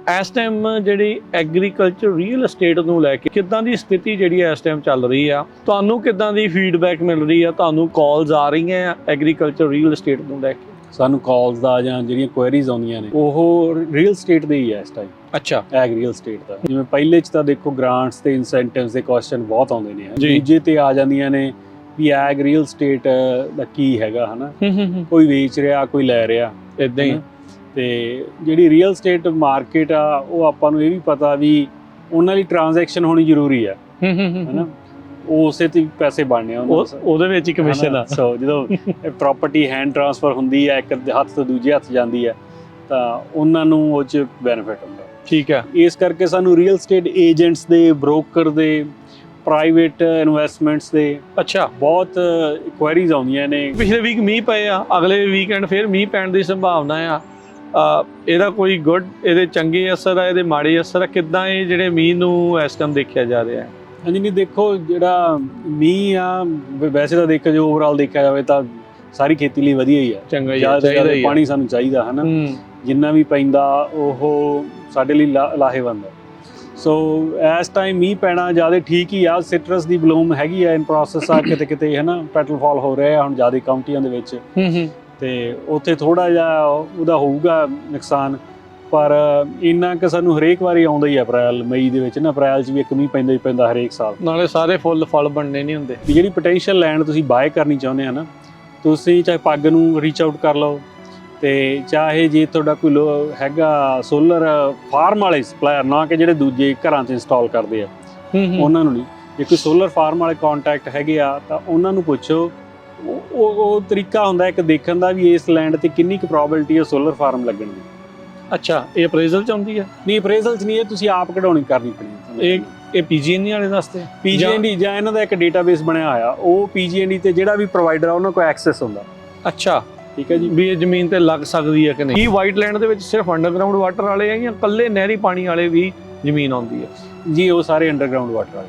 ਇਸ ਟਾਈਮ ਜਿਹੜੀ agriculture real estate ਨੂੰ ਲੈ ਕੇ ਕਿੱਦਾਂ ਦੀ ਸਥਿਤੀ ਜਿਹੜੀ ਇਸ ਟਾਈਮ ਚੱਲ ਰਹੀ ਆ, ਤੁਹਾਨੂੰ ਕਿੱਦਾਂ ਦੀ ਫੀਡਬੈਕ ਮਿਲ ਰਹੀ ਆ, ਤੁਹਾਨੂੰ ਕਾਲਸ ਆ ਰਹੀਆਂ ਆ ਐਗਰੀਕਲਚਰ ਰੀਅਲ estate ਨੂੰ ਲੈ ਕੇ? ਸਾਨੂੰ ਕਾਲਸ ਦਾ ਜਾਂ ਜਿਹੜੀਆਂ ਕੁਐਰੀਜ਼ ਆਉਂਦੀਆਂ ਨੇ ਉਹ ਰੀਅਲ estate ਦੇ ਹੀ ਹੈ ਇਸ ਟਾਈਮ। ਅੱਛਾ, ਐਗ ਰੀਅਲ estate ਦਾ ਜਿਵੇਂ ਪਹਿਲੇ 'ਚ ਤਾਂ ਦੇਖੋ ਗ੍ਰਾਂਟਸ ਤੇ ਇਨਸੈਂਟਿਵਸ ਦੇ ਕੁਐਸਚਨ ਬਹੁਤ ਆਉਂਦੇ ਨੇ, ਦੂਜੇ ਤੇ ਆ ਜਾਂਦੀਆਂ ਨੇ ਵੀ ਐਗ ਰੀਅਲ estate ਦਾ ਕੀ ਹੈਗਾ, ਹਨਾ ਕੋਈ ਵੇਚ ਰਿਹਾ ਕੋਈ ਲੈ ਰਿਹਾ ਇਦਾਂ ਹੀ। ਤੇ ਜਿਹੜੀ ਰੀਅਲ estate ਮਾਰਕੀਟ ਆ ਉਹ ਆਪਾਂ ਨੂੰ ਇਹ ਵੀ ਪਤਾ ਵੀ ਉਹਨਾਂ ਦੀ ਟ੍ਰਾਂਜੈਕਸ਼ਨ ਹੋਣੀ ਜ਼ਰੂਰੀ ਆ, ਹਨਾ ਉਹ ਉਸੇ ਤੇ ਪੈਸੇ ਬਣਨੇ ਆ ਉਹਦੇ ਵਿੱਚ ਹੀ ਕਮਿਸ਼ਨ ਆ। ਸੋ ਜਦੋਂ ਪ੍ਰਾਪਰਟੀ ਹੈਂਡ ਟ੍ਰਾਂਸਫਰ ਹੁੰਦੀ ਹੈ, ਇੱਕ ਹੱਥ ਤੋਂ ਦੂਜੇ ਹੱਥ ਜਾਂਦੀ ਹੈ, ਤਾਂ ਉਹਨਾਂ ਨੂੰ ਉਹ 'ਚ ਬੈਨੀਫਿਟ ਹੁੰਦਾ। ਠੀਕ ਹੈ, ਇਸ ਕਰਕੇ ਸਾਨੂੰ ਰੀਅਲ estate ਏਜੰਟਸ ਦੇ, ਬ੍ਰੋਕਰ ਦੇ, ਪ੍ਰਾਈਵੇਟ ਇਨਵੈਸਟਮੈਂਟਸ ਦੇ ਅੱਛਾ ਬਹੁਤ ਕੁਐਰੀਜ਼ ਆਉਂਦੀਆਂ ਨੇ। ਪਿਛਲੇ ਵੀਕ ਮੀਂਹ ਪਏ ਆ, ਅਗਲੇ ਵੀਕਐਂਡ ਫਿਰ ਮੀਂਹ ਪੈਣ ਦੀ ਸੰਭਾਵਨਾ ਆ। ਇਹਦਾ ਕੋਈ ਗੁੱਡ, ਇਹਦੇ ਚੰਗੇ ਅਸਰ ਆ, ਇਹਦੇ ਮਾੜੇ ਅਸਰ ਆ, ਕਿੱਦਾਂ ਇਹ ਜਿਹੜੇ ਮੀਂਹ ਨੂੰ ਇਸ ਟਾਈਮ ਦੇਖਿਆ ਜਾ ਰਿਹਾ ਹੈ? ਹਾਂਜੀ, ਨਹੀਂ ਦੇਖੋ ਜਿਹੜਾ ਮੀਂਹ ਆ ਵੈਸੇ ਤਾਂ ਦੇਖੋ ਜੇ ਓਵਰਆਲ ਦੇਖਿਆ ਜਾਵੇ ਤਾਂ ਸਾਰੀ ਖੇਤੀ ਲਈ ਵਧੀਆ ਹੀ ਆ, ਚੰਗਾ ਹੀ ਜ਼ਿਆਦਾ ਪਾਣੀ ਸਾਨੂੰ ਚਾਹੀਦਾ, ਹਨਾ ਜਿੰਨਾ ਵੀ ਪੈਂਦਾ ਉਹ ਸਾਡੇ ਲਈ ਲਾਹੇਵੰਦ ਹੈ। ਸੋ ਇਸ ਟਾਈਮ ਮੀਂਹ ਪੈਣਾ ਜ਼ਿਆਦਾ ਠੀਕ ਹੀ ਆ। ਸਿਟਰਸ ਦੀ ਬਲੂਮ ਹੈਗੀ ਆ, ਇਨ ਪ੍ਰੋਸੈਸ ਆ, ਕਿਤੇ ਕਿਤੇ ਹਨਾ ਪੈਟਲ ਫਾਲ ਹੋ ਰਿਹਾ ਹੁਣ ਜ਼ਿਆਦਾ ਕਾਉਂਟੀਆਂ ਦੇ ਵਿੱਚ, ਤੇ ਉੱਥੇ ਥੋੜਾ ਜਿਹਾ ਉਹਦਾ ਹੋਊਗਾ ਨੁਕਸਾਨ, ਪਰ ਇੰਨਾ ਕਿ ਸਾਨੂੰ ਹਰੇਕ ਵਾਰੀ ਆਉਂਦਾ ਹੀ ਆ ਅਪ੍ਰੈਲ ਮਈ ਦੇ ਵਿੱਚ ਨਾ। ਅਪ੍ਰੈਲ 'ਚ ਵੀ ਇੱਕ ਮੀਂਹ ਪੈਂਦਾ ਹੀ ਪੈਂਦਾ ਹਰੇਕ ਸਾਲ, ਨਾਲੇ ਸਾਰੇ ਫੁੱਲ ਫਲ ਬਣਨੇ ਨਹੀਂ ਹੁੰਦੇ। ਜਿਹੜੀ ਪੋਟੈਂਸ਼ੀਅਲ ਲੈਂਡ ਤੁਸੀਂ ਬਾਏ ਕਰਨੀ ਚਾਹੁੰਦੇ ਆ ਨਾ, ਤੁਸੀਂ ਚਾਹੇ ਪੱਗ ਨੂੰ ਰੀਚ ਆਊਟ ਕਰ ਲਓ, ਤੇ ਚਾਹੇ ਜੇ ਤੁਹਾਡਾ ਕੋਈ ਹੈਗਾ ਸੋਲਰ ਫਾਰਮ ਵਾਲੇ ਸਪਲਾਇਰ, ਨਾ ਕਿ ਜਿਹੜੇ ਦੂਜੇ ਘਰਾਂ 'ਚ ਇੰਸਟਾਲ ਕਰਦੇ ਆ ਉਹਨਾਂ ਨੂੰ ਨਹੀਂ, ਜੇ ਕੋਈ ਸੋਲਰ ਫਾਰਮ ਵਾਲੇ ਕੰਟੈਕਟ ਹੈਗੇ ਆ ਤਾਂ ਉਹਨਾਂ ਨੂੰ ਪੁੱਛੋ। ਉਹ ਤਰੀਕਾ ਹੁੰਦਾ ਇੱਕ ਦੇਖਣ ਦਾ ਵੀ ਇਸ ਲੈਂਡ ਤੇ ਕਿੰਨੀ ਕੁ ਪ੍ਰੋਬੈਬਿਲਿਟੀ ਹੈ ਸੋਲਰ ਫਾਰਮ ਲੱਗਣ ਦੀ। ਅੱਛਾ, ਇਹ ਅਪਰੇਜ਼ਲ 'ਚ ਆਉਂਦੀ ਹੈ? ਨਹੀਂ, ਅਪਰੇਜ਼ਲ 'ਚ ਨਹੀਂ, ਇਹ ਤੁਸੀਂ ਆਪ ਕਢਾਉਣੀ ਕਰਨੀ ਪੈਣੀ। ਇਹ PG&E ਵਾਲੇ ਵਾਸਤੇ? PG&E ਜਾਂ ਇਹਨਾਂ ਦਾ ਇੱਕ ਡੇਟਾਬੇਸ ਬਣਿਆ ਹੋਇਆ, ਉਹ PG&E ਤੇ ਜਿਹੜਾ ਵੀ ਪ੍ਰੋਵਾਈਡਰ ਆ ਉਹਨਾਂ ਕੋਲ ਐਕਸੈਸ ਹੁੰਦਾ। ਅੱਛਾ, ਠੀਕ ਹੈ ਜੀ, ਵੀ ਇਹ ਜ਼ਮੀਨ ਤੇ ਲੱਗ ਸਕਦੀ ਹੈ ਕਿ ਨਹੀਂ? ਕੀ ਵਾਈਟ ਲੈਂਡ ਦੇ ਵਿੱਚ ਸਿਰਫ ਅੰਡਰਗਰਾਉਂਡ ਵਾਟਰ ਵਾਲੇ ਆ ਜਾਂ ਇਕੱਲੇ ਨਹਿਰੀ ਪਾਣੀ ਵਾਲੇ ਵੀ ਜ਼ਮੀਨ ਆਉਂਦੀ ਹੈ? ਜੀ ਉਹ ਸਾਰੇ ਅੰਡਰਗਰਾਉਂਡ ਵਾਟਰ ਵਾਲੇ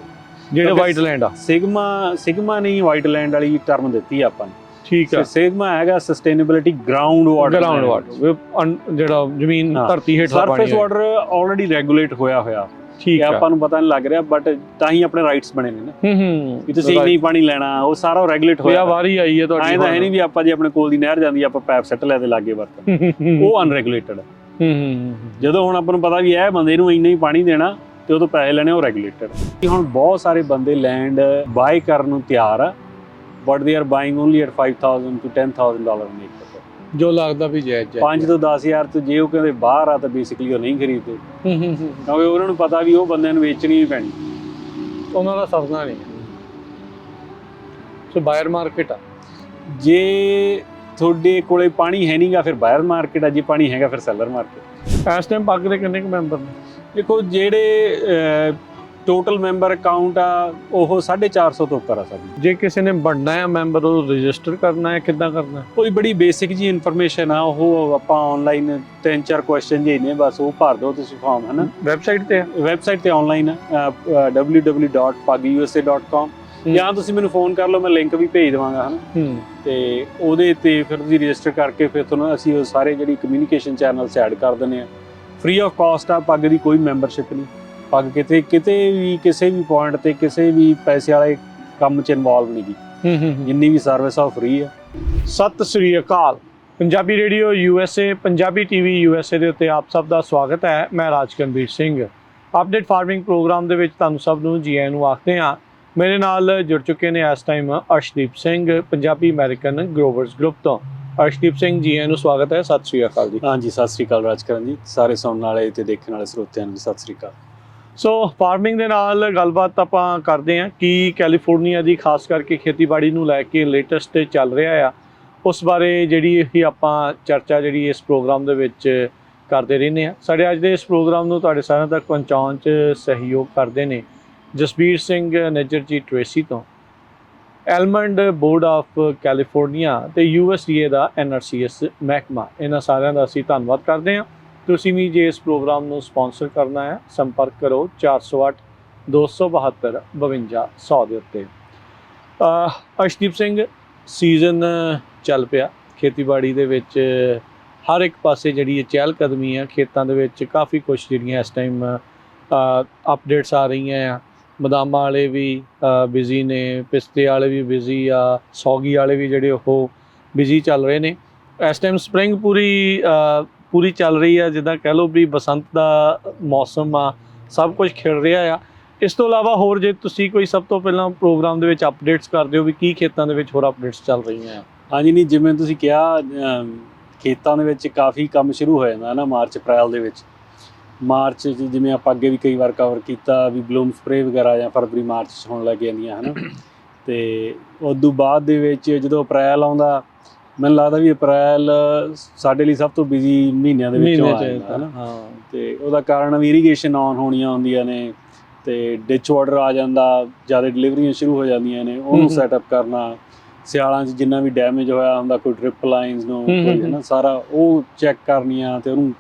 ਜਿਹੜੇ ਵਾਈਟ ਲੈਂਡ ਆ। ਸਿਗਮਾ ਨਹੀਂ ਵਾਈਟ ਲੈਂਡ ਵਾਲੀ ਟਰਮ ਦਿੱਤੀ ਆਪਾਂ ਨੇ। ਠੀਕ ਹੈ, ਸਿਗਮਾ ਹੈਗਾ ਸਸਟੇਨੇਬਿਲਿਟੀ ਗਰਾਊਂਡ ਵਾਟਰ, ਜਿਹੜਾ ਜ਼ਮੀਨ ਧਰਤੀ ਹੇਠ ਸਰਫੇਸ ਵਾਟਰ ਆਲਰੇਡੀ ਰੈਗੂਲੇਟ ਹੋਇਆ। ਠੀਕ ਹੈ, ਆਪਾਂ ਨੂੰ ਪਤਾ ਨਹੀਂ ਲੱਗ ਰਿਹਾ, ਬਟ ਤਾਂ ਹੀ ਆਪਣੇ ਰਾਈਟਸ ਬਣੇ ਨੇ ਨਾ ਕਿ ਤੁਸੀਂ ਇੰਨਾ ਹੀ ਪਾਣੀ ਲੈਣਾ, ਉਹ ਸਾਰਾ ਰੈਗੂਲੇਟ ਹੋਇਆ। ਵਾਰੀ ਆਈ ਹੈ ਤੁਹਾਡੀ, ਐਂ ਤਾਂ ਹੈ ਨਹੀਂ ਵੀ ਆਪਾਂ ਜੇ ਆਪਣੇ ਕੋਲ ਦੀ ਨਹਿਰ ਜਾਂਦੀ ਆਪਾਂ ਪੈਪ ਸੱਟ ਲੈ ਤੇ ਲਾਗੇ ਵਰਤਣ, ਉਹ ਅਨਰੈਗੂਲੇਟਡ। ਜਦੋਂ ਹੁਣ ਆਪਾਂ ਨੂੰ ਪਤਾ ਵੀ ਇਹ ਬੰਦੇ ਨੂੰ ਇੰਨਾ ਹੀ ਪਾਣੀ ਦੇਣਾ ਤੇ ਉਹ ਤੋਂ ਪੈਸੇ ਲੈਣੇ, ਉਹ ਰੈਗੂਲੇਟਡ। ਹੁਣ ਬਹੁਤ ਸਾਰੇ ਬੰਦੇ ਲੈਂਡ ਬਾਏ ਕਰਨ ਨੂੰ ਤਿਆਰ ਆ, but they are buying only at $5,000 to $10,000 an acre, ਜੋ ਲੱਗਦਾ ਵੀ ਜਾਇਜ਼ ਹੈ। 5 ਤੋਂ 10,000 ਤੋਂ ਜੇ ਉਹ ਕਹਿੰਦੇ ਬਾਹਰ ਆ ਤਾਂ ਬੇਸਿਕਲੀ ਉਹ ਨਹੀਂ ਖਰੀਦਦੇ, ਕਿਉਂਕਿ ਉਹਨਾਂ ਨੂੰ ਪਤਾ ਵੀ ਉਹ ਬੰਦਿਆਂ ਨੂੰ ਵੇਚਣੀ ਵੀ ਪੈਣੀ, ਉਹਨਾਂ ਦਾ ਸਰਨਾ ਨਹੀਂ। ਸੋ ਬਾਇਰ ਮਾਰਕੀਟ ਆ, ਜੇ ਤੁਹਾਡੇ ਕੋਲੇ ਪਾਣੀ ਹੈ ਨਹੀਂਗਾ ਫਿਰ ਬਾਇਰ ਮਾਰਕੀਟ ਆ, ਜੇ ਪਾਣੀ ਹੈਗਾ ਫਿਰ ਸੈਲਰ ਮਾਰਕੀਟ। ਇਸ ਟਾਈਮ ਪੱਗ ਦੇ ਕਿੰਨੇ ਕੁ ਮੈਂਬਰ ਨੇ? ਦੇਖੋ ਜਿਹੜੇ ਟੋਟਲ ਮੈਂਬਰ ਅਕਾਊਂਟ ਆ ਉਹ 450 ਤੋਂ ਉੱਪਰ ਆ ਸਾਡੀ। ਜੇ ਕਿਸੇ ਨੇ ਬਣਨਾ ਹੈ ਮੈਂਬਰ, ਉਹ ਰਜਿਸਟਰ ਕਰਨਾ ਹੈ, ਕਿੱਦਾਂ ਕਰਨਾ? ਕੋਈ ਬੜੀ ਬੇਸਿਕ ਜੀ ਇਨਫੋਰਮੇਸ਼ਨ ਆ, ਉਹ ਆਪਾਂ ਆਨਲਾਈਨ 3-4 ਕੁਐਸਚਨ ਜਿਹੇ ਨੇ, ਬਸ ਉਹ ਭਰ ਦਿਓ ਤੁਸੀਂ ਫਾਰਮ, ਹੈ ਨਾ। ਵੈਬਸਾਈਟ ਤੇ ਆਨਲਾਈਨ ਆ, www.pagusa.com, ਜਾਂ ਤੁਸੀਂ ਮੈਨੂੰ ਫੋਨ ਕਰ ਲਓ, ਮੈਂ ਲਿੰਕ ਵੀ ਭੇਜ ਦੇਵਾਂਗਾ, ਹੈ ਨਾ। ਤੇ ਉਹਦੇ ਤੇ ਫਿਰ ਤੁਸੀਂ ਰਜਿਸਟਰ ਕਰਕੇ ਫਿਰ ਤੁਹਾਨੂੰ ਅਸੀਂ ਉਹ ਸਾਰੇ ਜਿਹੜੀ ਕਮਿਊਨੀਕੇਸ਼ਨ ਚੈਨਲਸ ਐਡ ਕਰ ਦਿੰਦੇ ਆ, ਫ੍ਰੀ ਆਫ ਕਾਸਟ ਆ। ਪੱਗ ਦੀ ਕੋਈ ਮੈਂਬਰਸ਼ਿਪ ਨਹੀਂ, ਪੱਗ ਕਿਤੇ ਵੀ ਕਿਸੇ ਵੀ ਪੁਆਇੰਟ ਤੇ ਕਿਸੇ ਵੀ ਪੈਸੇ ਵਾਲੇ ਕੰਮ 'ਚ ਇਨਵੋਲਵ ਨਹੀਂ ਗੀ, ਜਿੰਨੀ ਵੀ ਸਰਵਿਸ ਆ ਉਹ ਫ੍ਰੀ ਆ। ਸਤਿ ਸ੍ਰੀ ਅਕਾਲ। Punjabi radio USA, Punjabi TV USA ਦੇ ਉੱਤੇ ਆਪ ਸਭ ਦਾ ਸਵਾਗਤ ਹੈ। ਮੈਂ ਰਾਜਕਨਵੀਰ ਸਿੰਘ। ਅਪਡੇਟ ਫਾਰਮਿੰਗ ਪ੍ਰੋਗਰਾਮ ਦੇ ਵਿੱਚ ਤੁਹਾਨੂੰ ਸਭ ਨੂੰ ਜੀ ਆਇਆਂ ਨੂੰ ਆਖਦੇ ਹਾਂ। ਮੇਰੇ ਨਾਲ ਜੁੜ ਚੁੱਕੇ ਨੇ ਇਸ time Arshdeep Singh, Punjabi American growers group ਤੋਂ। ਅਰਸ਼ਦੀਪ ਸਿੰਘ ਜੀ, ਆਇਆਂ ਨੂੰ ਸਵਾਗਤ ਹੈ। ਸਤਿ ਸ੍ਰੀ ਅਕਾਲ ਜੀ। ਹਾਂਜੀ, ਸਤਿ ਸ੍ਰੀ ਅਕਾਲ ਰਾਜਕਰਨ ਜੀ, ਸਾਰੇ ਸੁਣਨ ਵਾਲੇ ਤੇ ਦੇਖਣ ਵਾਲੇ ਸਰੋਤਿਆਂ ਨੂੰ ਸਤਿ ਸ੍ਰੀ ਅਕਾਲ। ਸੋ ਫਾਰਮਿੰਗ ਦੇ ਨਾਲ ਗੱਲਬਾਤ ਆਪਾਂ ਕਰਦੇ ਹਾਂ ਕਿ ਕੈਲੀਫੋਰਨੀਆ ਦੀ ਖਾਸ ਕਰਕੇ ਖੇਤੀਬਾੜੀ ਨੂੰ ਲੈ ਕੇ ਲੇਟੈਸਟ ਚੱਲ ਰਿਹਾ ਆ, ਉਸ ਬਾਰੇ ਜਿਹੜੀ ਹੀ ਆਪਾਂ ਚਰਚਾ ਜਿਹੜੀ ਇਸ ਪ੍ਰੋਗਰਾਮ ਦੇ ਵਿੱਚ ਕਰਦੇ ਰਹਿੰਦੇ ਹਾਂ। ਸਾਡੇ ਅੱਜ ਦੇ ਇਸ ਪ੍ਰੋਗਰਾਮ ਨੂੰ ਤੁਹਾਡੇ ਸਾਰਿਆਂ ਤੱਕ ਪਹੁੰਚਾਉਣ 'ਚ ਸਹਿਯੋਗ ਕਰਦੇ ਨੇ ਜਸਬੀਰ ਸਿੰਘ ਨੇਜਰ ਜੀ ਟ੍ਰੇਸੀ ਤੋਂ, ਐਲਮੰਡ ਬੋਰਡ ਆਫ ਕੈਲੀਫੋਰਨੀਆ ਤੇ USDA ਦਾ NRCS ਮਹਿਕਮਾ। ਇਹਨਾਂ ਸਾਰਿਆਂ ਦਾ ਅਸੀਂ ਧੰਨਵਾਦ ਕਰਦੇ ਹਾਂ। ਤੁਸੀਂ ਵੀ ਜੇ ਇਸ ਪ੍ਰੋਗਰਾਮ ਨੂੰ ਸਪਾਂਸਰ ਕਰਨਾ ਹੈ, ਸੰਪਰਕ ਕਰੋ 408 272 5200 ਦੇ ਉੱਤੇ। ਅਰਸ਼ਦੀਪ ਸਿੰਘ, ਸੀਜ਼ਨ ਚੱਲ ਪਿਆ ਖੇਤੀਬਾੜੀ ਦੇ ਵਿੱਚ, ਹਰ ਇੱਕ ਪਾਸੇ ਜਿਹੜੀ ਚਹਿਲ ਕਦਮੀ ਆ ਖੇਤਾਂ ਦੇ ਵਿੱਚ, ਕਾਫੀ ਕੁਛ ਜਿਹੜੀਆਂ ਇਸ ਟਾਈਮ ਅਪਡੇਟਸ ਆ ਰਹੀਆਂ ਆ। ਬਦਾਮਾਂ ਵਾਲੇ ਵੀ ਬਿਜ਼ੀ ਨੇ, ਪਿਸਤੇ ਵਾਲੇ ਵੀ ਬਿਜ਼ੀ ਆ, ਸੌਗੀ ਵਾਲੇ ਵੀ ਜਿਹੜੇ ਉਹ ਬਿਜ਼ੀ ਚੱਲ ਰਹੇ ਨੇ। ਇਸ ਟਾਈਮ ਸਪਰਿੰਗ ਪੂਰੀ ਚੱਲ ਰਹੀ ਆ, ਜਿੱਦਾਂ ਕਹਿ ਲਓ ਵੀ ਬਸੰਤ ਦਾ ਮੌਸਮ ਆ, ਸਭ ਕੁਝ ਖਿੜ ਰਿਹਾ ਆ। ਇਸ ਤੋਂ ਇਲਾਵਾ ਹੋਰ ਜੇ ਤੁਸੀਂ ਕੋਈ ਸਭ ਤੋਂ ਪਹਿਲਾਂ ਪ੍ਰੋਗਰਾਮ ਦੇ ਵਿੱਚ ਅਪਡੇਟਸ ਕਰਦੇ ਹੋ ਵੀ ਕੀ ਖੇਤਾਂ ਦੇ ਵਿੱਚ ਹੋਰ ਅਪਡੇਟਸ ਚੱਲ ਰਹੀਆਂ ਆ? ਹਾਂਜੀ, ਨਹੀਂ ਜਿਵੇਂ ਤੁਸੀਂ ਕਿਹਾ ਖੇਤਾਂ ਦੇ ਵਿੱਚ ਕਾਫੀ ਕੰਮ ਸ਼ੁਰੂ ਹੋ ਜਾਂਦਾ ਨਾ ਮਾਰਚ ਅਪ੍ਰੈਲ ਦੇ ਵਿੱਚ। ਮਾਰਚ 'ਚ ਜਿਵੇਂ ਆਪਾਂ ਅੱਗੇ ਵੀ ਕਈ ਵਾਰ ਕਵਰ ਕੀਤਾ ਵੀ ਬਲੂਮ ਸਪਰੇ ਵਗੈਰਾ ਜਾਂ ਫਰਵਰੀ ਮਾਰਚ 'ਚ ਹੋਣ ਲੱਗ ਜਾਂਦੀਆਂ ਹੈ ਨਾ। ਅਤੇ ਉਦੋਂ ਬਾਅਦ ਦੇ ਵਿੱਚ ਜਦੋਂ ਅਪ੍ਰੈਲ ਆਉਂਦਾ, ਮੈਨੂੰ ਲੱਗਦਾ ਵੀ ਅਪ੍ਰੈਲ ਸਾਡੇ ਲਈ ਸਭ ਤੋਂ ਬਿਜ਼ੀ ਮਹੀਨਿਆਂ ਦੇ ਵਿੱਚੋਂ ਆ ਜਾਂਦਾ ਹੈ ਨਾ। ਹਾਂ, ਅਤੇ ਉਹਦਾ ਕਾਰਨ ਵੀ ਇਰੀਗੇਸ਼ਨ ਆਨ ਹੋਣੀਆਂ ਹੁੰਦੀਆਂ ਨੇ, ਅਤੇ ਡਿਚ ਵਾਟਰ ਆ ਜਾਂਦਾ, ਜ਼ਿਆਦਾ ਡਿਲੀਵਰੀਆਂ ਸ਼ੁਰੂ ਹੋ ਜਾਂਦੀਆਂ ਨੇ, ਉਹਨੂੰ ਸੈਟਅਪ ਕਰਨਾ। ਸਿਆਲਾਂ 'ਚ ਜਿੰਨਾ ਵੀ ਡੈਮੇਜ ਹੋਇਆ ਹੁੰਦਾ, ਕੋਈ ਡ੍ਰਿਪ ਲਾਈਨਸ ਨੂੰ ਕੋਈ ਹੈ ਨਾ, ਸਾਰਾ ਉਹ ਚੈੱਕ ਕਰਨੀਆਂ ਅਤੇ ਉਹਨੂੰ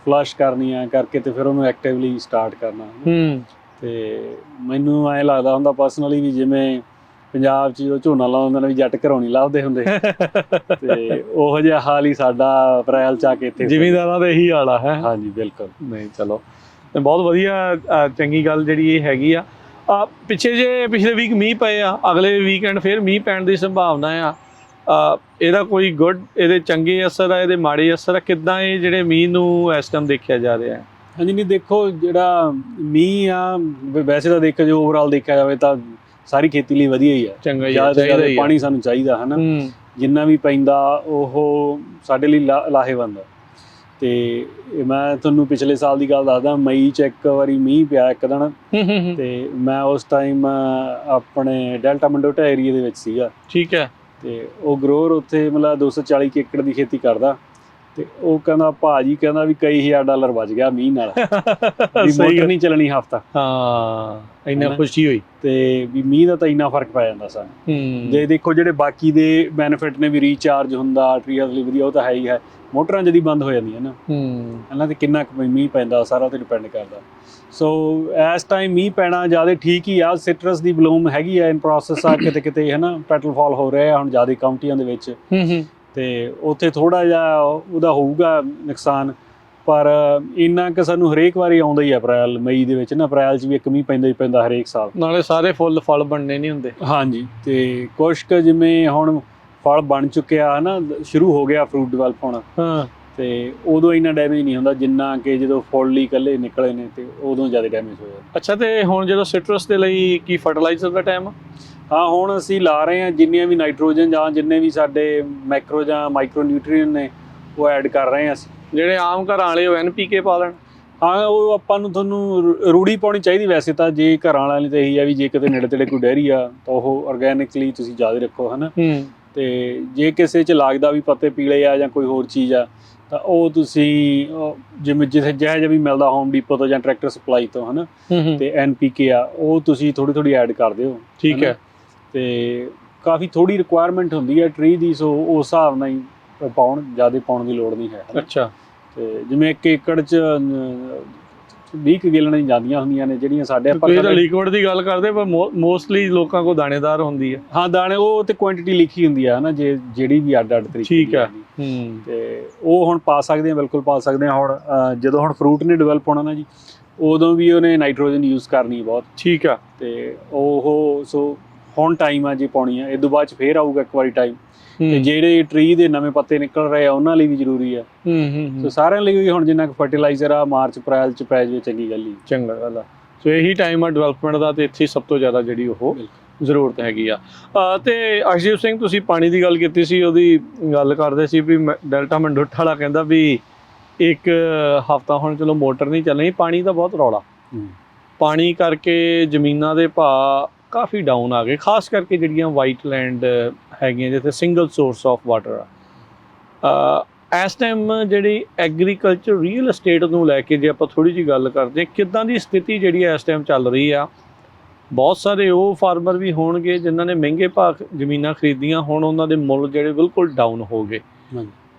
ਫਲਸ਼ ਕਰਨੀਆਂ ਕਰਕੇ ਅਤੇ ਫਿਰ ਉਹਨੂੰ ਐਕਟਿਵਲੀ ਸਟਾਰਟ ਕਰਨਾ। ਅਤੇ ਮੈਨੂੰ ਐਂ ਲੱਗਦਾ ਹੁੰਦਾ ਪਰਸਨਲੀ ਵੀ ਜਿਵੇਂ ਪੰਜਾਬ 'ਚ ਜਦੋਂ ਝੋਨਾ ਲਾਉਂਦੇ ਨੇ ਵੀ ਜੱਟ ਘਰੋਂ ਨਹੀਂ ਲੱਭਦੇ ਹੁੰਦੇ, ਅਤੇ ਉਹੋ ਜਿਹਾ ਹਾਲ ਹੀ ਸਾਡਾ ਅਪ੍ਰੈਲ 'ਚ ਆ ਕੇ ਇੱਥੇ ਜ਼ਿਮੀਂਦਾਰਾਂ ਦਾ ਇਹੀ ਹਾਲ ਆ ਹੈ। ਹਾਂਜੀ ਬਿਲਕੁਲ। ਨਹੀਂ ਚਲੋ, ਤੇ ਬਹੁਤ ਵਧੀਆ ਚੰਗੀ ਗੱਲ ਜਿਹੜੀ ਇਹ ਹੈਗੀ ਆ। ਪਿਛਲੇ ਵੀਕ ਮੀਂਹ ਪਏ ਆ, ਅਗਲੇ ਵੀਕਐਂਡ ਫਿਰ ਮੀਂਹ ਪੈਣ ਦੀ ਸੰਭਾਵਨਾ ਆ। ਇਹਦਾ ਕੋਈ ਇਹਦੇ ਚੰਗੇ ਅਸਰ ਆ, ਇਹਦੇ ਮਾੜੇ ਅਸਰ ਆ, ਕਿੱਦਾਂ ਇਹ ਜਿਹੜੇ ਮੀਂਹ ਨੂੰ ਇਸ ਟਾਈਮ ਦੇਖਿਆ ਜਾ ਰਿਹਾ? ਹਾਂਜੀ, ਨਹੀਂ ਦੇਖੋ ਜਿਹੜਾ ਮੀਂਹ ਆ ਵੈਸੇ ਤਾਂ ਦੇਖੋ ਜੋ ਓਵਰਆਲ ਦੇਖਿਆ ਜਾਵੇ ਤਾਂ ਸਾਰੀ ਖੇਤੀ ਲਈ ਵਧੀਆ ਹੀ ਆ। ਚੰਗਾ ਹੀ ਜ਼ਿਆਦਾ ਪਾਣੀ ਸਾਨੂੰ ਚਾਹੀਦਾ ਹੈ ਨਾ, ਜਿੰਨਾ ਵੀ ਪੈਂਦਾ ਉਹ ਸਾਡੇ ਲਈ ਲਾਹੇਵੰਦ ਆ। ਅਤੇ ਮੈਂ ਤੁਹਾਨੂੰ ਪਿਛਲੇ ਸਾਲ ਦੀ ਗੱਲ ਦੱਸਦਾ, ਮਈ 'ਚ ਇੱਕ ਵਾਰੀ ਮੀਂਹ ਪਿਆ ਇੱਕ ਦਿਨ, ਅਤੇ ਮੈਂ ਉਸ ਟਾਈਮ ਆਪਣੇ ਡੈਲਟਾ ਮੰਡੋਟਾ ਏਰੀਏ ਦੇ ਵਿੱਚ ਸੀਗਾ। ਠੀਕ ਹੈ। ਅਤੇ ਉਹ ਗਰੋਅਰ ਉੱਥੇ ਮਤਲਬ 240 ਏਕੜ ਦੀ ਖੇਤੀ ਕਰਦਾ, ਅਤੇ ਉਹ ਕਹਿੰਦਾ ਭਾਜੀ ਕਹਿੰਦਾ ਵੀ ਕਈ $1000 ਬਚ ਗਿਆ ਮੀਂਹ ਨਾਲ, ਵੀ ਮੋਟਰ ਨਹੀਂ ਚੱਲਣੀ ਹਫ਼ਤਾ। ਹਾਂ, ਇੰਨਾ ਖੁਸ਼ੀ ਹੋਈ। ਅਤੇ ਵੀ ਮੀਂਹ ਦਾ ਤਾਂ ਇੰਨਾ ਫਰਕ ਪੈ ਜਾਂਦਾ ਸਾਨੂੰ। ਜੇ ਦੇਖੋ ਜਿਹੜੇ ਬਾਕੀ ਦੇ ਬੈਨੀਫਿਟ ਨੇ ਵੀ ਰੀਚਾਰਜ ਹੁੰਦਾ, ਟਰੀ ਹਾਊਸ ਲਈ ਵਧੀਆ, ਉਹ ਤਾਂ ਹੈ ਹੀ ਹੈ। ਮੋਟਰਾਂ ਜਦੀ ਬੰਦ ਹੋ ਜਾਂਦੀਆਂ ਨਾ, ਇਹਨਾਂ 'ਤੇ ਕਿੰਨਾ ਕੁ ਮੀਂਹ ਪੈਂਦਾ ਸਾਰਾ ਉਹ 'ਤੇ ਡਿਪੈਂਡ ਕਰਦਾ। ਸੋ ਇਸ ਟਾਈਮ ਮੀਂਹ ਪੈਣਾ ਜ਼ਿਆਦਾ ਠੀਕ ਹੀ ਆ। ਸਿਟਰਸ ਦੀ ਬਲੂਮ ਹੈਗੀ ਆ, ਇਨ ਪ੍ਰੋਸੈਸ ਆ, ਕਿਤੇ ਕਿਤੇ ਹੈ ਨਾ ਪੈਟਲ ਫਾਲ ਹੋ ਰਿਹਾ ਹੁਣ ਜ਼ਿਆਦਾ ਕਾਊਂਟੀਆਂ ਦੇ ਵਿੱਚ, ਅਤੇ ਉੱਥੇ ਥੋੜ੍ਹਾ ਜਿਹਾ ਉਹਦਾ ਹੋਊਗਾ ਨੁਕਸਾਨ, ਪਰ ਇੰਨਾ ਕਿ ਸਾਨੂੰ ਹਰੇਕ ਵਾਰੀ ਆਉਂਦਾ ਹੀ ਆ ਅਪ੍ਰੈਲ ਮਈ ਦੇ ਵਿੱਚ ਨਾ। ਅਪ੍ਰੈਲ 'ਚ ਵੀ ਇੱਕ ਮੀਂਹ ਪੈਂਦਾ ਹੀ ਪੈਂਦਾ ਹਰੇਕ ਸਾਲ, ਨਾਲੇ ਸਾਰੇ ਫਲ ਬਣਨੇ ਨਹੀਂ ਹੁੰਦੇ। ਹਾਂਜੀ, ਅਤੇ ਕੁਛ ਕੁ ਜਿਵੇਂ ਹੁਣ ਫਲ ਬਣ ਚੁੱਕਿਆ ਹੈ ਨਾ, ਸ਼ੁਰੂ ਹੋ ਗਿਆ ਫਰੂਟ ਡਿਵੈਲਪ ਹੋਣਾ, ਅਤੇ ਉਦੋਂ ਇੰਨਾ ਡੈਮੇਜ ਨਹੀਂ ਹੁੰਦਾ ਜਿੰਨਾ ਕਿ ਜਦੋਂ ਫੁੱਲ ਹੀ ਇਕੱਲੇ ਨਿਕਲੇ ਨੇ ਅਤੇ ਉਦੋਂ ਜ਼ਿਆਦਾ ਡੈਮੇਜ ਹੋ ਜਾਂਦਾ। ਅੱਛਾ, ਅਤੇ ਹੁਣ ਜਦੋਂ ਸਿਟਰਸ ਦੇ ਲਈ ਕੀ ਫਰਟੀਲਾਈਜ਼ਰ ਦਾ ਟਾਈਮ ਆ? ਹਾਂ, ਹੁਣ ਅਸੀਂ ਲਾ ਰਹੇ ਹਾਂ ਜਿੰਨੀਆਂ ਵੀ ਨਾਈਟ੍ਰੋਜਨ ਜਾਂ ਜਿੰਨੇ ਵੀ ਸਾਡੇ ਮੈਕਰੋ ਜਾਂ ਮਾਈਕਰੋ ਨਿਊਟਰੀਅਨ ਨੇ ਉਹ ਐਡ ਕਰ ਰਹੇ ਹਾਂ ਅਸੀਂ। ਜਿਹੜੇ ਆਮ ਘਰਾਂ ਵਾਲੇ ਉਹ NPK ਪਾ ਲੈਣ? ਹਾਂ, ਉਹ ਆਪਾਂ ਨੂੰ ਤੁਹਾਨੂੰ ਰੂੜੀ ਪਾਉਣੀ ਚਾਹੀਦੀ ਵੈਸੇ ਤਾਂ। ਜੇ ਘਰਾਂ ਵਾਲਿਆਂ ਲਈ ਤਾਂ ਇਹੀ ਆ ਵੀ ਜੇ ਕਿਤੇ ਨੇੜੇ ਤੇੜੇ ਕੋਈ ਡੈਰੀ ਆ ਤਾਂ ਉਹ ਔਰਗੈਨਿਕਲੀ ਤੁਸੀਂ ਜ਼ਿਆਦਾ ਰੱਖੋ ਹੈ ਨਾ। ਅਤੇ ਜੇ ਕਿਸੇ 'ਚ ਲੱਗਦਾ ਵੀ ਪੱਤੇ ਪੀਲੇ ਆ ਜਾਂ ਕੋਈ ਹੋਰ ਚੀਜ਼ ਆ ਤਾਂ ਉਹ ਤੁਸੀਂ ਜਿਵੇਂ ਜਿਹੋ ਜਿਹਾ ਵੀ ਮਿਲਦਾ ਹੋਮ ਡੀਪੋ ਤੋਂ ਜਾਂ ਟਰੈਕਟਰ ਸਪਲਾਈ ਤੋਂ ਹੈ ਨਾ, ਅਤੇ NPK ਆ ਉਹ ਤੁਸੀਂ ਥੋੜ੍ਹੀ ਐਡ ਕਰ ਦਿਓ। ਠੀਕ ਹੈ। ਅਤੇ ਕਾਫੀ ਥੋੜ੍ਹੀ ਰਿਕੁਆਇਰਮੈਂਟ ਹੁੰਦੀ ਹੈ ਟਰੀ ਦੀ, ਸੋ ਉਸ ਹਿਸਾਬ ਨਾਲ ਹੀ ਜ਼ਿਆਦਾ ਪਾਉਣ ਦੀ ਲੋੜ ਨਹੀਂ ਹੈ। ਅੱਛਾ। ਅਤੇ ਜਿਵੇਂ 1 ਏਕੜ 'ਚ 20 ਕੁ ਗੇਲਣਾਂ ਜਾਂਦੀਆਂ ਹੁੰਦੀਆਂ ਨੇ ਜਿਹੜੀਆਂ ਸਾਡੇ ਲਿਕੁਇਡ ਦੀ ਗੱਲ ਕਰਦੇ, ਪਰ ਮੋਸਟਲੀ ਲੋਕਾਂ ਕੋਲ ਦਾਣੇਦਾਰ ਹੁੰਦੀ ਹੈ। ਹਾਂ, ਦਾਣੇ ਉਹ ਤੇ ਕੁਆਂਟੀਟੀ ਲਿਖੀ ਹੁੰਦੀ ਹੈ ਨਾ, ਜਿਹੜੀ ਵੀ ਅੱਡ ਤਰੀਕੇ। ਠੀਕ ਹੈ। ਅਤੇ ਉਹ ਹੁਣ ਪਾ ਸਕਦੇ ਹਾਂ, ਬਿਲਕੁਲ ਪਾ ਸਕਦੇ ਹਾਂ। ਹੁਣ ਜਦੋਂ ਹੁਣ ਫਰੂਟ ਨੇ ਡਿਵੈਲਪ ਹੋਣਾ ਨਾ ਜੀ, ਉਦੋਂ ਵੀ ਉਹਨੇ ਨਾਈਟ੍ਰੋਜਨ ਯੂਜ਼ ਕਰਨੀ ਬਹੁਤ। ਠੀਕ ਆ। ਅਤੇ ਉਹ ਸੋ ਹੁਣ ਟਾਈਮ ਆ ਜੇ ਪਾਉਣੀ ਆ, ਇਹ ਤੋਂ ਬਾਅਦ 'ਚ ਫੇਰ ਆਊਗਾ ਇੱਕ ਵਾਰੀ ਟਾਈਮ। ਅਤੇ ਜਿਹੜੇ ਟਰੀ ਦੇ ਨਵੇਂ ਪੱਤੇ ਨਿਕਲ ਰਹੇ ਆ ਉਹਨਾਂ ਲਈ ਵੀ ਜ਼ਰੂਰੀ ਆ। ਸੋ ਸਾਰਿਆਂ ਲਈ ਵੀ ਹੁਣ ਜਿੰਨਾ ਕੁ ਫਰਟੀਲਾਈਜ਼ਰ ਆ ਮਾਰਚ ਅਪ੍ਰੈਲ 'ਚ ਪੈ ਜਾਵੇ ਚੰਗੀ ਗੱਲ ਹੀ। ਚੰਗਾ ਗੱਲ ਆ। ਸੋ ਇਹੀ ਟਾਈਮ ਆ ਡਿਵੈਲਪਮੈਂਟ ਦਾ, ਅਤੇ ਇੱਥੇ ਸਭ ਤੋਂ ਜ਼ਿਆਦਾ ਜਿਹੜੀ ਉਹ ਜ਼ਰੂਰਤ ਹੈਗੀ ਆ। ਅਤੇ ਅਰਸ਼ਦੀਪ ਸਿੰਘ, ਤੁਸੀਂ ਪਾਣੀ ਦੀ ਗੱਲ ਕੀਤੀ ਸੀ, ਉਹਦੀ ਗੱਲ ਕਰਦੇ ਸੀ ਵੀ ਡੈਲਟਾ ਮੰਡੋਟਾ ਵਾਲਾ ਕਹਿੰਦਾ ਵੀ ਇੱਕ ਹਫ਼ਤਾ ਹੁਣ ਚਲੋ ਮੋਟਰ ਨਹੀਂ ਚੱਲਣੀ, ਪਾਣੀ ਦਾ ਬਹੁਤ ਰੌਲਾ। ਪਾਣੀ ਕਰਕੇ ਜ਼ਮੀਨਾਂ ਦੇ ਭਾਅ ਕਾਫੀ ਡਾਊਨ ਆ ਗਏ, ਖਾਸ ਕਰਕੇ ਜਿਹੜੀਆਂ ਵਾਈਟ ਲੈਂਡ ਹੈਗੀਆਂ ਜਿੱਥੇ ਸਿੰਗਲ ਸੋਰਸ ਆਫ ਵਾਟਰ ਆ। ਇਸ ਟਾਈਮ ਜਿਹੜੀ ਐਗਰੀਕਲਚਰ ਰੀਅਲ ਅਸਟੇਟ ਨੂੰ ਲੈ ਕੇ ਜੇ ਆਪਾਂ ਥੋੜ੍ਹੀ ਜਿਹੀ ਗੱਲ ਕਰਦੇ ਹਾਂ, ਕਿੱਦਾਂ ਦੀ ਸਥਿਤੀ ਜਿਹੜੀ ਇਸ ਟਾਈਮ ਚੱਲ ਰਹੀ ਆ? ਬਹੁਤ ਸਾਰੇ ਉਹ ਫਾਰਮਰ ਵੀ ਹੋਣਗੇ ਜਿਨ੍ਹਾਂ ਨੇ ਮਹਿੰਗੇ ਭਾਅ ਜ਼ਮੀਨਾਂ ਖਰੀਦੀਆਂ, ਹੁਣ ਉਹਨਾਂ ਦੇ ਮੁੱਲ ਜਿਹੜੇ ਬਿਲਕੁਲ ਡਾਊਨ ਹੋ ਗਏ।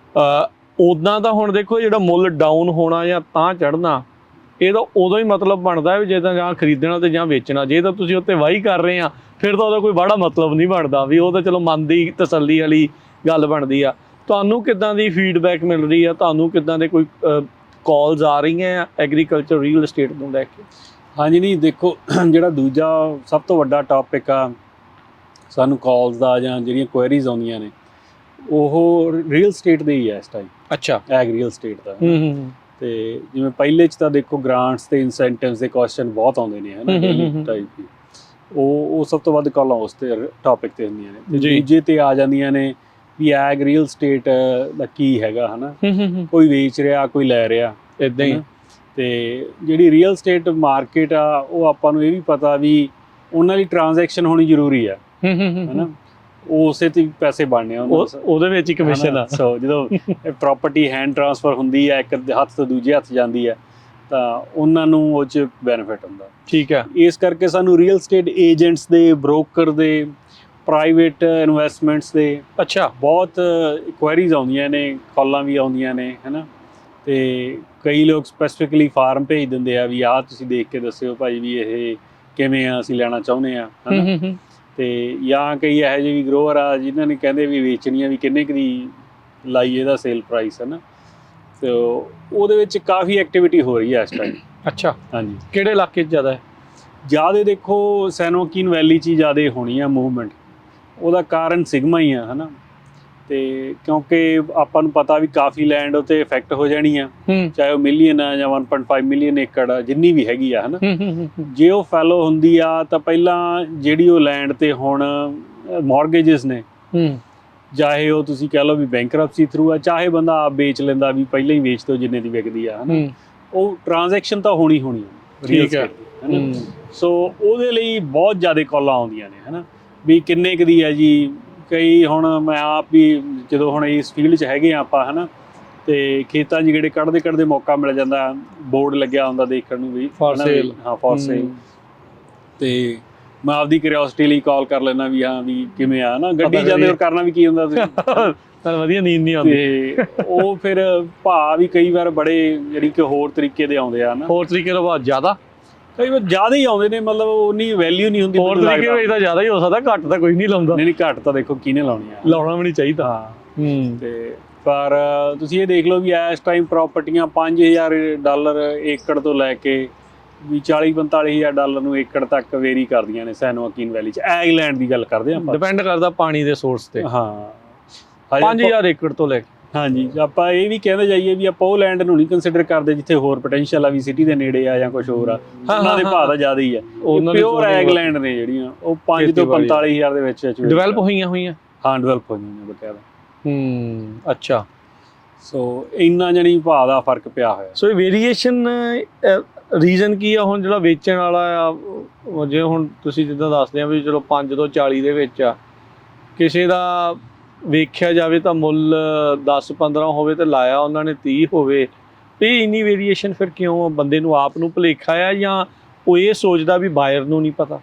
ਉੱਦਾਂ ਤਾਂ ਹੁਣ ਦੇਖੋ, ਜਿਹੜਾ ਮੁੱਲ ਡਾਊਨ ਹੋਣਾ ਜਾਂ ਤਾਂ ਚੜ੍ਹਨਾ, ਇਹਦਾ ਉਦੋਂ ਹੀ ਮਤਲਬ ਬਣਦਾ ਵੀ ਜੇ ਤਾਂ ਜਾਂ ਖਰੀਦਣਾ ਅਤੇ ਜਾਂ ਵੇਚਣਾ। ਜੇ ਤਾਂ ਤੁਸੀਂ ਉੱਤੇ ਵਾਹੀ ਕਰ ਰਹੇ ਆ ਫਿਰ ਤਾਂ ਉਹਦਾ ਕੋਈ ਬੜਾ ਮਤਲਬ ਨਹੀਂ ਬਣਦਾ, ਵੀ ਉਹ ਤਾਂ ਚਲੋ ਮਨ ਦੀ ਤਸੱਲੀ ਵਾਲੀ ਗੱਲ ਬਣਦੀ ਆ। ਤੁਹਾਨੂੰ ਕਿੱਦਾਂ ਦੀ ਫੀਡਬੈਕ ਮਿਲ ਰਹੀ ਆ, ਤੁਹਾਨੂੰ ਕਿੱਦਾਂ ਦੇ ਕੋਈ ਕਾਲਸ ਆ ਰਹੀਆਂ ਐਗਰੀਕਲਚਰ ਰੀਅਲ ਏਸਟੇਟ ਨੂੰ ਲੈ ਕੇ? ਹਾਂਜੀ, ਨਹੀਂ ਦੇਖੋ, ਜਿਹੜਾ ਦੂਜਾ ਸਭ ਤੋਂ ਵੱਡਾ ਟੌਪਿਕ ਆ ਸਾਨੂੰ ਕਾਲਸ ਦਾ ਜਾਂ ਜਿਹੜੀਆਂ ਕੁਐਰੀਜ਼ ਆਉਂਦੀਆਂ ਨੇ, ਉਹ ਰੀਅਲ ਏਸਟੇਟ ਦੇ ਹੀ ਹੈ ਇਸ ਟਾਈਮ। ਅੱਛਾ। ਐਗ ਰੀਅਲ ਏਸਟੇਟ ਦਾ। ਤੇ ਜਿਵੇਂ ਪਹਿਲੇ 'ਚ ਤਾਂ ਦੇਖੋ ਗ੍ਰਾਂਟਸ ਤੇ ਇਨਸੈਂਟਿਵਸ ਦੇ ਕੁਐਸਚਨ ਬਹੁਤ ਆਉਂਦੇ ਨੇ, ਹੈ ਨਾ, ਡੇਲੀ ਟਾਈਪ ਦੀ। ਉਹ ਸਭ ਤੋਂ ਵੱਧ ਕਾਲਾਂ ਉਸ ਤੇ ਟੌਪਿਕ ਤੇ ਹੁੰਦੀਆਂ ਨੇ। ਤੇ ਦੂਜੇ ਤੇ ਆ ਜਾਂਦੀਆਂ ਨੇ ਵੀ ਐਗ ਰੀਅਲ ਏਸਟੇਟ ਦਾ ਕੀ ਹੈਗਾ, ਹੈ ਨਾ, ਕੋਈ ਵੇਚ ਰਿਹਾ, ਕੋਈ ਲੈ ਰਿਹਾ, ਇਦਾਂ ਹੀ। ਤੇ ਜਿਹੜੀ ਰੀਅਲ ਏਸਟੇਟ ਮਾਰਕੀਟ ਆ, ਉਹ ਆਪਾਂ ਨੂੰ ਇਹ ਵੀ ਪਤਾ ਵੀ ਉਹਨਾਂ ਦੀ ਟ੍ਰਾਂਜੈਕਸ਼ਨ ਹੋਣੀ ਜ਼ਰੂਰੀ ਆ, ਹੈ ਨਾ, ਉਸੇ ਤੇ ਪੈਸੇ ਬਣਨੇ ਆ ਉਹਦੇ ਵਿੱਚ ਹੀ ਕਮਿਸ਼ਨ ਆ। ਸੋ ਜਦੋਂ ਪ੍ਰਾਪਰਟੀ ਹੈਂਡ ਟ੍ਰਾਂਸਫਰ ਹੁੰਦੀ ਹੈ, ਇੱਕ ਹੱਥ ਤੋਂ ਦੂਜੇ ਹੱਥ ਜਾਂਦੀ ਹੈ, ਤਾਂ ਉਹਨਾਂ ਨੂੰ ਉਹ 'ਚ ਬੈਨੀਫਿਟ ਹੁੰਦਾ। ਠੀਕ ਹੈ। ਇਸ ਕਰਕੇ ਸਾਨੂੰ ਰੀਅਲ ਏਸਟੇਟ ਏਜੰਟਸ ਦੇ, ਬ੍ਰੋਕਰ ਦੇ, ਪ੍ਰਾਈਵੇਟ ਇਨਵੈਸਟਮੈਂਟਸ ਦੇ ਅੱਛਾ ਬਹੁਤ ਕੁਐਰੀਜ਼ ਆਉਂਦੀਆਂ ਨੇ, ਕਾਲਾਂ ਵੀ ਆਉਂਦੀਆਂ ਨੇ, ਹੈ ਨਾ। ਤੇ ਕਈ ਲੋਕ ਸਪੈਸੀਫਿਕਲੀ ਫਾਰਮ ਭੇਜ ਦਿੰਦੇ ਆ ਵੀ ਆਹ ਤੁਸੀਂ ਦੇਖ ਕੇ ਦੱਸਿਓ ਭਾਈ ਵੀ ਇਹ ਕਿਵੇਂ ਆ, ਅਸੀਂ ਲੈਣਾ ਚਾਹੁੰਦੇ ਆ, ਹੈ ਨਾ। ਤੇ ਜਾਂ ਕਈ ਇਹੋ ਜਿਹੇ ਵੀ ਗਰੋਅਰ ਆ ਜਿਨ੍ਹਾਂ ਨੇ ਕਹਿੰਦੇ ਵੀ ਵੇਚਣੀਆਂ, ਵੀ ਕਿੰਨੇ ਕੁ ਦੀ ਲਾਈ ਇਹਦਾ ਸੇਲ ਪ੍ਰਾਈਸ, ਹੈ ਨਾ। ਤੇ ਉਹਦੇ ਵਿੱਚ ਕਾਫੀ ਐਕਟੀਵਿਟੀ ਹੋ ਰਹੀ ਹੈ ਇਸ ਟਾਈਮ। ਅੱਛਾ। ਹਾਂਜੀ। ਕਿਹੜੇ ਇਲਾਕੇ 'ਚ ਜ਼ਿਆਦਾ ਹੈ? ਜ਼ਿਆਦਾ ਦੇਖੋ ਸੈਨੋਕਿਨ ਵੈਲੀ 'ਚ ਹੀ ਜ਼ਿਆਦਾ ਹੋਣੀ ਆ ਮੂਵਮੈਂਟ। ਉਹਦਾ ਕਾਰਨ ਸਿਗਮਾ ਹੀ ਆ, ਹੈ ਨਾ। ਤੇ ਕਿਉਂਕਿ ਆਪਾਂ ਨੂੰ ਪਤਾ ਵੀ ਕਾਫੀ ਲੈਂਡ ਉੱਤੇ ਇਫੈਕਟ ਹੋ ਜਾਣੀ ਆ, ਚਾਹੇ ਉਹ ਮਿਲੀਅਨ ਆ ਜਾਂ 1.5 ਮਿਲੀਅਨ ਏਕੜ ਆ, ਜਿੰਨੀ ਵੀ ਹੈਗੀ ਆ, ਹੈ ਨਾ। ਜੇ ਉਹ ਫੈਲੋ ਹੁੰਦੀ ਆ ਤਾਂ ਪਹਿਲਾਂ ਜਿਹੜੀ ਉਹ ਲੈਂਡ ਤੇ ਹੁਣ ਮੌਰਗੇਜਸ ਨੇ, ਚਾਹੇ ਉਹ ਤੁਸੀਂ ਕਹਿ ਲਓ ਵੀ ਬੈਂਕਰਪਸੀ ਥਰੂ ਆ, ਚਾਹੇ ਬੰਦਾ ਆਪ ਵੇਚ ਲੈਂਦਾ ਵੀ ਪਹਿਲਾਂ ਹੀ ਵੇਚ ਦਿਓ ਜਿੰਨੇ ਦੀ ਵਿਕਦੀ ਆ, ਹੈ ਨਾ, ਉਹ ਟ੍ਰਾਂਜੈਕਸ਼ਨ ਤਾਂ ਹੋਣੀ ਆ ਠੀਕ ਹੈ ਨਾ। ਸੋ ਉਹਦੇ ਲਈ ਬਹੁਤ ਜ਼ਿਆਦਾ ਕਾਲਾਂ ਆਉਂਦੀਆਂ ਨੇ, ਹੈ ਨਾ, ਵੀ ਕਿੰਨੇ ਕੁ ਦੀ ਹੈ ਜੀ। ਕਈ ਹੁਣ ਮੈਂ ਆਪ ਵੀ ਜਦੋਂ ਹੁਣ ਇਸ ਫੀਲਡ 'ਚ ਹੈਗੇ ਆ ਆਪਾਂ, ਹੈ ਨਾ, ਤੇ ਖੇਤਾਂ 'ਚ ਜਿਹੜੇ ਕੱਢਦੇ ਮੌਕਾ ਮਿਲ ਜਾਂਦਾ, ਬੋਰਡ ਲੱਗਿਆ ਹੁੰਦਾ ਦੇਖਣ ਨੂੰ ਵੀ ਫॉर ਸੇਲ। ਹਾਂ, ਫॉर ਸੇਲ। ਤੇ ਮੈਂ ਆਪਦੀ ਕਿਉਰਿਓਸਿਟੀ ਲਈ ਕਾਲ ਕਰ ਲੈਣਾ ਵੀ ਹਾਂ ਵੀ ਕਿਵੇਂ ਆ ਨਾ, ਗੱਡੀ ਜਾਂਦੇ ਹੋਰ ਕਰਨਾ ਵੀ ਕੀ ਹੁੰਦਾ ਤੁਸੀਂ ਤਾਂ ਵਧੀਆ ਨੀਂਦ ਨਹੀਂ ਆਉਂਦੀ। ਤੇ ਉਹ ਫਿਰ ਭਾਅ ਵੀ ਕਈ ਵਾਰ ਬੜੇ ਜਿਹੜੀ ਕਿ ਹੋਰ ਤਰੀਕੇ ਦੇ ਆਉਂਦੇ ਆ ਨਾ, ਹੋਰ ਤਰੀਕੇ ਤੋਂ ਬਾਅਦ ਜ਼ਿਆਦਾ, ਕਈ ਵਾਰ ਜ਼ਿਆਦਾ ਹੀ ਆਉਂਦੇ ਨੇ, ਮਤਲਬ ਉਨੀ ਵੈਲਿਊ ਨਹੀਂ ਹੁੰਦੀ। ਹੋਰ ਤਰੀਕੇ ਵਿੱਚ ਤਾਂ ਜ਼ਿਆਦਾ ਹੀ ਹੋ ਸਕਦਾ, ਘੱਟ ਤਾਂ ਕੋਈ ਨਹੀਂ ਲਾਉਂਦਾ। ਨਹੀਂ, ਘੱਟ ਤਾਂ ਦੇਖੋ ਕਿਹਨੇ ਲਾਉਣੀ ਆ, ਲਾਉਣਾ ਵੀ ਨਹੀਂ ਚਾਹੀਦਾ। ਹਾਂ। ਤੇ ਪਰ ਤੁਸੀਂ ਇਹ ਦੇਖ ਲਓ ਵੀ ਇਸ ਟਾਈਮ ਪ੍ਰਾਪਰਟੀਆਂ $5,000 ਏਕੜ ਤੋਂ ਲੈ ਕੇ ਵੀ $40-45,000 ਨੂੰ ਏਕੜ ਤੱਕ ਵੇਰੀ ਕਰਦੀਆਂ ਨੇ ਸੈਨੋਕਿਨ ਵੈਲੀ 'ਚ। ਐਗਲੈਂਡ ਦੀ ਗੱਲ ਕਰਦੇ ਆਪਾਂ, ਡਿਪੈਂਡ ਕਰਦਾ ਪਾਣੀ ਦੇ ਸੋਰਸ ਤੇ। ਹਾਂ, 5,000 ਏਕੜ ਤੋਂ ਲੈ ਕੇ। ਹਾਂਜੀ। ਆਪਾਂ ਇਹ ਵੀ ਕਹਿੰਦੇ ਜਾਈਏ ਵੀ ਆਪਾਂ ਉਹ ਲੈਂਡ ਨੂੰ ਨਹੀਂ ਕੰਸੀਡਰ ਕਰਦੇ ਜਿੱਥੇ ਹੋਰ ਪੋਟੈਂਸ਼ੀਅਲ ਆ, ਵੀ ਸਿਟੀ ਦੇ ਨੇੜੇ ਆ ਜਾਂ ਕੁਝ ਹੋਰ ਆ, ਉਹਨਾਂ ਦੇ ਭਾਅ ਤਾਂ ਜ਼ਿਆਦਾ ਹੀ ਆ। ਪਿਓਰ ਐਗਲੈਂਡ ਨੇ ਜਿਹੜੀਆਂ, ਉਹ 5 ਤੋਂ 45,000 ਦੇ ਵਿੱਚ ਡਿਵੈਲਪ ਹੋਈਆਂ। ਹਾਂ, ਡਿਵੈਲਪ ਹੋਈਆਂ ਨੇ ਬਕਾਇਦਾ। ਅੱਛਾ। ਸੋ ਇੰਨਾ ਜਣੀ ਭਾਅ ਦਾ ਫਰਕ ਪਿਆ ਹੋਇਆ। ਸੋ ਇਹ ਵੇਰੀਏਸ਼ਨ ਰੀਜ਼ਨ ਕੀ ਆ? ਹੁਣ ਜਿਹੜਾ ਵੇਚਣ ਵਾਲਾ ਆ, ਜੇ ਹੁਣ ਤੁਸੀਂ ਜਿੱਦਾਂ ਦੱਸਦੇ ਆ ਵੀ ਚਲੋ 5 ਤੋਂ 40 ਦੇ ਵਿੱਚ ਆ, ਕਿਸੇ ਦਾ ਵੇਖਿਆ ਜਾਵੇ ਤਾਂ ਮੁੱਲ 10-15 ਹੋਵੇ ਤੇ ਲਾਇਆ ਉਹਨਾਂ ਨੇ 30 ਹੋਵੇ, ਇਹ ਇੰਨੀ ਵੇਰੀਏਸ਼ਨ ਫਿਰ ਕਿਉਂ? ਬੰਦੇ ਨੂੰ ਆਪ ਨੂੰ ਭੁਲੇਖਾ ਆ ਜਾਂ ਉਹ ਇਹ ਸੋਚਦਾ ਵੀ ਬਾਇਰ ਨੂੰ ਨਹੀਂ ਪਤਾ?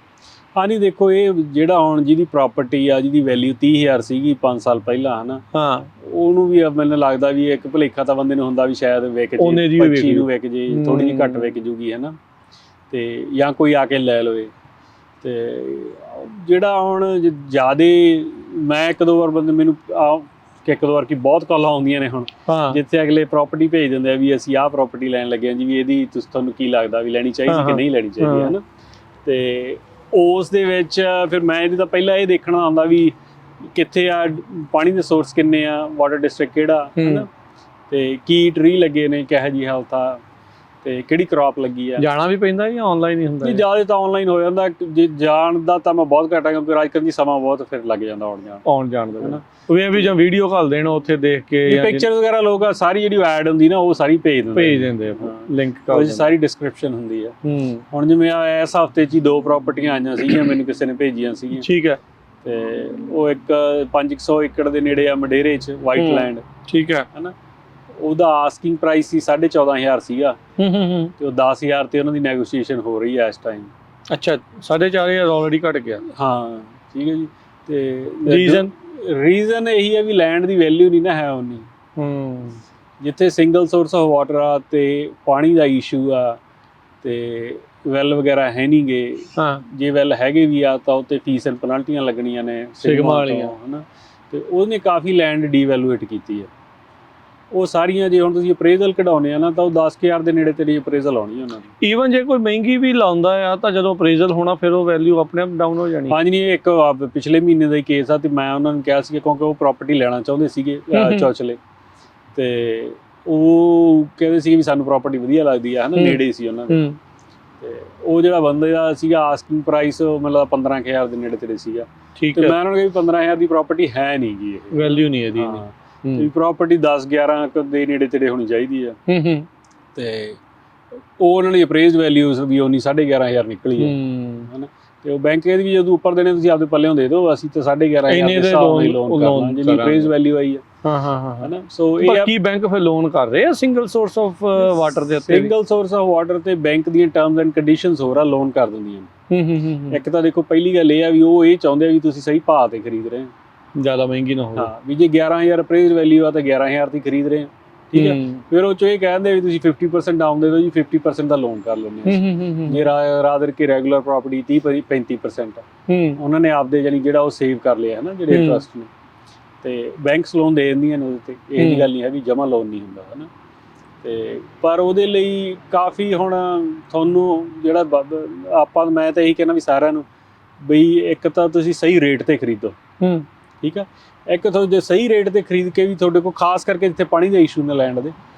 ਹਾਂ, ਨਹੀਂ ਦੇਖੋ, ਇਹ ਜਿਹੜਾ ਹੁਣ ਜਿਹਦੀ ਪ੍ਰਾਪਰਟੀ ਆ, ਜਿਹਦੀ ਵੈਲਿਊ 30,000 ਸੀਗੀ 5 ਸਾਲ ਪਹਿਲਾਂ, ਹੈ ਨਾ, ਹਾਂ, ਉਹਨੂੰ ਵੀ ਮੈਨੂੰ ਲੱਗਦਾ ਵੀ ਇੱਕ ਭੁਲੇਖਾ ਤਾਂ ਬੰਦੇ ਨੂੰ ਹੁੰਦਾ ਵੀ ਸ਼ਾਇਦ ਵਿਕ ਜੇ, 25 ਨੂੰ ਵਿਕ ਜੇ, ਥੋੜੀ ਜਿਹੀ ਘੱਟ ਵਿਕ ਜੂਗੀ, ਹੈ ਨਾ, ਤੇ ਜਾਂ ਕੋਈ ਆ ਕੇ ਲੈ ਲਵੇ। ਤੇ ਜਿਹੜਾ ਹੁਣ ਜ਼ਿਆਦਾ, ਮੈਂ ਇੱਕ ਦੋ ਵਾਰ ਕੀ ਬਹੁਤ ਕਾਲਾਂ ਆਉਂਦੀਆਂ ਨੇ ਹੁਣ, ਜਿੱਥੇ ਅਗਲੇ ਪ੍ਰਾਪਰਟੀ ਭੇਜ ਦਿੰਦੇ ਆ ਵੀ ਅਸੀਂ ਆਹ ਪ੍ਰਾਪਰਟੀ ਲੈਣ ਲੱਗੇ ਹਾਂ ਜੀ, ਵੀ ਇਹਦੀ ਤੁਹਾਨੂੰ ਕੀ ਲੱਗਦਾ ਵੀ ਲੈਣੀ ਚਾਹੀਦੀ ਕਿ ਨਹੀਂ ਲੈਣੀ ਚਾਹੀਦੀ, ਹੈ ਨਾ। ਤੇ ਉਸ ਦੇ ਵਿੱਚ ਫਿਰ ਮੈਂ ਇਹਦੀ ਤਾਂ ਪਹਿਲਾਂ ਇਹ ਦੇਖਣਾ ਆਉਂਦਾ ਵੀ ਕਿੱਥੇ ਆ, ਪਾਣੀ ਦੇ ਸੋਰਸ ਕਿੰਨੇ ਆ, ਵਾਟਰ ਡਿਸਟ੍ਰਿਕਟ ਕਿਹੜਾ, ਹੈ ਨਾ, ਤੇ ਕੀ ਟਰੀ ਲੱਗੇ ਨੇ, ਕਿਹੋ ਜਿਹੀ ਹਾਲਤ ਆ, ਤੇ ਕਿਹੜੀ ਕ੍ਰੌਪ ਲੱਗੀ ਆ। ਜਾਣਾ ਵੀ ਪੈਂਦਾ ਜਾਂ ਆਨਲਾਈਨ ਹੀ ਹੁੰਦਾ? ਜ਼ਿਆਦਾ ਤਾਂ ਆਨਲਾਈਨ ਹੋ ਜਾਂਦਾ, ਜੇ ਜਾਣ ਦਾ ਤਾਂ ਮੈਂ ਬਹੁਤ ਘੱਟ ਆ, ਕਿਉਂਕਿ ਅੱਜ ਕੱਲ੍ਹ ਦੀ ਸਮਾਂ ਬਹੁਤ ਫਿਰ ਲੱਗ ਜਾਂਦਾ ਆਉਣ ਜਾਣ ਦਾ, ਹੈ ਨਾ। ਵੀ ਜਾਂ ਵੀਡੀਓ ਘੱਲ ਦੇਣਾ ਉੱਥੇ ਦੇਖ ਕੇ, ਪਿਕਚਰ ਵਗੈਰਾ ਲੋਕ ਸਾਰੀ ਜਿਹੜੀ ਐਡ ਹੁੰਦੀ ਨਾ, ਉਹ ਸਾਰੀ ਭੇਜ ਦਿੰਦੇ ਲਿੰਕ ਕਰ, ਸਾਰੀ ਡਿਸਕ੍ਰਿਪਸ਼ਨ ਹੁੰਦੀ ਆ। ਹੁਣ ਜਿਵੇਂ ਇਸ ਹਫ਼ਤੇ 'ਚ ਹੀ 2 ਪ੍ਰਾਪਰਟੀਆਂ ਆਈਆਂ ਸੀਗੀਆਂ, ਮੈਨੂੰ ਕਿਸੇ ਨੇ ਭੇਜੀਆਂ ਸੀਗੀਆਂ। ਠੀਕ ਹੈ। ਤੇ ਉਹ ਇੱਕ 500 ਏਕੜ ਦੇ ਨੇੜੇ ਆ ਮਡੇਰੇ 'ਚ, ਵਾਈਟ ਲੈਂਡ। ਠੀਕ ਹੈ ਨਾ। ਉਹਦਾ ਆਸਕਿੰਗ ਪ੍ਰਾਈਸ ਸੀ 14,500 ਸੀਗਾ, ਤੇ ਉਹ 10,000 ਤੇ ਉਹਨਾਂ ਦੀ ਨੈਗੋਸ਼ੀਏਸ਼ਨ ਹੋ ਰਹੀ ਹੈ ਇਸ ਟਾਈਮ। ਅੱਛਾ, 4,500 ਆਲਰੇਡੀ ਘਟ ਗਿਆ। ਹਾਂ, ਠੀਕ ਹੈ ਜੀ। ਤੇ ਰੀਜ਼ਨ ਇਹੀ ਹੈ ਵੀ ਲੈਂਡ ਦੀ ਵੈਲਿਊ ਨਹੀਂ ਨਾ ਹੈ ਉਨੀ। ਜਿੱਥੇ ਸਿੰਗਲ ਸੋਰਸ ਆਫ ਵਾਟਰ ਆ ਤੇ ਪਾਣੀ ਦਾ ਇਸ਼ੂ ਆ ਤੇ ਵੈਲ ਵਗੈਰਾ ਹੈ ਨਹੀਂ ਗੇ, ਜੇ ਵੈਲ ਹੈਗੇ ਵੀ ਆ ਤਾਂ ਉੱਤੇ ਫੀਸ ਐਂਡ ਪੈਨਲਟੀਆਂ ਲੱਗਣੀਆਂ ਨੇ ਸਿਗਮਾ ਵਾਲੀਆਂ, ਹੈ ਨਾ। ਤੇ ਉਹਨੇ ਕਾਫੀ ਲੈਂਡ ਡੀਵੈਲੂਏਟ ਕੀਤੀ ਹੈ। ਉਹ ਸਾਰੀਆਂ ਜੇ ਹੁਣ ਤੁਸੀਂ ਅਪਰੇਜ਼ਲ ਕਢਾਉਣੇ ਆ ਨਾ ਤਾਂ ਉਹ 10,000 ਦੇ ਨੇੜੇ ਤੇਰੀ ਅਪਰੇਜ਼ਲ ਆਉਣੀ ਉਹਨਾਂ ਦੀ। ਈਵਨ ਜੇ ਕੋਈ ਮਹਿੰਗੀ ਵੀ ਲਾਉਂਦਾ ਆ ਤਾਂ ਜਦੋਂ ਅਪਰੇਜ਼ਲ ਹੋਣਾ ਫਿਰ ਉਹ ਵੈਲਿਊ ਆਪਣੇ ਆਪ ਡਾਊਨ ਹੋ ਜਾਣੀ। ਹਾਂਜੀ, ਨਹੀਂ ਇੱਕ ਪਿਛਲੇ ਮਹੀਨੇ ਦਾ ਹੀ ਕੇਸ ਆ ਤੇ ਮੈਂ ਉਹਨਾਂ ਨੂੰ ਕਿਹਾ ਸੀ ਕਿਉਂਕਿ ਉਹ ਪ੍ਰਾਪਰਟੀ ਲੈਣਾ ਚਾਹੁੰਦੇ ਸੀਗੇ ਚੌਚਲੇ, ਤੇ ਉਹ ਕਹਿੰਦੇ ਸੀ ਵੀ ਸਾਨੂੰ ਪ੍ਰਾਪਰਟੀ ਵਧੀਆ ਲੱਗਦੀ ਆ ਹਨਾ, ਨੇੜੇ ਸੀ ਉਹਨਾਂ ਦੇ। ਤੇ ਉਹ ਜਿਹੜਾ ਬੰਦੇ ਦਾ ਸੀਗਾ ਆਸਕਿੰਗ ਪ੍ਰਾਈਸ ਮਤਲਬ 15,000 ਦੇ ਨੇੜੇ ਤੇੜੇ ਸੀਗਾ। ਠੀਕ ਤੇ ਹੈ, ਮੈਂ ਉਹਨਾਂ ਨੂੰ ਕਿਹਾ ਵੀ 15,000 ਦੀ ਪ੍ਰਾਪਰਟੀ ਹੈ ਨਹੀਂ ਗੀ ਇਹ, ਵੈਲਿਊ ਨਹੀਂ ਇਹਦੀ ਵੀ ਪ੍ਰਾਪਰਟੀ 10-11 ਦੇ ਨੇੜੇ ਤੇੜੇ ਹੋਣੀ ਚਾਹੀਦੀ ਆ। ਤੇ ਉਹ ਉਹਨਾਂ ਦੀ ਅਪਰੇਜ਼ ਵੈਲਿਊ ਵੀ ਉਨੀ 11,500 ਨਿਕਲੀ ਹੈ ਹਨਾ। ਤੇ ਉਹ ਬੈਂਕ ਕਹਿੰਦੀ ਵੀ ਜਦੋਂ ਉੱਪਰ ਦੇਣੇ ਤੁਸੀਂ ਆਪਦੇ ਪੱਲਿਓਂ ਦੇ ਦਿਓ, ਅਸੀਂ ਤਾਂ 11,500 ਦੇ ਹਿਸਾਬ ਨਾਲ ਲੋਨ ਕਰਨਾ ਜਿੰਨੀ ਅਪਰੇਜ਼ ਵੈਲਿਊ ਆਈ ਹੈ ਹਨਾ। ਸੋ ਇਹ ਕੀ ਬੈਂਕ ਫਿਰ ਲੋਨ ਕਰ ਰਹੇ ਆ ਸਿੰਗਲ ਸੋਰਸ ਆਫ ਵਾਟਰ ਦੇ ਉੱਤੇ? ਸਿੰਗਲ ਸੋਰਸ ਆਫ ਵਾਟਰ ਤੇ ਬੈਂਕ ਦੀਆਂ ਟਰਮਸ ਐਂਡ ਕੰਡੀਸ਼ਨਸ ਹੋਰ ਆ ਲੋਨ ਕਰ ਦਿੰਦੀਆਂ ਨੇ। ਇੱਕ ਤਾਂ ਦੇਖੋ ਪਹਿਲੀ ਗੱਲ ਇਹ ਆ ਵੀ ਉਹ ਇਹ ਚਾਹੁੰਦੇ ਆ ਵੀ ਤੁਸੀਂ ਸਹੀ ਭਾਅ ਤੇ ਖਰੀਦ ਰਹੇ ਹੋ, ਜ਼ਿਆਦਾ ਮਹਿੰਗੀ ਨਾ ਹੋਵੇ। ਹਾਂ, ਵੀ ਜੇ 11,000 ਅਪਰੇਜ਼ ਵੈਲਿਊ ਆ ਤਾਂ 11,000 ਦੀ ਖਰੀਦ ਰਹੇ ਆ, ਠੀਕ ਹੈ। ਫਿਰ ਉਹ ਚੋਂ ਇਹ ਕਹਿੰਦੇ ਵੀ ਤੁਸੀਂ 50% ਡਾਊਨ ਦੇ ਦਿਓ ਜੀ, 50% ਦਾ ਲੋਨ ਕਰ ਲੈਂਦੇ ਆ। ਜੇ ਰਾਦਰ ਕੇ ਰੈਗੂਲਰ ਪ੍ਰਾਪਰਟੀ 30-35% ਉਹਨਾਂ ਨੇ ਆਪਦੇ ਜਾਨੀ ਜਿਹੜਾ ਉਹ ਸੇਵ ਕਰ ਲਿਆ ਹੈ ਨਾ ਜਿਹੜੇ ਇੰਟਰਸਟ ਨੇ, ਤੇ ਬੈਂਕਸ ਲੋਨ ਦੇ ਦਿੰਦੀਆਂ ਨੇ ਉਹਦੇ ਤੇ। ਇਹ ਦੀ ਗੱਲ ਨਹੀਂ ਹੈ ਵੀ ਜਮਾ ਲੋਨ ਨਹੀਂ ਹੁੰਦਾ ਹੈ ਨਾ। ਤੇ ਪਰ ਉਹਦੇ ਲਈ ਕਾਫੀ ਹੁਣ ਤੁਹਾਨੂੰ ਜਿਹੜਾ ਮੈਂ ਤਾਂ ਇਹੀ ਕਹਿੰਦਾ ਵੀ ਸਾਰਿਆਂ ਨੂੰ ਬਈ ਇੱਕ ਤਾਂ ਤੁਸੀਂ ਸਹੀ ਰੇਟ ਤੇ ਖਰੀਦੋ, ਠੀਕ ਆ। ਇੱਕ ਤੁਹਾਨੂੰ ਜੇ ਸਹੀ ਰੇਟ ਤੇ ਖਰੀਦ ਕੇ ਵੀ ਤੁਹਾਡੇ ਕੋਲ ਖਾਸ ਕਰਕੇ ਜਿੱਥੇ ਪਾਣੀ ਦਾ ਇਸ਼ੂ ਨੇ ਲੈਂਡ ਦੇ,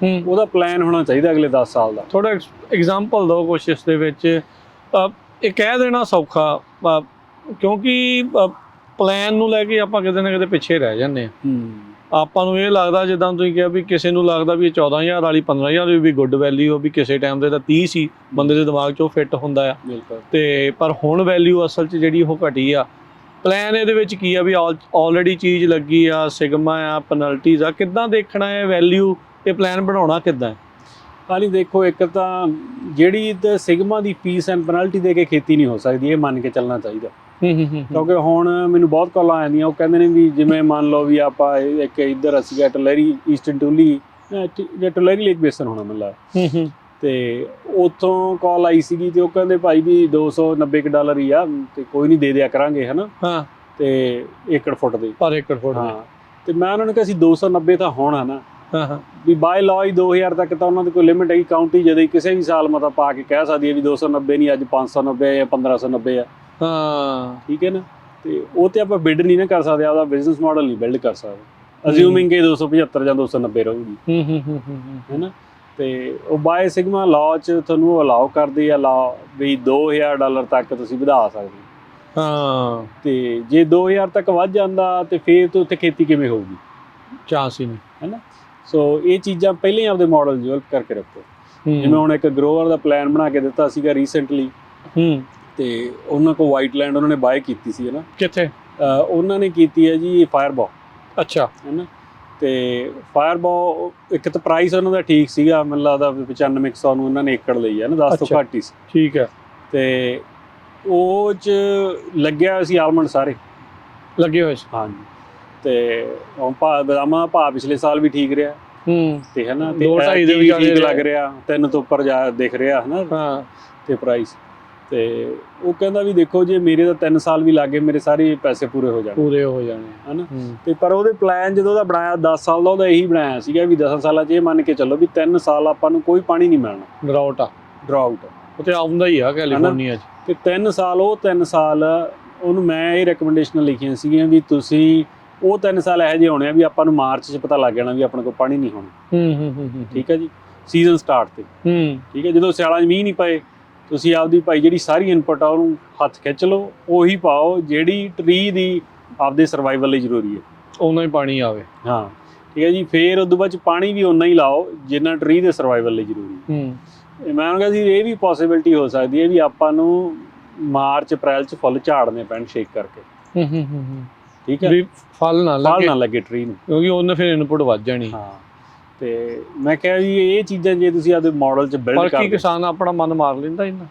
ਉਹਦਾ ਪਲਾਨ ਹੋਣਾ ਚਾਹੀਦਾ ਅਗਲੇ 10 ਸਾਲ ਦਾ। ਥੋੜਾ ਐਗਜ਼ਾਮਪਲ ਦਿਓ ਕੁਛ ਇਸ ਦੇ ਵਿੱਚ। ਇਹ ਕਹਿ ਦੇਣਾ ਸੌਖਾ ਕਿਉਂਕਿ ਪਲਾਨ ਨੂੰ ਲੈ ਕੇ ਆਪਾਂ ਕਿਤੇ ਨਾ ਕਿਤੇ ਪਿੱਛੇ ਰਹਿ ਜਾਂਦੇ ਹਾਂ। ਆਪਾਂ ਨੂੰ ਇਹ ਲੱਗਦਾ ਜਿੱਦਾਂ ਤੁਸੀਂ ਕਿਹਾ ਵੀ ਕਿਸੇ ਨੂੰ ਲੱਗਦਾ ਵੀ ਇਹ 14,000 ਵਾਲੀ 15,000 ਵੀ ਗੁੱਡ ਵੈਲਿਊ ਵੀ ਕਿਸੇ ਟਾਈਮ ਦੇ ਤਾਂ 30 ਸੀ ਬੰਦੇ ਦੇ ਦਿਮਾਗ 'ਚ ਉਹ ਫਿੱਟ ਹੁੰਦਾ ਆ। ਤੇ ਪਰ ਹੁਣ ਵੈਲਿਊ ਅਸਲ 'ਚ ਜਿਹੜੀ ਉਹ ਘਟੀ ਆ। ਪਲਾਨ ਇਹਦੇ ਵਿੱਚ ਕੀ ਆ ਵੀ ਆਲਰੇਡੀ ਚੀਜ਼ ਲੱਗੀ ਆ, ਸਿਗਮਾ ਆ, ਪੈਨਲਟੀਜ਼ ਆ, ਕਿੱਦਾਂ ਦੇਖਣਾ ਹੈ ਵੈਲਿਊ ਤੇ ਪਲਾਨ ਬਣਾਉਣਾ ਕਿੱਦਾਂ? ਹਾਲੀ ਦੇਖੋ, ਇੱਕ ਤਾਂ ਜਿਹੜੀ ਤੇ sigma the fees and penalty ਦੇ ਕੇ ਖੇਤੀ ਨਹੀਂ ਹੋ ਸਕਦੀ, ਇਹ ਮੰਨ ਕੇ ਚੱਲਣਾ ਚਾਹੀਦਾ। ਕਿਉਂਕਿ ਹੁਣ ਮੈਨੂੰ ਬਹੁਤ ਕਾਲਾਂ ਆਉਂਦੀਆਂ, ਉਹ ਕਹਿੰਦੇ ਨੇ ਵੀ ਜਿਵੇਂ ਮੰਨ ਲਓ ਵੀ ਆਪਾਂ ਇੱਕ ਇੱਧਰ ਸੀਗਾ ਟਲੈਰੀ ਈਸਟਰਨ ਟੂਲੀ ਜਾਂ ਟਲੈਰੀ ਲੇਕ ਬੇਸਨ ਹੋਣਾ ਮੈਨੂੰ, ਤੇ ਉੱਥੋਂ ਕਾਲ ਆਈ ਸੀਗੀ ਤੇ ਉਹ ਕਹਿੰਦੇ ਭਾਈ ਵੀ $290 ਹੀ ਆ ਤੇ ਕੋਈ ਨਹੀਂ ਦੇ ਦਿਆ ਕਰਾਂਗੇ ਹਨਾ। ਤੇ ਏਕੜ ਫੁੱਟ ਦੇ ਪਰ ਏਕੜ ਫੁੱਟ। ਹਾਂ, ਤੇ ਮੈਂ ਉਹਨਾਂ ਨੂੰ ਕਿਹਾ ਸੀ 290 ਤਾਂ ਹੋਣਾ ਨਾ, ਵੀ ਬਾਏ ਲਾਅ ਹੀ 2,000 ਤੱਕ ਤਾਂ ਉਹਨਾਂ ਦੀ ਕੋਈ ਲਿਮਿਟ ਹੈਗੀ। ਕਾਊਂਟੀ ਜਦੋਂ ਕਿਸੇ ਵੀ ਸਾਲ ਮਤਾ ਪਾ ਕੇ ਕਹਿ ਸਕਦੀ ਹੈ ਵੀ 290 ਨਹੀਂ, ਅੱਜ 590 ਜਾਂ 1590 ਆ। ਠੀਕ ਹੈ ਨਾ। ਤੇ ਉਹ ਤੇ ਆਪਾਂ ਬਿਲਡ ਨਹੀਂ ਨਾ ਕਰ ਸਕਦੇ, ਆਪਦਾ ਬਿਜ਼ਨਸ ਮਾਡਲ ਨਹੀਂ ਬਿਲਡ ਕਰ ਸਕਦੇ ਅਸਿਊਮਿੰਗ ਕਿ 275 ਜਾਂ 290 ਰਹੂਗੀ ਹੈ ਨਾ। ਤੇ ਉਹ ਬਾਏ ਸਿਗਮਾ ਲਾਅ 'ਚ ਤੁਹਾਨੂੰ ਅਲਾਓ ਕਰਦੇ ਆ ਲਾਅ ਵੀ $2,000 ਤੱਕ ਤੁਸੀਂ ਵਧਾ ਸਕਦੇ। ਤੇ ਜੇ 2,000 ਤੱਕ ਵੱਧ ਜਾਂਦਾ ਤੇ ਫਿਰ ਤਾਂ ਉੱਥੇ ਖੇਤੀ ਕਿਵੇਂ ਹੋਊਗੀ? ਚਾਂਸ ਹੀ ਨਹੀਂ ਹੈ ਨਾ। ਸੋ ਇਹ ਚੀਜ਼ਾਂ ਪਹਿਲਾਂ ਹੀ ਆਪਦੇ ਮਾਡਲ ਡਿਵੈਲਪ ਕਰਕੇ ਰੱਖੋ। ਜਿਵੇਂ ਹੁਣ ਇੱਕ ਗਰੋਅਰ ਦਾ ਪਲਾਨ ਬਣਾ ਕੇ ਦਿੱਤਾ ਸੀਗਾ ਰੀਸੈਂਟਲੀ, ਤੇ ਉਹਨਾਂ ਕੋਲ ਵਾਈਟ ਲੈਂਡ ਉਹਨਾਂ ਨੇ ਬਾਏ ਕੀਤੀ ਸੀ ਹੈ ਨਾ। ਕਿੱਥੇ? ਉਹਨਾਂ ਨੇ ਕੀਤੀ ਹੈ ਜੀ ਫਾਇਰਬੋ। ਅੱਛਾ, ਹੈ ਨਾ। ਤੇ ਫਾਇਰਬੋ ਇੱਕ ਤਾਂ ਪ੍ਰਾਈਸ ਉਹਨਾਂ ਦਾ ਠੀਕ ਸੀਗਾ, ਮੈਨੂੰ ਲੱਗਦਾ 9500 ਨੂੰ ਉਹਨਾਂ ਨੇ ਏਕੜ ਲਈ ਹੈ ਨਾ, 10 ਤੋਂ ਘੱਟ ਹੀ ਸੀ। ਠੀਕ ਹੈ। ਤੇ ਉਹ 'ਚ ਲੱਗਿਆ ਹੋਇਆ ਸੀ ਆਲਮੰਡ ਸਾਰੇ ਲੱਗੇ ਹੋਏ ਸੀ। ਹਾਂਜੀ। ਤੇ ਬਦਾਮਾਂ ਦਾ ਭਾਅ ਪਿਛਲੇ ਸਾਲ ਵੀ ਠੀਕ ਰਿਹਾ ਤੇ ਹੈ ਨਾ, ਤੇ 2.5 ਦੇ ਵੀ ਠੀਕ ਲੱਗ ਰਿਹਾ, 3 ਤੋਂ ਉੱਪਰ ਜਾ ਦਿਖ ਰਿਹਾ ਹੈ ਨਾ ਤੇ ਪ੍ਰਾਈਸ। ਤੇ ਉਹ ਕਹਿੰਦਾ ਵੀ ਦੇਖੋ ਜੇ ਮੇਰੇ ਤਾਂ 3 ਸਾਲ ਵੀ ਲੱਗੇ, ਮੇਰੇ ਸਾਰੇ ਪੈਸੇ ਪੂਰੇ ਹੋ ਜਾਣੇ ਹੈ ਨਾ। ਤੇ ਪਰ ਉਹਦੇ ਪਲਾਨ ਜਦੋਂ ਉਹਦਾ ਬਣਾਇਆ 10 ਸਾਲ ਦਾ, ਉਹਦਾ ਇਹੀ ਬਣਾਇਆ ਸੀਗਾ ਵੀ 10 ਸਾਲਾਂ 'ਚ ਇਹ ਮੰਨ ਕੇ ਚੱਲੋ ਵੀ 3 ਸਾਲ ਆਪਾਂ ਨੂੰ ਕੋਈ ਪਾਣੀ ਨਹੀਂ ਮਿਲਣਾ, ਡਰਾਊਟ ਉੱਥੇ ਆਉਂਦਾ ਹੀ ਆ ਕੈਲੀਫੋਰਨੀਆ 'ਚ। ਤੇ 3 ਸਾਲ ਉਹ 3 ਸਾਲ ਉਹਨੂੰ ਮੈਂ ਇਹ ਰეკਮੈਂਡੇਸ਼ਨਾਂ ਲਿਖੀਆਂ ਸੀਗੀਆਂ ਵੀ ਤੁਸੀਂ ਉਹ 3 ਸਾਲ ਇਹੋ ਜਿਹੇ ਹੋਣੇ ਆ ਵੀ ਆਪਾਂ ਨੂੰ ਮਾਰਚ 'ਚ ਪਤਾ ਲੱਗ ਜਾਣਾ ਵੀ ਆਪਣੇ ਕੋਲ ਪਾਣੀ ਨਹੀਂ ਹੋਣਾ। ਠੀਕ ਹੈ ਜੀ, ਸੀਜ਼ਨ ਸਟਾਰਟ ਤੇ। ਠੀਕ ਹੈ, ਜਦੋਂ ਸਿਆਲਾਂ 'ਚ ਮੀਂਹ ਨਹੀਂ ਪਏ ਤੁਸੀਂ ਆਪਦੀ ਭਾਈ ਜਿਹੜੀ ਸਾਰੀ ਇਨਪੁਟ ਆ ਉਹਨੂੰ ਹੱਥ ਖਿੱਚ ਲਓ, ਉਹੀ ਪਾਓ ਜਿਹੜੀ ਟਰੀ ਦੀ ਆਪਦੇ ਸਰਵਾਈਵਲ ਲਈ ਜ਼ਰੂਰੀ ਹੈ, ਓਨਾ ਹੀ ਪਾਣੀ ਆਵੇ। ਹਾਂ, ਠੀਕ ਹੈ ਜੀ। ਫਿਰ ਉਦੋਂ ਬਾਅਦ 'ਚ ਪਾਣੀ ਵੀ ਓਨਾ ਹੀ ਲਾਓ ਜਿੰਨਾ ਟਰੀ ਦੇ ਸਰਵਾਈਵਲ ਲਈ ਜ਼ਰੂਰੀ ਹੈ। ਮੈਂ ਕਹਿੰਦਾ ਸੀ ਇਹ ਵੀ ਪੋਸੀਬਿਲਿਟੀ ਹੋ ਸਕਦੀ ਹੈ ਵੀ ਆਪਾਂ ਨੂੰ ਮਾਰਚ ਅਪ੍ਰੈਲ 'ਚ ਫੁੱਲ ਝਾੜਨੇ ਪੈਣ ਸ਼ੇਕ ਕਰਕੇ। ਠੀਕ ਹੈ, ਫਲ ਨਾ ਲੱਗੇ ਟਰੀ ਨੂੰ, ਕਿਉਂਕਿ ਉਹਨੇ ਫਿਰ ਇਨਪੁਟ ਵੱਧ ਜਾਣੀ। ਹਾਂ, ਤੇ ਮੈਂ ਕਿਹਾ ਜੀ ਇਹ ਚੀਜ਼ਾਂ ਜੇ ਤੁਸੀਂ ਆਪਦੇ ਮਾਡਲ 'ਚ ਬਿਲਡ ਕਰ, ਬਾਕੀ ਕਿਸਾਨ ਆਪਣਾ ਮਨ ਮਾਰ ਲੈਂਦਾ ਇਹਨਾਂ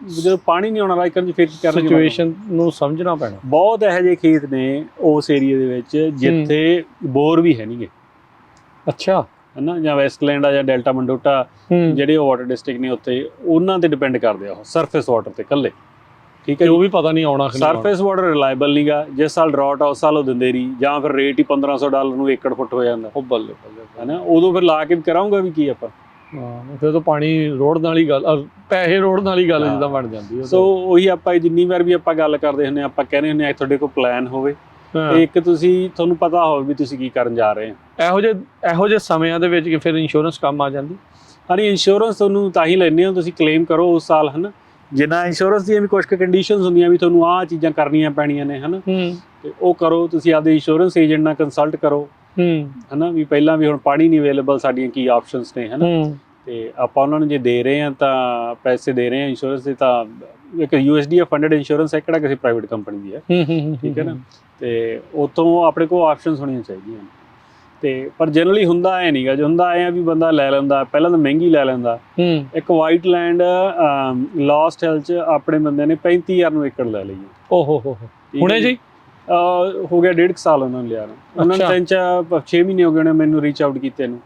ਜਦੋਂ ਪਾਣੀ ਨਹੀਂ ਆਉਣਾ ਰਾਈਕਨ 'ਚ, ਫਿਰ ਕੀ ਕਰਨਾ? ਸਿਚੁਏਸ਼ਨ ਨੂੰ ਸਮਝਣਾ ਪੈਣਾ। ਬਹੁਤ ਇਹੋ ਜਿਹੇ ਖੇਤ ਨੇ ਉਸ ਏਰੀਏ ਦੇ ਵਿੱਚ ਜਿੱਥੇ ਬੋਰ ਵੀ ਹੈ ਨਹੀਂਗੇ। ਅੱਛਾ, ਹੈ ਨਾ, ਜਾਂ ਵੈਸਟਲੈਂਡ ਆ ਜਾਂ ਡੈਲਟਾ ਮੰਡੋਟਾ ਜਿਹੜੇ ਉਹ ਵਾਟਰ ਡਿਸਟ੍ਰਿਕਟ ਨੇ ਉੱਥੇ, ਉਹਨਾਂ ਤੇ ਡਿਪੈਂਡ ਕਰਦੇ ਆ ਉਹ ਸਰਫੇਸ ਵਾਟਰ ਤੇ ਇਕੱਲੇ। ਠੀਕ ਹੈ ਉਹ ਵੀ ਪਤਾ ਨਹੀਂ ਆਉਣਾ ਕਿ ਨਹੀਂ ਆਉਣਾ। ਸਰਫੇਸ ਵਾਟਰ ਰਿਲਾਇਬਲ ਨਹੀਂਗਾ, ਜਿਸ ਸਾਲ ਡਰਾਟ ਆ ਉਸ ਸਾਲ ਉਹ ਦਿੰਦੇ ਨਹੀਂ, ਜਾਂ ਫਿਰ ਰੇਟ ਹੀ $1500 ਨੂੰ ਏਕੜ ਫੁੱਟ ਹੋ ਜਾਂਦਾ, ਉਹ ਬੱਲੇ ਬੱਲੇ ਹੈ ਨਾ। ਉਦੋਂ ਫਿਰ ਲਾ ਕੇ ਕਰਾਉਂਗਾ ਵੀ ਕੀ ਆਪਾਂ। ਹਾਂ, ਫਿਰ ਤਾਂ ਪਾਣੀ ਰੋੜਨ ਵਾਲੀ ਗੱਲ, ਪੈਸੇ ਰੋੜਨ ਵਾਲੀ ਗੱਲ ਜਿੱਦਾਂ ਬਣ ਜਾਂਦੀ। ਸੋ ਉਹੀ ਆਪਾਂ ਜਿੰਨੀ ਵਾਰ ਵੀ ਆਪਾਂ ਗੱਲ ਕਰਦੇ ਹੁੰਦੇ ਆਪਾਂ ਕਹਿੰਦੇ ਹੁੰਦੇ ਆ ਤੁਹਾਡੇ ਕੋਲ ਪਲਾਨ ਹੋਵੇ ਤੇ ਇੱਕ ਤੁਹਾਨੂੰ ਪਤਾ ਹੋਵੇ ਵੀ ਤੁਸੀਂ ਕੀ ਕਰਨ ਜਾ ਰਹੇ ਹੋ। ਇਹੋ ਜਿਹੇ ਸਮਿਆਂ ਦੇ ਵਿੱਚ ਕਿ ਫਿਰ ਇੰਸ਼ੋਰੈਂਸ ਕੰਮ ਆ ਜਾਂਦੀ। ਹਾਂਜੀ, ਇੰਸ਼ੋਰੈਂਸ ਤੁਹਾਨੂੰ ਤਾਂ ਹੀ ਲੈਂਦੇ ਹੋ, ਤੁਸੀਂ ਕਲੇਮ ਕਰੋ ਉਸ ਸਾਲ, ਹੈ ਨਾ। ਜਿੱਦਾਂ ਇੰਸ਼ੋਰੈਂਸ ਦੀਆਂ ਵੀ ਕੁਝ ਕੰਡੀਸ਼ਨਸ ਹੁੰਦੀਆਂ ਵੀ ਤੁਹਾਨੂੰ ਆਹ ਚੀਜ਼ਾਂ ਕਰਨੀਆਂ ਪੈਣੀਆਂ ਨੇ, ਹੈ ਨਾ, ਤੇ ਉਹ ਕਰੋ। ਤੁਸੀਂ ਆਪਦੇ ਇੰਸ਼ੋਰੈਂਸ ਏਜੰਟ ਨਾਲ ਕੰਸਲਟ ਕਰੋ, ਹੈ ਨਾ, ਵੀ ਪਹਿਲਾਂ ਵੀ ਹੁਣ ਪਾਣੀ ਨਹੀਂ ਅਵੇਲੇਬਲ, ਸਾਡੀਆਂ ਕੀ ਆਪਸ਼ਨਸ ਨੇ, ਹੈ ਨਾ। ਤੇ ਆਪਾਂ ਉਹਨਾਂ ਨੂੰ ਜੇ ਦੇ ਰਹੇ ਹਾਂ ਤਾਂ ਪੈਸੇ ਦੇ ਰਹੇ ਹਾਂ ਇੰਸ਼ੋਰੈਂਸ ਦੇ, ਤਾਂ ਇੱਕ USDA ਫੰਡਡ ਇੰਸ਼ੋਰੈਂਸ ਹੈ, ਕਿਹੜਾ ਕਿਸੇ ਪ੍ਰਾਈਵੇਟ ਕੰਪਨੀ ਦੀ ਹੈ, ਠੀਕ ਹੈ ਨਾ। ਤੇ ਉੱਥੋਂ ਆਪਣੇ ਕੋਲ ਆਪਸ਼ਨਸ ਹੋਣੀਆਂ ਚਾਹੀਦੀਆਂ ਨੇ। ਤੇ ਪਰ ਜਨਰਲੀ ਹੁੰਦਾ ਐ ਨਹੀਂਗਾ, ਜੋ ਹੁੰਦਾ ਐ ਵੀ ਬੰਦਾ ਲੈ ਲੈਂਦਾ, ਪਹਿਲਾਂ ਤਾਂ ਮਹਿੰਗੀ ਲੈ ਲੈਂਦਾ। ਇੱਕ ਵਾਈਟ ਲੈਂਡ ਲਾਸਟ ਹਿਲ 'ਚ ਆਪਣੇ ਬੰਦੇ ਨੇ 35000 ਨੂੰ ਏਕੜ ਲੈ ਲਈ। ਓਹੋ ਹੋ ਹੁਣੇ ਜੀ ਹੋ ਗਿਆ 1.5 ਸਾਲ ਉਹਨਾਂ ਨੂੰ ਲਿਆ ਨੂੰ। ਉਹਨਾਂ ਨੂੰ 6 ਮਹੀਨੇ ਹੋ ਗਏ ਨੇ ਮੈਨੂੰ ਰੀਚ ਆਊਟ ਕੀਤੇ ਨੂੰ।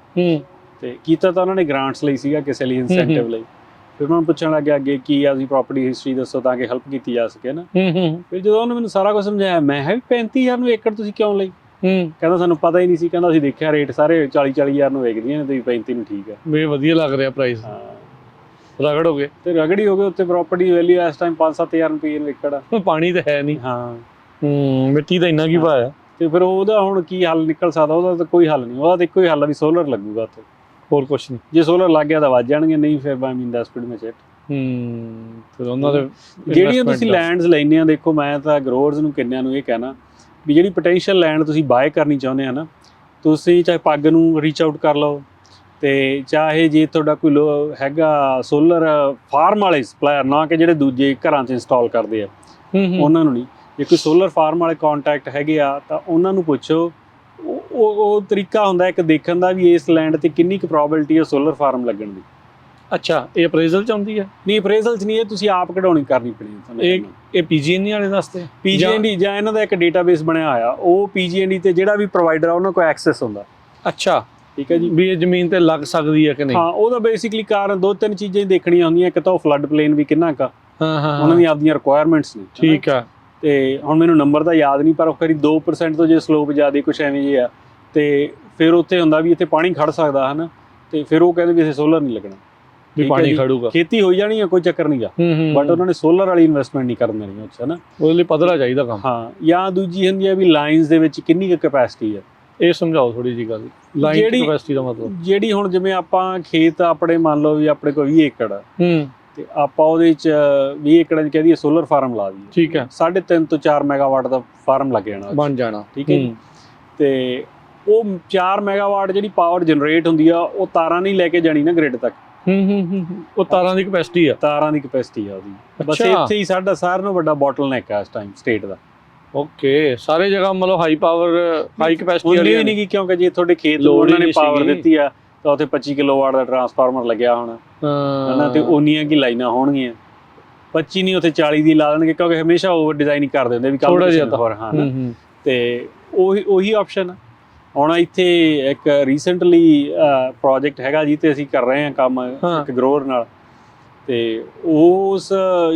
ਤੇ ਕੀਤਾ ਤਾਂ ਉਹਨਾਂ ਨੇ ਗ੍ਰਾਂਟਸ ਲਈ ਸੀਗਾ, ਕਿਸੇ ਲਈ ਇਨਸੈਂਟਿਵ ਲਈ। ਫਿਰ ਉਹਨਾਂ ਨੂੰ ਪੁੱਛਣ ਲੱਗਿਆ ਅੱਗੇ ਕੀ ਆ, ਤੁਸੀਂ ਪ੍ਰੋਪਰਟੀ ਹਿਸਟਰੀ ਦੱਸੋ ਤਾਂ ਕਿ ਹੈਲਪ ਕੀਤੀ ਜਾ ਸਕੇ ਨਾ। ਫਿਰ ਜਦੋਂ ਉਹਨੇ ਮੈਨੂੰ ਸਾਰਾ ਕੁਝ ਸਮਝਾਇਆ, ਮੈਂ ਕਿਹਾ ਵੀ 35000 ਨੂੰ ਏਕੜ ਤੁਸੀਂ ਕਿਉਂ ਲਈ? ਕਹਿੰਦਾ ਸਾਨੂੰ ਪਤਾ ਹੀ ਨਹੀਂ ਸੀ, ਕਹਿੰਦਾ ਅਸੀਂ ਦੇਖਿਆ ਰੇਟ ਸਾਰੇ 40-40000 ਨੂੰ ਵੇਚਦੀਆਂ ਨੇ, ਤੁਸੀਂ 35 ਨੂੰ ਠੀਕ ਹੈ। ਵੀ ਵਧੀਆ ਲੱਗ ਰਿਹਾ ਪ੍ਰਾਈਸ। ਹਾਂ, ਰਗੜ ਹੋ ਗਏ ਤੇ ਰਗੜ ਹੀ ਹੋ ਗਏ। ਉੱਤੇ ਪ੍ਰਾਪਰਟੀ ਵੈਲਿਊ ਇਸ ਟਾਈਮ 5-7000 ਰੁਪਏ ਨੂੰ ਏਕੜ ਆ। ਪਾਣੀ ਤਾਂ ਹੈ ਨਹੀਂ। ਹਾਂ, ਮਿੱਟੀ ਤਾਂ ਇੰਨਾ ਕੀ ਪਾਇਆ। ਤੇ ਫਿਰ ਉਹਦਾ ਹੁਣ ਕੀ ਹੱਲ ਨਿਕਲ ਸਕਦਾ? ਉਹਦਾ ਤਾਂ ਕੋਈ ਹੱਲ ਨਹੀਂ, ਉਹਦਾ ਤਾਂ ਇੱਕੋ ਹੀ ਹੱਲ ਆ ਵੀ ਸੋਲਰ ਲੱਗੂਗਾ ਉੱਥੇ, ਹੋਰ ਕੁਛ ਨਹੀਂ। ਜੇ ਸੋਲਰ ਲੱਗ ਗਿਆ ਤਾਂ ਵੱਜ ਜਾਣਗੇ, ਨਹੀਂ ਫਿਰ ਬਾਈ ਮੀਨ ਦੈਟਸ ਪ੍ਰੀਟੀ ਮਚ ਇਟ। ਫਿਰ ਉਹਨਾਂ ਦੇ ਜਿਹੜੀਆਂ ਤੁਸੀਂ ਲੈਂਡਸ ਲੈਂਦੇ ਆ, ਦੇਖੋ ਮੈਂ ਤਾਂ ਗਰੋਅਰਸ ਨੂੰ ਕਿੰਨਿਆਂ ਨੂੰ ਇਹ ਕਹਿਣਾ ਵੀ ਜਿਹੜੀ ਪੋਟੈਂਸ਼ੀਅਲ ਲੈਂਡ ਤੁਸੀਂ ਬਾਏ ਕਰਨੀ ਚਾਹੁੰਦੇ ਆ ਨਾ, ਤੁਸੀਂ ਚਾਹੇ ਪੱਗ ਨੂੰ ਰੀਚ ਆਊਟ ਕਰ ਲਓ, ਤੇ ਚਾਹੇ ਜੇ ਤੁਹਾਡਾ ਕੋਈ ਹੈਗਾ ਸੋਲਰ ਫਾਰਮ ਵਾਲੇ ਸਪਲਾਇਰ, ਨਾ ਕਿ ਜਿਹੜੇ ਦੂਜੇ ਘਰਾਂ 'ਚ ਇੰਸਟਾਲ ਕਰਦੇ ਆ ਉਹਨਾਂ ਨੂੰ ਨਹੀਂ, ਜੇ ਕੋਈ ਸੋਲਰ ਫਾਰਮ ਵਾਲੇ ਕੰਟੈਕਟ ਹੈਗੇ ਆ ਤਾਂ ਉਹਨਾਂ ਨੂੰ ਪੁੱਛੋ। ਉਹ ਤਰੀਕਾ ਹੁੰਦਾ ਇੱਕ ਦੇਖਣ ਦਾ ਵੀ ਇਸ ਲੈਂਡ 'ਤੇ ਕਿੰਨੀ ਕੁ ਪ੍ਰੋਬੈਬਿਲਿਟੀ ਹੈ ਸੋਲਰ ਫਾਰਮ ਲੱਗਣ ਦੀ। ਅੱਛਾ, ਇਹ ਅਪਰੇਜ਼ਲ 'ਚ ਆਉਂਦੀ ਹੈ? ਨਹੀਂ, ਅਪਰੇਜ਼ਲ 'ਚ ਨਹੀਂ, ਇਹ ਤੁਸੀਂ ਆਪ ਕਢਾਉਣੀ ਕਰਨੀ ਪੈਣੀ। ਇਹ PG&E ਵਾਲੇ ਵਾਸਤੇ? PG&E ਜਾਂ ਇਹਨਾਂ ਦਾ ਇੱਕ ਡੇਟਾਬੇਸ ਬਣਿਆ ਹੋਇਆ, ਉਹ PG&E ਤੇ ਜਿਹੜਾ ਵੀ ਪ੍ਰੋਵਾਈਡਰ ਆ ਉਹਨਾਂ ਕੋਲ ਐਕਸੈਸ ਹੁੰਦਾ। ਅੱਛਾ, ਠੀਕ ਹੈ ਜੀ, ਵੀ ਇਹ ਜ਼ਮੀਨ ਤੇ ਲੱਗ ਸਕਦੀ ਹੈ ਕਿ ਨਹੀਂ? ਹਾਂ, ਉਹਦਾ ਬੇਸਿਕਲੀ ਕਾਰਨ 2-3 ਚੀਜ਼ਾਂ ਹੀ ਦੇਖਣੀਆਂ ਹੁੰਦੀਆਂ। ਇੱਕ ਤਾਂ ਉਹ ਫਲੱਡ ਪਲੇਨ ਵੀ ਕਿੰਨਾ ਕੁ, ਉਹਨਾਂ ਦੀ ਆਪਦੀਆਂ ਰਿਕੁਆਇਰਮੈਂਟਸ ਨੇ। ਠੀਕ ਆ। ਤੇ ਹੁਣ ਮੈਨੂੰ ਨੰਬਰ ਤਾਂ ਯਾਦ ਨਹੀਂ, ਪਰ ਉਹ ਕਰੀ 2% ਤੋਂ ਜੇ ਸਲੋਪ ਜ਼ਿਆਦਾ ਕੁਛ ਐਵੇਂ ਜਿਹੇ ਆ, ਤੇ ਫਿਰ ਉੱਥੇ ਹੁੰਦਾ ਵੀ ਇੱਥੇ ਪਾਣੀ ਖੜ ਸਕਦਾ, ਹੈ ਨਾ। ਤੇ ਫਿਰ ਉਹ ਕਹਿੰਦੇ ਵੀ ਇੱਥੇ ਸੋਲਰ ਨਹੀਂ ਲੱਗਣਾ, ਵੀ ਪਾਣੀ ਖੜੂਗਾ, ਖੇਤੀ ਹੋਈ ਜਾਣੀ ਆ, ਕੋਈ ਚੱਕਰ ਨਹੀਂ ਗਾ। ਬਟ ਉਹਨਾਂ ਨੇ ਸੋਲਰ ਵਾਲੀ ਇਨਵੈਸਟਮੈਂਟ ਨਹੀਂ ਕਰਨ ਦੇਣੀ ਉੱਥੇ, ਹੈ ਨਾ। ਉਹਦੇ ਲਈ ਪੱਧਰਾ ਚਾਹੀਦਾ ਕੰਮ। ਹਾਂ, ਜਾਂ ਦੂਜੀ ਹੁੰਦੀ ਆ ਵੀ ਲਾਈਨਸ ਦੇ ਵਿੱਚ ਕਿੰਨੀ ਕੁ ਕੈਪੈਸਿਟੀ ਹੈ। ਇਹ ਸਮਝਾਓ ਥੋੜੀ ਜਿਹੀ ਗੱਲ, ਲਾਈਨ ਦੀ ਕੈਪੈਸਿਟੀ ਦਾ ਮਤਲਬ। ਜਿਹੜੀ ਹੁਣ ਜਿਵੇਂ ਆਪਾਂ ਖੇਤ ਆਪਣੇ ਮੰਨ ਲਓ ਵੀ ਆਪਣੇ ਕੋਲ 20 ਏਕੜ ਆ, ਤੇ ਆਪਾਂ ਉਹਦੇ 'ਚ 20 ਏਕੜਾਂ 'ਚ ਕਹਿ ਦਈਏ ਸੋਲਰ ਫਾਰਮ ਲਾ ਦਈਏ, ਠੀਕ ਹੈ, 3.5 ਤੋਂ 4 ਮੈਗਾਵਾਟ ਦਾ ਫਾਰਮ ਲੱਗ ਜਾਣਾ, ਬਣ ਜਾਣਾ, ਠੀਕ ਹੈ। ਤੇ ਉਹ 4 ਮੈਗਾਵਾਟ ਜਿਹੜੀ ਪਾਵਰ ਜਨਰੇਟ ਹੁੰਦੀ ਆ, ਉਹ ਤਾਰਾਂ ਨਹੀਂ ਲੈ ਕੇ ਜਾਣੀ ਨਾ ਗ੍ਰਿਡ ਤੱਕ। ਉਹ ਤਾਰਾਂ ਦੀ ਕੈਪੈਸਿਟੀ ਆ? ਤਾਰਾਂ ਦੀ ਕੈਪੈਸਿਟੀ ਆ ਉਹਦੀ। ਬਸ ਇੱਥੇ ਹੀ ਸਾਡਾ ਸਾਰਿਆਂ ਨਾਲੋਂ ਵੱਡਾ ਬੋਟਲਨੈਕ ਆ ਇਸ ਟਾਈਮ ਸਟੇਟ ਦਾ। ਓਕੇ, ਸਾਰੇ ਜਗ੍ਹਾ ਮਤਲਬ ਹਾਈ ਪਾਵਰ, ਹਾਈ ਕੈਪੈਸਿਟੀ ਵਾਲੀ ਨਹੀਂ ਗੀ, ਕਿਉਂਕਿ ਜੇ ਤੁਹਾਡੇ ਖੇਤ ਨੂੰ ਉਹਨਾਂ ਨੇ ਪਾਵਰ ਦਿੱਤੀ ਆ ਤਾਂ ਉੱਥੇ 25 ਕਿਲੋਵਾਟ ਦਾ ਟਰਾਂਸਫਾਰਮਰ ਲੱਗਿਆ ਹੋਣਾ, ਹਨਾ, ਤੇ ਉਨੀਆਂ ਕੀ ਲਾਈਨਾਂ ਹੋਣਗੀਆਂ। 25 ਨਹੀਂ, ਉੱਥੇ 40 ਦੀ ਲਾ ਦੇਣਗੇ, ਕਿਉਂਕਿ ਹਮੇਸ਼ਾ ਓਵਰ ਡਿਜ਼ਾਈਨ ਕਰਦੇ ਹੁੰਦੇ ਵੀ ਥੋੜਾ ਜਿਹਾ ਹੋਰ। ਹਾਂ, ਤੇ ਉਹੀ ਆਪਸ਼ਨ ਆ। ਹੁਣ ਇੱਥੇ ਇੱਕ ਰੀਸੈਂਟਲੀ ਪ੍ਰੋਜੈਕਟ ਹੈਗਾ ਜੀ, ਤੇ ਅਸੀਂ ਕਰ ਰਹੇ ਹਾਂ ਕੰਮ ਇੱਕ ਗਰੋਅਰ ਨਾਲ, ਤੇ ਉਸ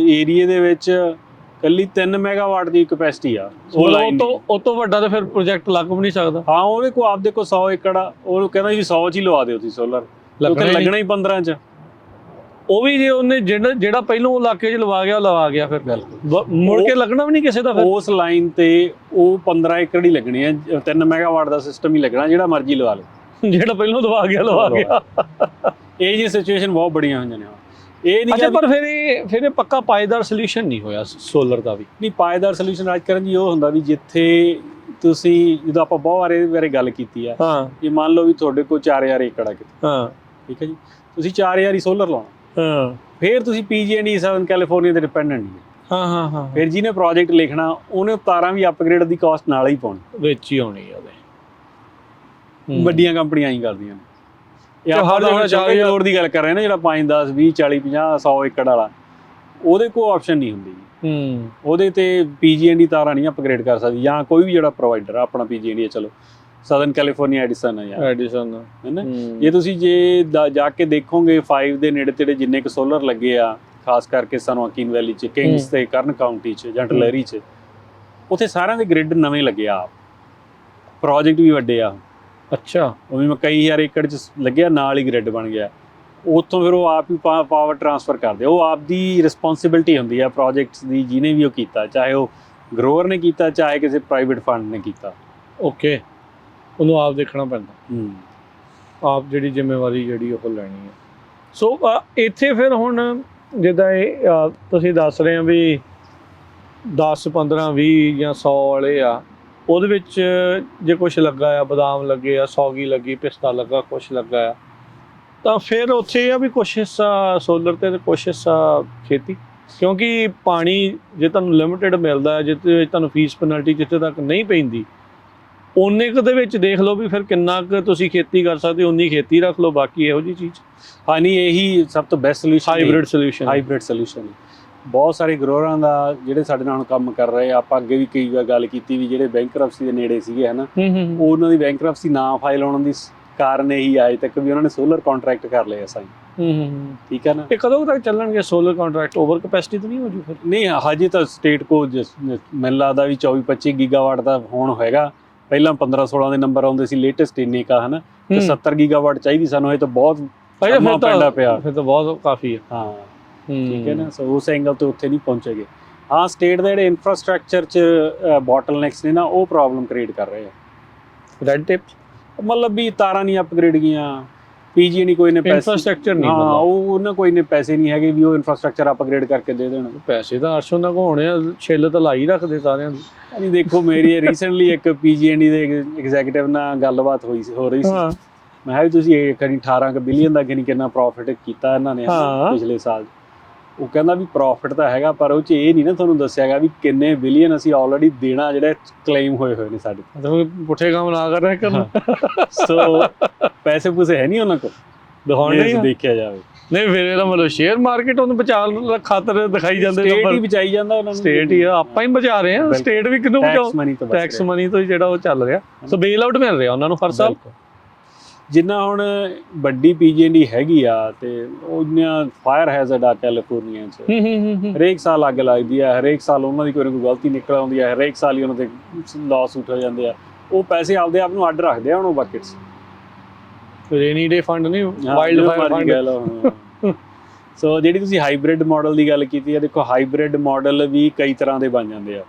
ਏਰੀਏ ਦੇ ਵਿੱਚ ਕੱਲੀ 3 ਮੈਗਾਵਾਟ ਦੀ ਕੈਪੈਸਿਟੀ ਆ। ਉਹ ਤੋਂ ਵੱਡਾ ਤਾਂ ਫਿਰ ਪ੍ਰੋਜੈਕਟ ਲੱਗ ਵੀ ਨਹੀਂ ਸਕਦਾ। ਹਾਂ, ਉਹਦੇ ਕੋਲ ਆਪਦੇ ਕੋਲ 100 ਏਕੜ ਆ, ਉਹ ਕਹਿੰਦਾ ਜੀ 100 'ਚ ਹੀ ਲਵਾ ਦਿਓ ਤੁਸੀਂ ਸੋਲਰ, ਲੱਗਣਾ ਹੀ 15 'ਚ। ਉਹ ਵੀ ਜੇ ਉਹਨੇ ਜਿਹੜਾ ਪਹਿਲੋਂ ਇਲਾਕੇ 'ਚ ਲਵਾ ਗਿਆ ਫਿਰ ਬਿਲਕੁਲ ਮੁੜ ਕੇ ਲੱਗਣਾ ਵੀ ਨਹੀਂ ਕਿਸੇ ਦਾ। ਫਿਰ ਉਸ ਲਾਈਨ ਤੇ ਉਹ 15 ਏਕੜ ਹੀ ਲੱਗਣੇ ਆ, 3 ਮੈਗਾਵਾਟ ਦਾ ਸਿਸਟਮ ਹੀ ਲੱਗਣਾ, ਜਿਹੜਾ ਮਰਜ਼ੀ ਲਵਾ ਲਓ, ਜਿਹੜਾ ਪਹਿਲੋਂ ਲਵਾ ਗਿਆ। ਇਹ ਜੀ ਸਿਚੁਏਸ਼ਨ ਬਹੁਤ ਬੜੀਆਂ ਹੋਈਆਂ ਨੇ। ਇਹ ਨਹੀਂ ਅੱਛਾ, ਪਰ ਫਿਰ ਇਹ ਪੱਕਾ ਪਾਏਦਾਰ ਸੋਲੂਸ਼ਨ ਨਹੀਂ ਹੋਇਆ ਸੋਲਰ ਦਾ ਵੀ? ਨਹੀਂ, ਪਾਏਦਾਰ ਸੋਲੂਸ਼ਨ ਅੱਜ ਕਰਨ ਜੀ ਉਹ ਹੁੰਦਾ ਵੀ ਜਿੱਥੇ ਤੁਸੀਂ, ਜਦੋਂ ਆਪਾਂ ਬਹੁਤ ਵਾਰ ਇਹਦੇ ਬਾਰੇ ਗੱਲ ਕੀਤੀ ਆ, ਜੇ ਮੰਨ ਲਓ ਵੀ ਤੁਹਾਡੇ ਕੋਲ 4000 ਏਕੜ ਆ ਕਿਤੇ, ਠੀਕ ਹੈ ਜੀ, ਤੁਸੀਂ 4000 ਹੀ ਸੋਲਰ ਲਾਉਣਾ, ਫਿਰ ਤੁਸੀਂ PG&E ਸਾਊਥਰਨ ਕੈਲੀਫੋਰਨੀਆ ਤੇ ਡਿਪੈਂਡੈਂਟ ਨਹੀਂ। ਫਿਰ ਜਿਹਨੇ ਪ੍ਰੋਜੈਕਟ ਲਿਖਣਾ ਉਹਨੇ ਤਾਰਾਂ ਵੀ ਅਪਗ੍ਰੇਡ ਦੀ ਕਾਸਟ ਨਾਲ ਹੀ ਪਾਉਣੀ, ਵਿੱਚ ਹੀ ਆਉਣੀ ਆ ਉਹਦੇ। ਵੱਡੀਆਂ ਕੰਪਨੀਆਂ ਹੀ ਕਰਦੀਆਂ ਨੇ। ਇਹ ਆਪਾਂ ਹੁਣ 40 ਕਰੋੜ ਦੀ ਗੱਲ ਕਰ ਰਹੇ ਨਾ, ਜਿਹੜਾ 5, 10, 20, 40, 50, 100 ਏਕੜ ਵਾਲਾ, ਉਹਦੇ ਕੋਲ ਆਪਸ਼ਨ ਨਹੀਂ ਹੁੰਦੀ। ਉਹਦੇ ਤੇ PG&E ਤਾਰਾਂ ਨਹੀਂ ਅਪਗ੍ਰੇਡ ਕਰ ਸਕਦੀ, ਜਾਂ ਕੋਈ ਵੀ ਜਿਹੜਾ ਪ੍ਰੋਵਾਈਡਰ ਆ, ਆਪਣਾ PG&E ਚਲੋ ਸਾਊਥਰਨ ਕੈਲੀਫੋਰਨੀਆ ਐਡੀਸਨ ਆ ਯਾਰ, ਐਡੀਸਨ ਹੈ ਨਾ। ਜੇ ਤੁਸੀਂ ਜਾ ਕੇ ਦੇਖੋਗੇ 5 ਦੇ ਨੇੜੇ ਤੇੜੇ ਜਿੰਨੇ ਕੁ ਸੋਲਰ ਲੱਗੇ ਆ, ਖਾਸ ਕਰਕੇ ਸਾਨੂੰ ਅਕੀਨ ਵੈਲੀ 'ਚ, ਕਿੰਗਸ ਤੇ ਕਰਨ ਕਾਊਂਟੀ 'ਚ ਜਾਂ ਟਲੈਰੀ 'ਚ, ਉੱਥੇ ਸਾਰਿਆਂ ਦੇ ਗ੍ਰਿਡ ਨਵੇਂ ਲੱਗੇ ਆ, ਪ੍ਰੋਜੈਕਟ ਵੀ ਵੱਡੇ ਆ। ਅੱਛਾ, ਉਹ ਵੀ ਮੈਂ ਕਈ ਹਜ਼ਾਰ ਏਕੜ 'ਚ ਲੱਗਿਆ, ਨਾਲ ਹੀ ਗ੍ਰਿਡ ਬਣ ਗਿਆ। ਉੱਥੋਂ ਫਿਰ ਉਹ ਆਪ ਹੀ ਪਾਵਰ ਟਰਾਂਸਫਰ ਕਰਦੇ, ਉਹ ਆਪ ਦੀ ਰਿਸਪੌਂਸਿਬਿਲਟੀ ਹੁੰਦੀ ਆ ਪ੍ਰੋਜੈਕਟਸ ਦੀ, ਜਿਹਨੇ ਵੀ ਉਹ ਕੀਤਾ, ਚਾਹੇ ਉਹ ਗਰੋਅਰ ਨੇ ਕੀਤਾ, ਚਾਹੇ ਕਿਸੇ ਪ੍ਰਾਈਵੇਟ ਫੰਡ ਨੇ ਕੀਤਾ। ਓਕੇ, ਉਹਨੂੰ ਆਪ ਦੇਖਣਾ ਪੈਂਦਾ, ਆਪ ਜਿਹੜੀ ਜ਼ਿੰਮੇਵਾਰੀ ਜਿਹੜੀ ਉਹ ਲੈਣੀ ਹੈ। ਸੋ ਇੱਥੇ ਫਿਰ ਹੁਣ ਜਿੱਦਾਂ ਇਹ ਤੁਸੀਂ ਦੱਸ ਰਹੇ ਹੋ ਵੀ 10 15 20 ਜਾਂ 100 ਵਾਲੇ ਆ, ਉਹਦੇ ਵਿੱਚ ਜੇ ਕੁਛ ਲੱਗਾ ਆ, ਬਦਾਮ ਲੱਗੇ ਆ, ਸੌਗੀ ਲੱਗੀ, ਪਿਸਤਾ ਲੱਗਾ, ਕੁਛ ਲੱਗਾ ਆ, ਤਾਂ ਫਿਰ ਉੱਥੇ ਇਹ ਆ ਵੀ ਕੁਛ ਹਿੱਸਾ ਸੋਲਰ ਤੇ ਕੁਛ ਹਿੱਸਾ ਖੇਤੀ, ਕਿਉਂਕਿ ਪਾਣੀ ਜੇ ਤੁਹਾਨੂੰ ਲਿਮਿਟਿਡ ਮਿਲਦਾ ਹੈ, ਜਿੱਥੇ ਤੁਹਾਨੂੰ ਫੀਸ ਪੈਨਲਟੀ ਜਿੱਥੇ ਤੱਕ ਨਹੀਂ ਪੈਂਦੀ, ਓਨੇ ਕੁ ਦੇ ਵਿੱਚ ਦੇਖ ਲਓ ਵੀ ਫਿਰ ਕਿੰਨਾ ਕੁ ਤੁਸੀਂ ਖੇਤੀ ਕਰ ਸਕਦੇ, ਉਨੀ ਖੇਤੀ ਰੱਖ ਲਓ, ਬਾਕੀ ਇਹੋ ਜਿਹੀ ਚੀਜ਼। ਹਾਂ ਨਹੀਂ, ਇਹੀ ਸਭ ਤੋਂ ਬੈਸਟ ਸੋਲੂਸ਼ਨ, ਹਾਈਬ੍ਰਿਡ ਸੋਲੂਸ਼ਨ। ਬਹੁਤ ਸਾਰੇ ਗਰੋਅਰਾਂ ਦਾ ਜਿਹੜੇ ਸਾਡੇ ਨਾਲ ਕੰਮ ਕਰ ਰਹੇ ਆ, ਆਪਾਂ ਅੱਗੇ ਵੀ ਕਈ ਵਾਰ ਗੱਲ ਕੀਤੀ ਵੀ ਜਿਹੜੇ ਬੈਂਕਰਪਸੀ ਦੇ ਨੇੜੇ ਸੀਗੇ ਹਨਾ, ਉਹਨਾਂ ਦੀ ਬੈਂਕਰਪਸੀ ਨਾ ਫਾਈਲ ਹੋਣ ਦੀ ਕਾਰਨ ਇਹੀ ਅਜੇ ਤੱਕ ਵੀ ਉਹਨਾਂ ਨੇ ਸੋਲਰ ਕੰਟਰੈਕਟ ਕਰ ਲਏ ਸਾਈਂ। ਠੀਕ ਹੈ ਨਾ। ਇਹ ਕਦੋਂ ਤੱਕ ਚੱਲਣਗੇ ਸੋਲਰ ਕੰਟਰੈਕਟ? ਓਵਰ ਕੈਪੈਸਿਟੀ ਤਾਂ ਨਹੀਂ ਹੋ ਜੂ ਫਿਰ? ਨਹੀਂ, ਹਜੇ ਤਾਂ ਸਟੇਟ ਕੋ ਮੈਨੂੰ ਲੱਗਦਾ ਵੀ 24-25 ਗੀਗਾਵਾਟ ਦਾ ਹੁਣ ਹੋਏਗਾ। ਪਹਿਲਾਂ 15-16 ਦੇ ਨੰਬਰ ਆਉਂਦੇ ਸੀ, ਲੇਟੈਸਟ ਇੰਨੇ ਕਾ ਹਨਾ, ਤੇ 70 ਗੀਗਾਵਾਟ ਚਾਹੀਦੀ ਸਾਨੂੰ। ਇਹ ਤਾਂ ਬਹੁਤ ਪੈਂਦਾ ਪਿਆ, ਫਿਰ ਤਾਂ ਬਹੁਤ ਕਾਫੀ ਹੈ। ਹਾਂ ਠੀਕ ਹੈ ਨਾ। ਸੋ ਉਸ ਐਂਗਲ ਤੋਂ ਉੱਥੇ ਨਹੀਂ ਪਹੁੰਚੇਗੇ। ਹਾਂ, ਸਟੇਟ ਦੇ ਜਿਹੜੇ ਇਨਫਰਾਸਟ੍ਰਕਚਰ 'ਚ ਬੋਟਲਨੈਕਸ ਨੇ ਨਾ, ਉਹ ਪ੍ਰੋਬਲਮ ਕ੍ਰੀਏਟ ਕਰ ਰਹੇ ਆ। ਰੈਡ ਟੇਪ ਮਤਲਬ ਵੀ ਤਾਰਾਂ ਨਹੀਂ ਅਪਗ੍ਰੇਡ ਗਈਆਂ, ਪੀਜੀ ਨਹੀਂ ਕੋਈ ਨੇ ਪੈਸੇ, ਇਨਫਰਾਸਟ੍ਰਕਚਰ ਨਹੀਂ, ਹਾਂ ਉਹ ਉਹਨਾਂ ਕੋਈ ਨੇ ਪੈਸੇ ਨਹੀਂ ਹੈਗੇ ਵੀ ਉਹ ਇਨਫਰਾਸਟ੍ਰਕਚਰ ਅਪਗ੍ਰੇਡ ਕਰਕੇ ਦੇ ਦੇਣ। ਪੈਸੇ ਤਾਂ ਅਰਸ਼ੋਂ ਦਾ ਹੋਣੇ ਆ, ਛਿੱਲ ਤਾਂ ਲਾਈ ਰੱਖਦੇ ਸਾਰਿਆਂ ਦੀ। ਨਹੀਂ ਦੇਖੋ, ਮੇਰੀ ਰੀਸੈਂਟਲੀ ਇੱਕ ਪੀਜੀਐਨਡੀ ਦੇ ਐਗਜ਼ੈਕਟਿਵ ਨਾਲ ਗੱਲਬਾਤ ਹੋ ਰਹੀ ਸੀ। ਮੈਂ ਕਿਹਾ ਵੀ ਤੁਸੀਂ ਕਰੀ 18 ਬਿਲੀਅਨ ਦਾ ਕਿੰਨਾ ਪ੍ਰੋਫਿਟ ਕੀਤਾ ਇਹਨਾਂ ਨੇ ਪਿਛਲੇ ਸਾਲ। ਉਹ ਕਹਿੰਦਾ ਵੀ ਪ੍ਰੋਫਿਟ ਤਾਂ ਹੈਗਾ, ਪਰ ਉਹ 'ਚ ਇਹ ਨਹੀਂ ਨਾ ਤੁਹਾਨੂੰ ਦੱਸਿਆ ਗਿਆ ਵੀ ਕਿੰਨੇ ਬਿਲੀਅਨ ਅਸੀਂ ਆਲਰੇਡੀ ਦੇਣਾ, ਜਿਹੜੇ ਕਲੇਮ ਹੋਏ ਨੇ ਸਾਡੇ। ਪੁੱਠੇ ਕੰਮ ਨਾ ਕਰ ਰਹੇ ਕਰਨ। ਸੋ ਪੈਸੇ ਪੂਸੇ ਹੈ ਨਹੀਂ ਉਹਨਾਂ ਕੋਲ ਦਿਖਾਉਣ ਲਈ, ਦੇਖਿਆ ਜਾਵੇ। ਨਹੀਂ, ਫਿਰ ਇਹਦਾ ਮਤਲਬ ਸ਼ੇਅਰ ਮਾਰਕੀਟ ਉਹਨੂੰ ਬਚਾਉਣ ਖਾਤਰ ਦਿਖਾਈ ਜਾਂਦੇ, ਸਟੇਟ ਹੀ ਬਚਾਈ ਜਾਂਦਾ ਉਹਨਾਂ ਨੂੰ। ਸਟੇਟ ਹੀ ਆਪਾਂ ਹੀ ਬਚਾ ਰਹੇ ਹਾਂ, ਸਟੇਟ ਵੀ ਕਿਹਨੂੰ ਬਚਾਓ? ਟੈਕਸ ਮਨੀ ਤੋਂ ਜਿਹੜਾ ਉਹ ਚੱਲ ਰਿਹਾ। ਸੋ ਬੇਲ ਆਊਟ ਮਿਲ ਰਿਹਾ ਉਹਨਾਂ ਨੂੰ ਹਰ ਸਾਲ। ਜਿੰਨਾ ਹੁਣ ਵੱਡੀ ਪੀਜੀਐਨਡੀ ਹੈਗੀ ਆ, ਤੇ ਉਹਨਾਂ ਫਾਇਰ ਹੈਜ਼ਰਡ ਆ ਕੈਲੀਫੋਰਨੀਆ 'ਚ, ਹਰੇਕ ਸਾਲ ਅੱਗ ਲੱਗਦੀ ਆ, ਹਰੇਕ ਸਾਲ ਉਹਨਾਂ ਦੀ ਕੋਈ ਨਾ ਕੋਈ ਗਲਤੀ ਨਿਕਲ ਆਉਂਦੀ ਆ, ਹਰੇਕ ਸਾਲ ਹੀ ਉਹਨਾਂ ਦੇ ਲਾਸ ਸੂਟ ਹੋ ਜਾਂਦੇ ਆ। ਉਹ ਪੈਸੇ ਆਪਦੇ ਆਪ ਨੂੰ ਅੱਡ ਰੱਖਦੇ ਆ ਹੁਣ ਉਹ ਬਕਟਸ। ਰੇਨੀ ਡੇ ਫੰਡ ਨਹੀਂ, ਵਾਈਲਡ ਫਾਇਰ ਫੰਡ। ਸੋ ਜਿਹੜੀ ਤੁਸੀਂ ਹਾਈਬ੍ਰਿਡ ਮਾਡਲ ਦੀ ਗੱਲ ਕੀਤੀ ਹੈ, ਦੇਖੋ ਹਾਈਬ੍ਰਿਡ ਮਾਡਲ ਵੀ ਕਈ ਤਰ੍ਹਾਂ ਦੇ ਬਣ ਜਾਂਦੇ ਆ,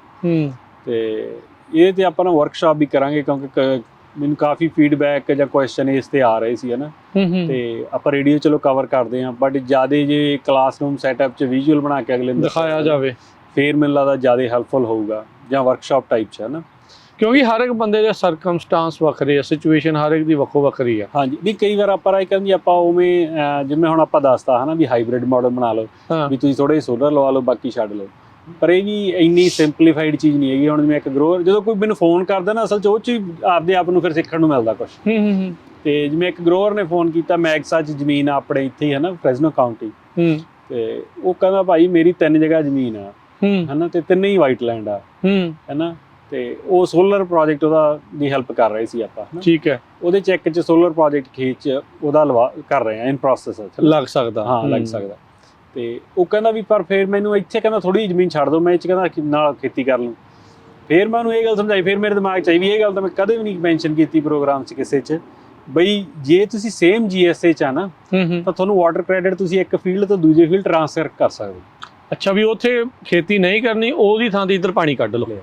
ਤੇ ਇਹ ਤੇ ਆਪਾਂ ਨਾ ਵਰਕਸ਼ਾਪ ਵੀ ਕਰਾਂਗੇ, ਕਿਉਂਕਿ ਮੈਨੂੰ ਕਾਫੀ ਫੀਡਬੈਕ ਜਾਂ ਕੁਐਸਚਨ ਇਸ ਤੇ ਆ ਰਹੇ ਸੀ ਹਨਾ, ਤੇ ਆਪਾਂ ਰੇਡੀਓ ਚਲੋ ਕਵਰ ਕਰਦੇ ਹਾਂ, ਬਟ ਜਿਆਦਾ ਜੇ ਕਲਾਸਰੂਮ ਸੈਟਅਪ 'ਚ ਵਿਜ਼ੂਅਲ ਬਣਾ ਕੇ ਅਗਲੇ ਨੂੰ ਦਿਖਾਇਆ ਜਾਵੇ, ਫੇਰ ਮੈਨੂੰ ਲੱਗਦਾ ਜ਼ਿਆਦਾ ਹੈਲਪਫੁਲ ਹੋਊਗਾ, ਜਾਂ ਵਰਕਸ਼ਾਪ ਟਾਈਪ 'ਚ ਹਨਾ। ਕਿਉਂਕਿ ਹਰ ਇੱਕ ਬੰਦੇ ਦੇ ਸਰਕਮਸਟਾਂਸ ਵੱਖਰੇ ਆ, ਸਿਚੁਏਸ਼ਨ ਹਰ ਇੱਕ ਦੀ ਵੱਖੋ ਵੱਖਰੀ ਆ। ਹਾਂਜੀ, ਨਹੀਂ ਕਈ ਵਾਰ ਆਪਾਂ ਰਾਏ ਕਹਿੰਦੇ ਆਪਾਂ ਉਵੇਂ, ਜਿਵੇਂ ਹੁਣ ਆਪਾਂ ਦੱਸਤਾ ਹਨਾ ਵੀ ਹਾਈਬ੍ਰਿਡ ਮਾਡਲ ਬਣਾ ਲਓ, ਵੀ ਤੁਸੀਂ ਥੋੜੇ ਸੋਲਰ ਲਵਾ ਲਓ, ਬਾਕੀ ਛੱਡ ਲਓ, ਪਰ ਇਹ ਵੀ ਇੰਨੀ ਸਿੰਪਲੀਫਾਈਡ ਚੀਜ਼ ਨਹੀਂ ਹੈਗੀ। ਹੁਣ ਜਿਵੇਂ ਇੱਕ ਗਰੋਅਰ, ਜਦੋਂ ਕੋਈ ਮੈਨੂੰ ਫੋਨ ਕਰਦਾ ਨਾ, ਅਸਲ 'ਚ ਉਹ 'ਚ ਆਪਦੇ ਆਪ ਨੂੰ ਫਿਰ ਸਿੱਖਣ ਨੂੰ ਮਿਲਦਾ ਕੁਛ। ਤੇ ਜਿਵੇਂ ਇੱਕ ਗਰੋਅਰ ਨੇ ਫੋਨ ਕੀਤਾ, ਮੈਗਸਾ 'ਚ ਜ਼ਮੀਨ ਆ ਆਪਣੇ ਇੱਥੇ ਹੀ ਹਨਾ, ਫ੍ਰੈਜ਼ਨੋ ਕਾਊਂਟੀ, ਤੇ ਉਹ ਕਹਿੰਦਾ ਭਾਈ ਮੇਰੀ 3 ਜਗ੍ਹਾ ਜ਼ਮੀਨ ਆ ਹਨਾ, ਤੇ 3 ਹੀ ਵਾਈਟ ਲੈਂਡ ਆ ਹਨਾ, ਤੇ ਉਹ ਸੋਲਰ ਪ੍ਰੋਜੈਕਟ ਉਹਦਾ ਦੀ ਹੈਲਪ ਕਰ ਰਹੇ ਸੀ ਆਪਾਂ। ਠੀਕ ਹੈ, ਉਹਦੇ ਚੈੱਕ 'ਚ ਸੋਲਰ ਪ੍ਰੋਜੈਕਟ ਖੇਤ 'ਚ ਉਹਦਾ ਕਰ ਰਹੇ ਆ, ਇਨ ਪ੍ਰੋਸੈਸ ਲੱਗ ਸਕਦਾ। ਹਾਂ, ਲੱਗ ਸਕਦਾ। ਤੇ ਉਹ ਕਹਿੰਦਾ ਵੀ ਪਰ ਫਿਰ ਮੈਨੂੰ ਇੱਥੇ ਕਹਿੰਦਾ ਥੋੜੀ ਜਿਹੀ ਜ਼ਮੀਨ ਛੱਡ ਦਿਓ, ਮੈਂ ਇਹ 'ਚ ਕਹਿੰਦਾ ਨਾਲ ਖੇਤੀ ਕਰ ਲੂੰ। ਫਿਰ ਮੈਂ ਉਹਨੂੰ ਇਹ ਗੱਲ ਸਮਝਾਈ, ਫਿਰ ਮੇਰੇ ਦਿਮਾਗ 'ਚ ਆਈ ਵੀ ਇਹ ਗੱਲ ਤਾਂ ਮੈਂ ਕਦੇ ਵੀ ਨਹੀਂ ਮੈਂਸ਼ਨ ਕੀਤੀ ਪ੍ਰੋਗਰਾਮ 'ਚ ਕਿਸੇ 'ਚ, ਬਈ ਜੇ ਤੁਸੀਂ ਸੇਮ GSA 'ਚ ਆ ਨਾ, ਤਾਂ ਤੁਹਾਨੂੰ ਵਾਟਰ ਕ੍ਰੈਡਿਟ ਤੁਸੀਂ ਇੱਕ ਫੀਲਡ ਤੋਂ ਦੂਜੇ ਫੀਲਡ ਟ੍ਰਾਂਸਫਰ ਕਰ ਸਕਦੇ। ਅੱਛਾ, ਵੀ ਉੱਥੇ ਖੇਤੀ ਨਹੀਂ ਕਰਨੀ, ਉਹਦੀ ਥਾਂ ਤੇ ਇੱਧਰ ਪਾਣੀ ਕੱਢ ਲਓ।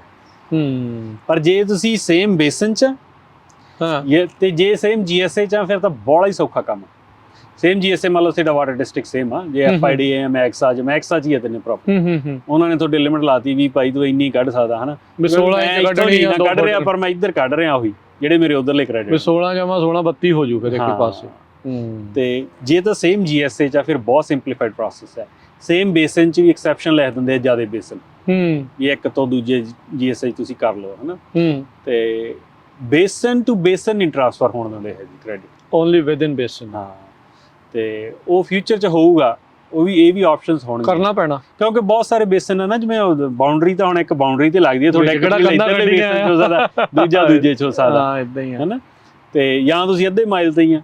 ਪਰ ਜੇ ਤੁਸੀਂ ਸੇਮ ਬੇਸਨ 'ਚ ਤੇ ਜੇ ਸੇਮ GSA 'ਚ ਆ, ਫਿਰ ਤਾਂ ਬੜਾ ਹੀ ਸੌਖਾ ਕੰਮ। ਸੇਮ GSA ਮੰਨ ਲਓ ਸਾਡਾ ਵਾਟਰ ਡਿਸਟ੍ਰਿਕਟ ਸੇਮ ਆ, ਜੇ FIDA ਮੈਕਸਾ 'ਚ ਹੀ ਆ ਤੈਨੂੰ ਪ੍ਰੋਪਰ, ਉਹਨਾਂ ਨੇ ਤੁਹਾਡੇ ਲਿਮਿਟ ਲਾਤੀ ਵੀ ਭਾਈ ਤੂੰ ਇੰਨੀ ਕੱਢ ਸਕਦਾ ਹਨਾ, 16 ਕੱਢ ਰਿਹਾ, ਪਰ ਮੈਂ ਇੱਧਰ ਕੱਢ ਰਿਹਾ ਉਹੀ ਜਿਹੜੇ ਮੇਰੇ ਉਧਰਲੇ ਕ੍ਰੈਡਿਟ 16 ਜਮਾ 16 32 ਹੋ ਜੂ ਫਿਰ ਇੱਕ ਪਾਸੇ। ਤੇ ਜੇ ਤਾਂ ਸੇਮ GSA 'ਚ ਆ, ਫਿਰ ਬਹੁਤ ਸਿੰਪਲੀਫਾਈਡ ਪ੍ਰੋਸੈਸ ਹੈ। ਸੇਮ ਬੇਸਨ 'ਚ ਵੀ ਐਕਸੈਪਸ਼ਨ ਲਿਖ ਦਿੰਦੇ ਆ, ਜ਼ਿਆਦਾ ਬੇਸਨ ਵੀ ਇੱਕ ਤੋਂ ਦੂਜੇ GSA 'ਚ ਤੁਸੀਂ ਕਰ ਲਓ ਹਨਾ, ਤੇ ਬੇਸਨ ਟੂ ਬੇਸਨ ਨਹੀਂ ਟ੍ਰਾਂਸਫਰ ਹੋਣ ਦਿੰਦੇ ਹੈ ਜੀ ਕ੍ਰੈਡਿਟ, ਓਨਲੀ ਵਿਦ ਇਨ ਬੇਸਨ। ਹਾਂ, ਤੇ ਉਹ ਫਿਊਚਰ 'ਚ ਹੋਊਗਾ, ਉਹ ਵੀ ਇਹ ਵੀ ਆਪਸ਼ਨਸ ਹੋਣਗੇ, ਕਰਨਾ ਪੈਣਾ, ਕਿਉਂਕਿ ਬਹੁਤ ਸਾਰੇ ਬੇਸਨ ਆ ਨਾ, ਜਿਵੇਂ ਬਾਉਂਡਰੀ ਤਾਂ ਹੁਣ ਇੱਕ ਬਾਉਂਡਰੀ ਤੇ ਲੱਗਦੀ ਹੈ, ਤੁਹਾਡਾ ਕਿਹੜਾ ਇੱਧਰਲੇ ਬੇਸਨ 'ਚ ਹੋ ਸਕਦਾ, ਦੂਜਾ ਦੂਜੇ 'ਚ ਹੋ ਸਕਦਾ, ਇਦਾਂ ਹੀ ਹੈ ਹਨਾ, ਤੇ ਜਾਂ ਤੁਸੀਂ ਅੱਧੇ ਮਾਈਲ ਤੇ ਹੀ ਆ।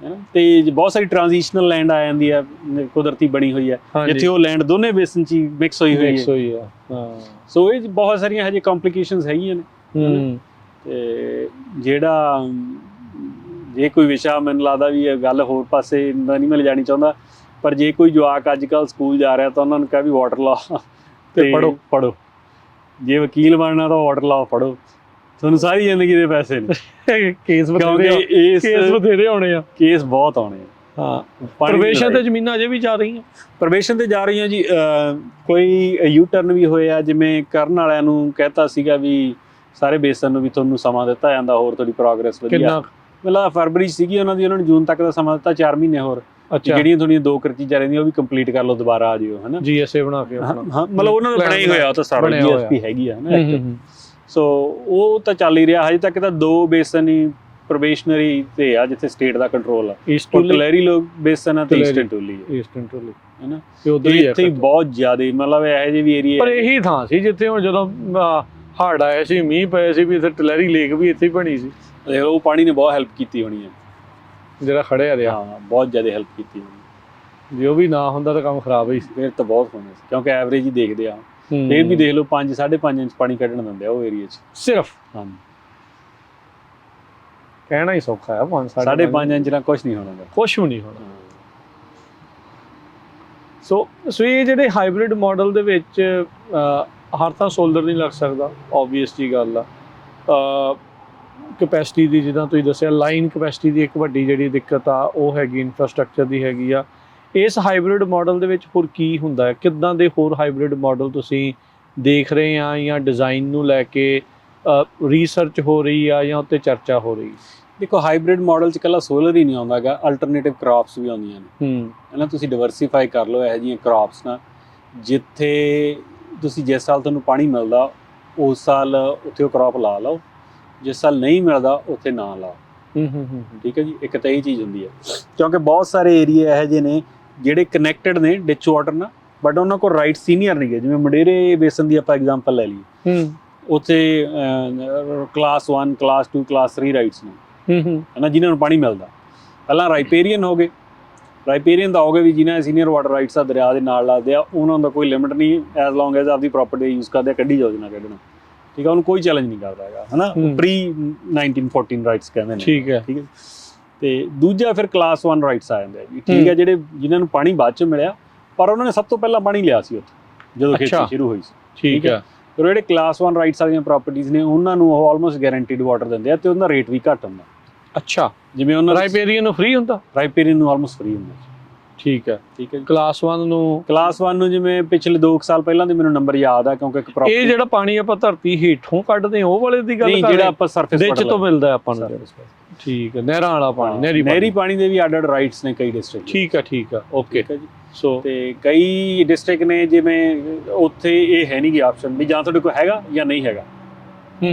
ਹੈ ਨਾ। ਤੇ ਬਹੁਤ ਸਾਰੀ ਟ੍ਰਾਂਜੀਸ਼ਨਲ ਲੈਂਡ ਆ ਜਾਂਦੀ ਹੈ, ਕੁਦਰਤੀ ਬਣੀ ਹੋਈ ਹੈ, ਜਿੱਥੇ ਉਹ ਲੈਂਡ ਦੋਨੇ ਬੇਸਨ 'ਚ ਮਿਕਸ ਹੋਈ ਹੋਈ ਹੈ। ਸੋ ਇਹ ਬਹੁਤ ਸਾਰੀਆਂ ਹਜੇ ਕੰਪਲੀਕੇਸ਼ਨਸ ਹੈਗੀਆਂ ਨੇ। ਤੇ ਜਿਹੜਾ ਜੇ ਕੋਈ ਵਿਸ਼ਾ ਮੈਨੂੰ ਲੱਗਦਾ ਵੀ ਇਹ ਗੱਲ ਹੋਰ ਪਾਸੇ ਦਾ ਨਹੀਂ ਮੈਂ ਲਿਜਾਣੀ ਚਾਹੁੰਦਾ, ਪਰ ਜੇ ਕੋਈ ਜਵਾਕ ਅੱਜ ਕੱਲ੍ਹ ਸਕੂਲ ਜਾ ਰਿਹਾ ਤਾਂ ਉਹਨਾਂ ਨੂੰ ਕਹਿ ਵੀ ਵਾਟਰ ਲਾਅ ਤੇ ਪੜ੍ਹੋ, ਜੇ ਵਕੀਲ ਬਣਨਾ ਤਾਂ ਵਾਟਰ ਲਾਅ ਪੜ੍ਹੋ, ਤੁਹਾਨੂੰ ਸਾਰੀ ਜ਼ਿੰਦਗੀ ਦੇ ਪੈਸੇ ਨੇ। ਕੇਸ ਬਥੇਰੇ ਆਉਣੇ ਆ, ਕੇਸ ਬਹੁਤ ਆਉਣੇ ਆ। ਹਾਂ, ਪ੍ਰਵੇਸ਼ਨ ਤੇ ਜ਼ਮੀਨਾਂ ਅਜੇ ਵੀ ਜਾ ਰਹੀਆਂ, ਪ੍ਰਵੇਸ਼ਨ ਤੇ ਜਾ ਰਹੀਆਂ ਜੀ। ਕੋਈ ਯੂ ਟਰਨ ਵੀ ਹੋਇਆ, ਜਿਵੇਂ ਕਰਨ ਵਾਲਿਆਂ ਨੂੰ ਕਹਿਤਾ ਸੀਗਾ ਵੀ ਸਾਰੇ ਬੇਸਨ ਨੂੰ ਵੀ ਤੁਹਾਨੂੰ ਸਮਾਂ ਦਿੱਤਾ ਜਾਂਦਾ, ਹੋਰ ਤੁਹਾਡੀ ਪ੍ਰੋਗਰੈਸ ਵਧੀਆ। ਮਤਲਬ ਫਰਵਰੀ ਸੀਗੀ ਉਹਨਾਂ ਦੀ, ਉਹਨਾਂ ਨੂੰ ਜੂਨ ਤੱਕ ਦਾ ਸਮਾਂ ਦਿੱਤਾ, 4 ਮਹੀਨੇ ਹੋਰ। ਜਿਹੜੀਆਂ ਤੁਹਾਡੀਆਂ 2 ਚੀਜ਼ਾਂ ਰਹਿੰਦੀਆਂ ਉਹ ਵੀ ਕੰਪਲੀਟ ਕਰ ਲਓ, ਦੁਬਾਰਾ ਆ ਜਿਓ, ਹੈ ਨਾ। GSA ਬਣਾ ਕੇ ਹਾਂ, ਮਤਲਬ ਉਹਨਾਂ ਦਾ ਬਣਿਆ ਹੀ ਹੋਇਆ, ਉਹ ਤਾਂ ਸਾਰਾ GSP ਹੈਗੀ ਆ, ਹੈ ਨਾ। ਸੋ ਉਹ ਤਾਂ ਚੱਲ ਹੀ ਰਿਹਾ ਹਜੇ ਤੱਕ। ਤਾਂ 2 ਬੇਸਨ ਹੀ ਪ੍ਰੋਬੇਸ਼ਨਰੀ ਤੇ ਆ ਜਿੱਥੇ ਸਟੇਟ ਦਾ ਕੰਟਰੋਲ ਆ, ਕਲੈਰੀ ਲੋਕ ਬੇਸਨ ਆ ਤੇ ਈਸਟਰਨ ਟੋਲੀ ਹੈ ਨਾ। ਇੱਥੇ ਬਹੁਤ ਜ਼ਿਆਦਾ ਮਤਲਬ ਇਹੋ ਜਿਹੇ ਵੀ ਏਰੀਆ, ਪਰ ਇਹੀ ਥਾਂ ਸੀ ਜਿੱਥੇ ਹੁਣ ਜਦੋਂ ਹੜ੍ਹ ਆਇਆ ਸੀ, ਮੀਂਹ ਪਏ ਸੀ, ਵੀ ਇੱਥੇ ਟਲੈਰੀ ਲੇਕ ਵੀ ਇੱਥੇ ਹੀ ਬਣੀ ਸੀ। ਉਹ ਪਾਣੀ ਨੇ ਬਹੁਤ ਹੈਲਪ ਕੀਤੀ ਹੋਣੀ ਹੈ, ਜਿਹੜਾ ਖੜਿਆ ਰਿਹਾ। ਹਾਂ, ਬਹੁਤ ਜ਼ਿਆਦਾ ਹੈਲਪ ਕੀਤੀ ਹੋਣੀ। ਜੇ ਉਹ ਵੀ ਨਾ ਹੁੰਦਾ ਤਾਂ ਕੰਮ ਖਰਾਬ ਹੀ ਸੀ। ਫਿਰ ਤਾਂ ਬਹੁਤ ਹੋਣਾ ਸੀ, ਕਿਉਂਕਿ ਐਵਰੇਜ ਹੀ ਦੇਖਦੇ ਆ। ਫਿਰ ਵੀ ਦੇਖ ਲਓ 5-5.5 ਇੰਚ ਪਾਣੀ ਕੱਢਣ ਦਿੰਦੇ ਆ ਉਹ ਏਰੀਆ 'ਚ ਸਿਰਫ। ਹਾਂ, ਕਹਿਣਾ ਹੀ ਸੌਖਾ ਹੈ, 5.5 ਇੰਚ ਨਾਲ ਕੁਛ ਨਹੀਂ ਹੋਣਾ, ਕੁਛ ਵੀ ਨਹੀਂ ਹੋਣਾ। ਸੋ ਇਹ ਜਿਹੜੇ ਹਾਈਬ੍ਰਿਡ ਮਾਡਲ ਦੇ ਵਿੱਚ ਹਰ ਤਾਂ ਸੋਲਰ ਨਹੀਂ ਲੱਗ ਸਕਦਾ, ਓਬਵੀਅਸ ਜੀ ਗੱਲ ਆ। ਕਪੈਸਿਟੀ ਦੀ, ਜਿੱਦਾਂ ਤੁਸੀਂ ਦੱਸਿਆ, ਲਾਈਨ ਕਪੈਸਿਟੀ ਦੀ ਇੱਕ ਵੱਡੀ ਜਿਹੜੀ ਦਿੱਕਤ ਆ ਉਹ ਹੈਗੀ, ਇਨਫਰਾਸਟਰਕਚਰ ਦੀ ਹੈਗੀ ਆ। ਇਸ ਹਾਈਬ੍ਰਿਡ ਮਾਡਲ ਦੇ ਵਿੱਚ ਹੋਰ ਕੀ ਹੁੰਦਾ ਹੈ? ਕਿੱਦਾਂ ਦੇ ਹੋਰ ਹਾਈਬ੍ਰਿਡ ਮਾਡਲ ਤੁਸੀਂ ਦੇਖ ਰਹੇ ਆ, ਜਾਂ ਡਿਜ਼ਾਈਨ ਨੂੰ ਲੈ ਕੇ ਰਿਸਰਚ ਹੋ ਰਹੀ ਆ, ਜਾਂ ਉੱਤੇ ਚਰਚਾ ਹੋ ਰਹੀ? ਦੇਖੋ, ਹਾਈਬ੍ਰਿਡ ਮਾਡਲ 'ਚ ਇਕੱਲਾ ਸੋਲਰ ਹੀ ਨਹੀਂ ਆਉਂਦਾ ਹੈਗਾ, ਅਲਟਰਨੇਟਿਵ ਕ੍ਰੌਪਸ ਵੀ ਆਉਂਦੀਆਂ ਨੇ, ਹੈ ਨਾ। ਤੁਸੀਂ ਡਿਵਰਸੀਫਾਈ ਕਰ ਲਓ ਇਹੋ ਜਿਹੀਆਂ ਕ੍ਰੌਪਸ ਨਾਲ, ਜਿੱਥੇ ਤੁਸੀਂ ਜਿਸ ਸਾਲ ਤੁਹਾਨੂੰ ਪਾਣੀ ਮਿਲਦਾ ਉਸ ਸਾਲ ਉੱਥੇ ਉਹ ਕ੍ਰੌਪ ਲਾ ਲਓ, ਜਿਸ ਸਾਲ ਨਹੀਂ ਮਿਲਦਾ ਉੱਥੇ ਨਾ ਲਾਓ। ਠੀਕ ਹੈ ਜੀ। ਇੱਕ ਤਾਂ ਇਹ ਚੀਜ਼ ਹੁੰਦੀ ਹੈ, ਕਿਉਂਕਿ ਬਹੁਤ ਸਾਰੇ ਏਰੀਏ ਇਹੋ ਜਿਹੇ ਨੇ ਜਿਹੜੇ ਕਨੈਕਟਡ ਨੇ ਡਿਚ ਵਾਟਰ ਨਾਲ, ਬਟ ਉਹਨਾਂ ਕੋਲ ਰਾਈਟ ਸੀਨੀਅਰ ਨਹੀਂ ਗੇ। ਜਿਵੇਂ ਮੰਡੇਰੇ ਬੇਸਨ ਦੀ ਆਪਾਂ ਐਗਜ਼ਾਮਪਲ ਲੈ ਲਈਏ, ਉੱਥੇ ਕਲਾਸ 1, ਕਲਾਸ 2, ਕਲਾਸ 3 ਰਾਈਟਸ ਨੇ, ਹੈ ਨਾ, ਜਿਨ੍ਹਾਂ ਨੂੰ ਪਾਣੀ ਮਿਲਦਾ। ਪਹਿਲਾਂ ਰਾਈਪੇਰੀਅਨ ਹੋ ਗਏ, ਰਾਈਪੇਰੀਅਨ ਦਾ ਹੋ ਗਏ ਵੀ ਜਿਨ੍ਹਾਂ ਦੇ ਸੀਨੀਅਰ ਵਾਟਰ ਰਾਈਟਸ ਆ ਦਰਿਆ ਦੇ ਨਾਲ ਲੱਗਦੇ ਆ, ਉਹਨਾਂ ਦਾ ਕੋਈ ਲਿਮਿਟ ਨਹੀਂ, ਐਜ਼ ਲੌਂਗ ਐਜ਼ ਆਪਦੀ ਪ੍ਰੋਪਰਟੀ ਯੂਜ਼ ਕਰਦੇ ਆ, ਕੱਢੀ ਜਾਓ ਜਿੰਨਾ ਕੱਢਣਾ। ਠੀਕ ਹੈ, ਉਹਨੂੰ ਕੋਈ ਚੈਲੰਜ ਨਹੀਂ ਕਰਦਾ ਹੈਗਾ, ਹੈ ਨਾ। ਪ੍ਰੀ 1914 ਰਾਈਟਸ ਕਹਿੰਦੇ ਨੇ। ਠੀਕ ਹੈ। ਤੇ ਦੂਜਾ ਫਿਰ ਕਲਾਸ 1 ਰਾਈਟਸ ਆ ਜਾਂਦੇ ਆ ਜੀ। ਠੀਕ ਹੈ, ਜਿਹੜੇ ਜਿਨ੍ਹਾਂ ਨੂੰ ਪਾਣੀ ਬਾਅਦ 'ਚ ਮਿਲਿਆ, ਪਰ ਉਹਨਾਂ ਨੇ ਸਭ ਤੋਂ ਪਹਿਲਾਂ ਪਾਣੀ ਲਿਆ ਸੀ ਉੱਥੇ ਜਦੋਂ ਖੇਤੀ ਸ਼ੁਰੂ ਹੋਈ ਸੀ। ਠੀਕ ਹੈ। ਫਿਰ ਜਿਹੜੇ ਕਲਾਸ 1 ਰਾਈਟਸ ਵਾਲੀਆਂ ਪ੍ਰਾਪਰਟੀਜ਼ ਨੇ, ਉਹਨਾਂ ਨੂੰ ਉਹ ਆਲਮੋਸਟ ਗਾਰੰਟੀਡ ਵਾਟਰ ਦਿੰਦੇ ਆ, ਤੇ ਉਹਨਾਂ ਦਾ ਰੇਟ ਵੀ ਘੱਟ ਹੁੰਦਾ। ਅੱਛਾ, ਜਿਵੇਂ ਉਹਨਾਂ ਰਾਈਪੇਰੀਅਨ ਨੂੰ ਫ੍ਰੀ ਹੁੰਦਾ? ਰਾਈਪੇਰੀਅਨ ਨੂੰ ਆਲਮੋਸਟ ਫ੍ਰੀ ਹੁੰਦਾ। ਠੀਕ ਹੈ। ਠੀਕ ਹੈ। ਕਲਾਸ 1 ਨੂੰ ਜਿਵੇਂ ਪਿਛਲੇ 2 ਸਾਲ ਪਹਿਲਾਂ ਦੇ ਮੈਨੂੰ ਨੰਬਰ ਯਾਦ ਆ, ਕਿਉਂਕਿ ਇੱਕ ਇਹ ਜਿਹੜਾ ਪਾਣੀ ਆਪਾਂ ਧਰਤੀ ਹੇਠੋਂ ਕੱਢਦੇ ਉਹ ਵਾਲੇ ਦੀ ਗੱਲ ਕਰ ਰਹੇ, ਜਿਹੜਾ ਆਪਾਂ ਸਰਫੇਸ ਵਿੱਚ ਤੋਂ ਮਿਲਦਾ ਆਪਾਂ ਨੂੰ? ਠੀਕ ਹੈ। ਨਹਿਰਾਂ ਵਾਲਾ ਪਾਣੀ, ਨਹਿਰੀ ਪਾਣੀ ਦੇ ਵੀ ਅੱਡ-ਅੱਡ ਰਾਈਟਸ ਨੇ ਕਈ ਡਿਸਟ੍ਰਿਕਟ। ਠੀਕ ਹੈ। ਓਕੇ ਜੀ। ਸੋ ਤੇ ਕਈ ਡਿਸਟ੍ਰਿਕਟ ਨੇ ਜਿਵੇਂ ਉੱਥੇ ਇਹ ਹੈ ਨਹੀਂ ਗੀ ਆਪਸ਼ਨ ਵੀ ਜਾਂ ਤੁਹਾਡੇ ਕੋਲ ਹੈਗਾ ਜਾਂ ਨਹੀਂ ਹੈਗਾ,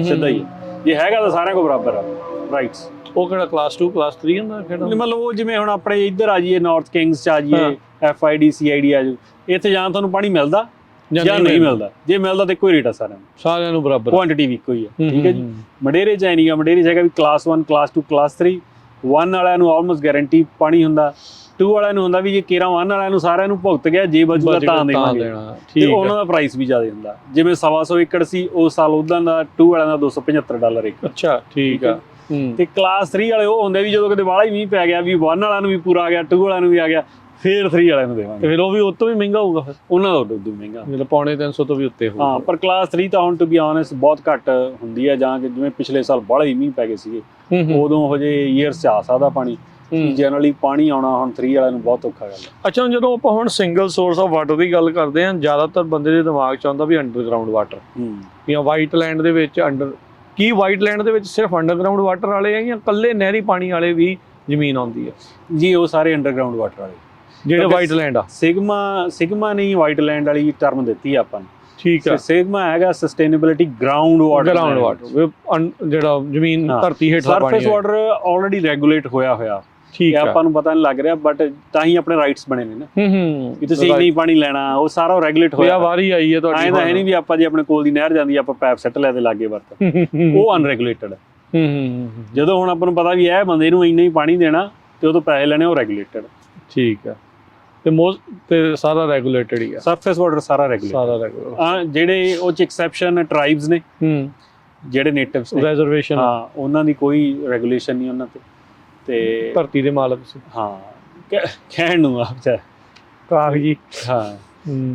ਸਿੱਧਾ ਹੀ ਜੇ ਹੈਗਾ ਤਾਂ ਸਾਰਿਆਂ ਕੋਲ ਬਰਾਬਰ ਆ ਰਾਈਟਸ। ਉਹ ਕਿਹੜਾ ਕਲਾਸ 2, ਕਲਾਸ 3 ਹੁੰਦਾ ਕਿਹੜਾ? ਮਤਲਬ ਉਹ ਜਿਵੇਂ ਹੁਣ ਆਪਣੇ ਇੱਧਰ ਆ ਜਾਈਏ, ਨਾਰਥ ਕਿੰਗਸ 'ਚ ਆ ਜਾਈਏ, FID CID ਆ ਜਾਓ, ਇੱਥੇ ਜਾਂ ਤੁਹਾਨੂੰ ਪਾਣੀ ਮਿਲਦਾ ਜਾਂ ਨਹੀਂ ਮਿਲਦਾ। ਜੇ ਮਿਲਦਾ ਤਾਂ ਇੱਕੋ ਹੀ ਰੇਟ ਆ ਸਾਰਿਆਂ ਨੂੰ ਬਰਾਬਰ, ਕੁਆਂਟੀਟੀ ਵੀ ਇੱਕੋ ਹੀ ਆ। ਠੀਕ ਹੈ ਜੀ। ਮੰਡੇਰੇ 'ਚ ਨਹੀਂ ਗਾ, ਮੰਡੇਰੇ 'ਚ ਹੈਗਾ ਵੀ ਕਲਾਸ 1, ਕਲਾਸ 2, ਕਲਾਸ 3। 1 ਵਾਲਿਆਂ ਨੂੰ ਆਲਮੋਸਟ ਗਾਰੰਟੀ ਪਾਣੀ ਹੁੰਦਾ, 2 ਵਾਲਿਆਂ ਨੂੰ ਹੁੰਦਾ ਵੀ ਜੇ ਕੇਰਾ 1 ਵਾਲਿਆਂ ਨੂੰ ਸਾਰਿਆਂ ਨੂੰ ਭੁਗਤ ਗਿਆ, ਜੇ ਬਚੂਗਾ ਤਾਂ ਦੇਵਾਂਗੇ, ਤੇ ਉਹਨਾਂ ਦਾ ਪ੍ਰਾਈਸ ਵੀ ਜ਼ਿਆਦਾ ਹੁੰਦਾ। ਜਿਵੇਂ 125 ਏਕੜ ਸੀ ਉਸ ਸਾਲ, ਉੱਦਾਂ ਦਾ 2 ਵਾਲਿਆਂ ਦਾ $275 ਏਕੜ। ਅੱਛਾ, ਠੀਕ ਆ। ਤੇ ਕਲਾਸ 3 ਵਾਲੇ ਉਹ ਹੁੰਦੇ ਵੀ ਜਦੋਂ ਕਿਤੇ ਬਾਹਲਾ ਹੀ ਮੀਂਹ ਪੈ ਗਿਆ, ਵੀ 1 ਵਾਲਿਆਂ ਨੂੰ ਵੀ ਪੂਰਾ ਆ ਗਿਆ, 2 ਵਾਲਿਆਂ ਨੂੰ ਵੀ ਆ ਗਿਆ, ਫਿਰ 3 ਵਾਲਿਆਂ ਨੂੰ ਦੇਵਾਂਗੇ। ਫਿਰ ਉਹ ਵੀ ਉਹ ਤੋਂ ਵੀ ਮਹਿੰਗਾ ਹੋਊਗਾ, ਫਿਰ ਉਹਨਾਂ ਦਾ ਉਦੋਂ ਮਹਿੰਗਾ, ਮਤਲਬ 350 ਤੋਂ ਵੀ ਉੱਤੇ ਹੋਊਗਾ। ਹਾਂ, ਪਰ ਕਲਾਸ 3 ਤਾਂ ਹੁਣ ਟੂ ਬੀ ਆਨੈਸਟ ਬਹੁਤ ਘੱਟ ਹੁੰਦੀ ਹੈ, ਜਾਂ ਕਿ ਜਿਵੇਂ ਪਿਛਲੇ ਸਾਲ ਬਾਹਲਾ ਹੀ ਮੀਂਹ ਪੈ ਗਏ ਸੀਗੇ, ਉਦੋਂ ਉਹ ਜਿਹੇ ਈਅਰਸ 'ਚ ਆ ਸਕਦਾ ਪਾਣੀ। ਜਨਰਲੀ ਪਾਣੀ ਆਉਣਾ ਹੁਣ 3 ਵਾਲਿਆਂ ਨੂੰ ਬਹੁਤ ਔਖਾ ਗੱਲ ਹੈ। ਅੱਛਾ, ਜਦੋਂ ਆਪਾਂ ਹੁਣ ਸਿੰਗਲ ਸੋਰਸ ਆਫ ਵਾਟਰ ਦੀ ਗੱਲ ਕਰਦੇ ਹਾਂ, ਜ਼ਿਆਦਾਤਰ ਬੰਦੇ ਦੇ ਦਿਮਾਗ 'ਚ ਆਉਂਦਾ ਵੀ ਅੰਡਰਗਰਾਊਂਡ ਵਾਟਰ, ਜਾਂ ਵਾਈਟ ਲੈਂਡ ਦੇ ਵਿੱਚ ਕੀ ਵਾਈਟ ਲੈਂਡ ਦੇ ਵਿੱਚ ਸਿਰਫ ਅੰਡਰਗਰਾਊਂਡ ਵਾਟਰ ਵਾਲੇ ਆ, ਜਾਂ ਇਕੱਲੇ ਨਹਿਰੀ ਪਾਣੀ ਵਾਲੇ ਵੀ ਜ਼ਮੀਨ ਆਉਂਦੀ ਹੈ? ਜੀ, ਉਹ ਸਾਰੇ ਅੰਡਰਗਰਾਊਂਡ ਵਾਟਰ ਵਾਲੇ ਜਿਹੜੇ ਵਾਈਟ ਲੈਂਡ ਆ। ਸਿਗਮਾ ਨੇ ਵਾਈਟ ਲੈਂਡ ਵਾਲੀ ਟਰਮ ਦਿੱਤੀ ਆ ਆਪਾਂ ਨੂੰ। ਠੀਕ ਹੈ। ਸਿਗਮਾ ਹੈਗਾ ਸਸਟੇਨੇਬਿਲਿਟੀ ਗਰਾਊਂਡ ਵਾਟਰ, ਜਿਹੜਾ ਜ਼ਮੀਨ ਧਰਤੀ ਹੇਠਾਂ ਪਾਣੀ, ਸਰਫੇਸ ਵਾਟਰ ਆਲਰੇਡੀ ਰੈਗੂਲੇਟ ਹੋਇਆ। ਠੀਕ ਹੈ। ਆਪਾਂ ਨੂੰ ਪਤਾ ਨਹੀਂ ਲੱਗ ਰਿਹਾ, ਬਟ ਤਾਂ ਹੀ ਆਪਣੇ ਰਾਈਟਸ ਬਣੇ ਨੇ ਨਾ, ਕਿ ਤੁਸੀਂ ਇੰਨੀ ਪਾਣੀ ਲੈਣਾ, ਉਹ ਸਾਰਾ ਰੈਗੂਲੇਟ ਹੋਇਆ। ਵਾਰੀ ਆਈ ਹੈ ਤੁਹਾਡੀ, ਐਂ ਤਾਂ ਹੈ ਨਹੀਂ ਵੀ ਆਪਾਂ ਜੇ ਆਪਣੇ ਕੋਲ ਦੀ ਨਹਿਰ ਜਾਂਦੀ ਆਪਾਂ ਪੈਪ ਸੱਟ ਲਿਆ ਤੇ ਲਾਗੇ ਵਰਤ, ਉਹ ਅਨਰੈਗੂਲੇਟਡ ਹੈ। ਜਦੋਂ ਹੁਣ ਆਪਾਂ ਨੂੰ ਪਤਾ ਵੀ ਇਹ ਬੰਦੇ ਨੂੰ ਇੰਨਾ ਹੀ ਪਾਣੀ ਦੇਣਾ, ਤੇ ਉਦੋਂ ਪੈਸੇ ਲੈਣੇ ਉਹ ਰੈਗੂਲੇਟਡ। ਠੀਕ ਆ। ਤੇ ਸਾਰਾ ਰੈਗੂਲੇਟਡ ਹੀ ਆ, ਸਰਫੇਸ ਵਾਟਰ ਸਾਰਾ ਰੈਗੂਲੇਟਡ। ਸਾਰਾ ਰੈਗੂਲੇਟਡ। ਜਿਹੜੇ ਉਹ 'ਚ ਐਕਸੈਪਸ਼ਨ ਟ੍ਰਾਈਬਸ ਨੇ, ਜਿਹੜੇ ਨੇਟਿਵਸ ਨੇ, ਰਿਜ਼ਰਵੇਸ਼ਨ, ਹਾਂ, ਉਹਨਾਂ ਦੀ ਕੋਈ ਰੈਗੂਲੇਸ਼ਨ ਨਹੀਂ ਉਹਨਾਂ ਤੇ ਧਰਤੀ ਦੇ ਮਾਲਕ ਸੀ, ਹਾਂ, ਕਹਿਣ ਨੂੰ ਆ ਕਾਗਜੀ। ਹਾਂ,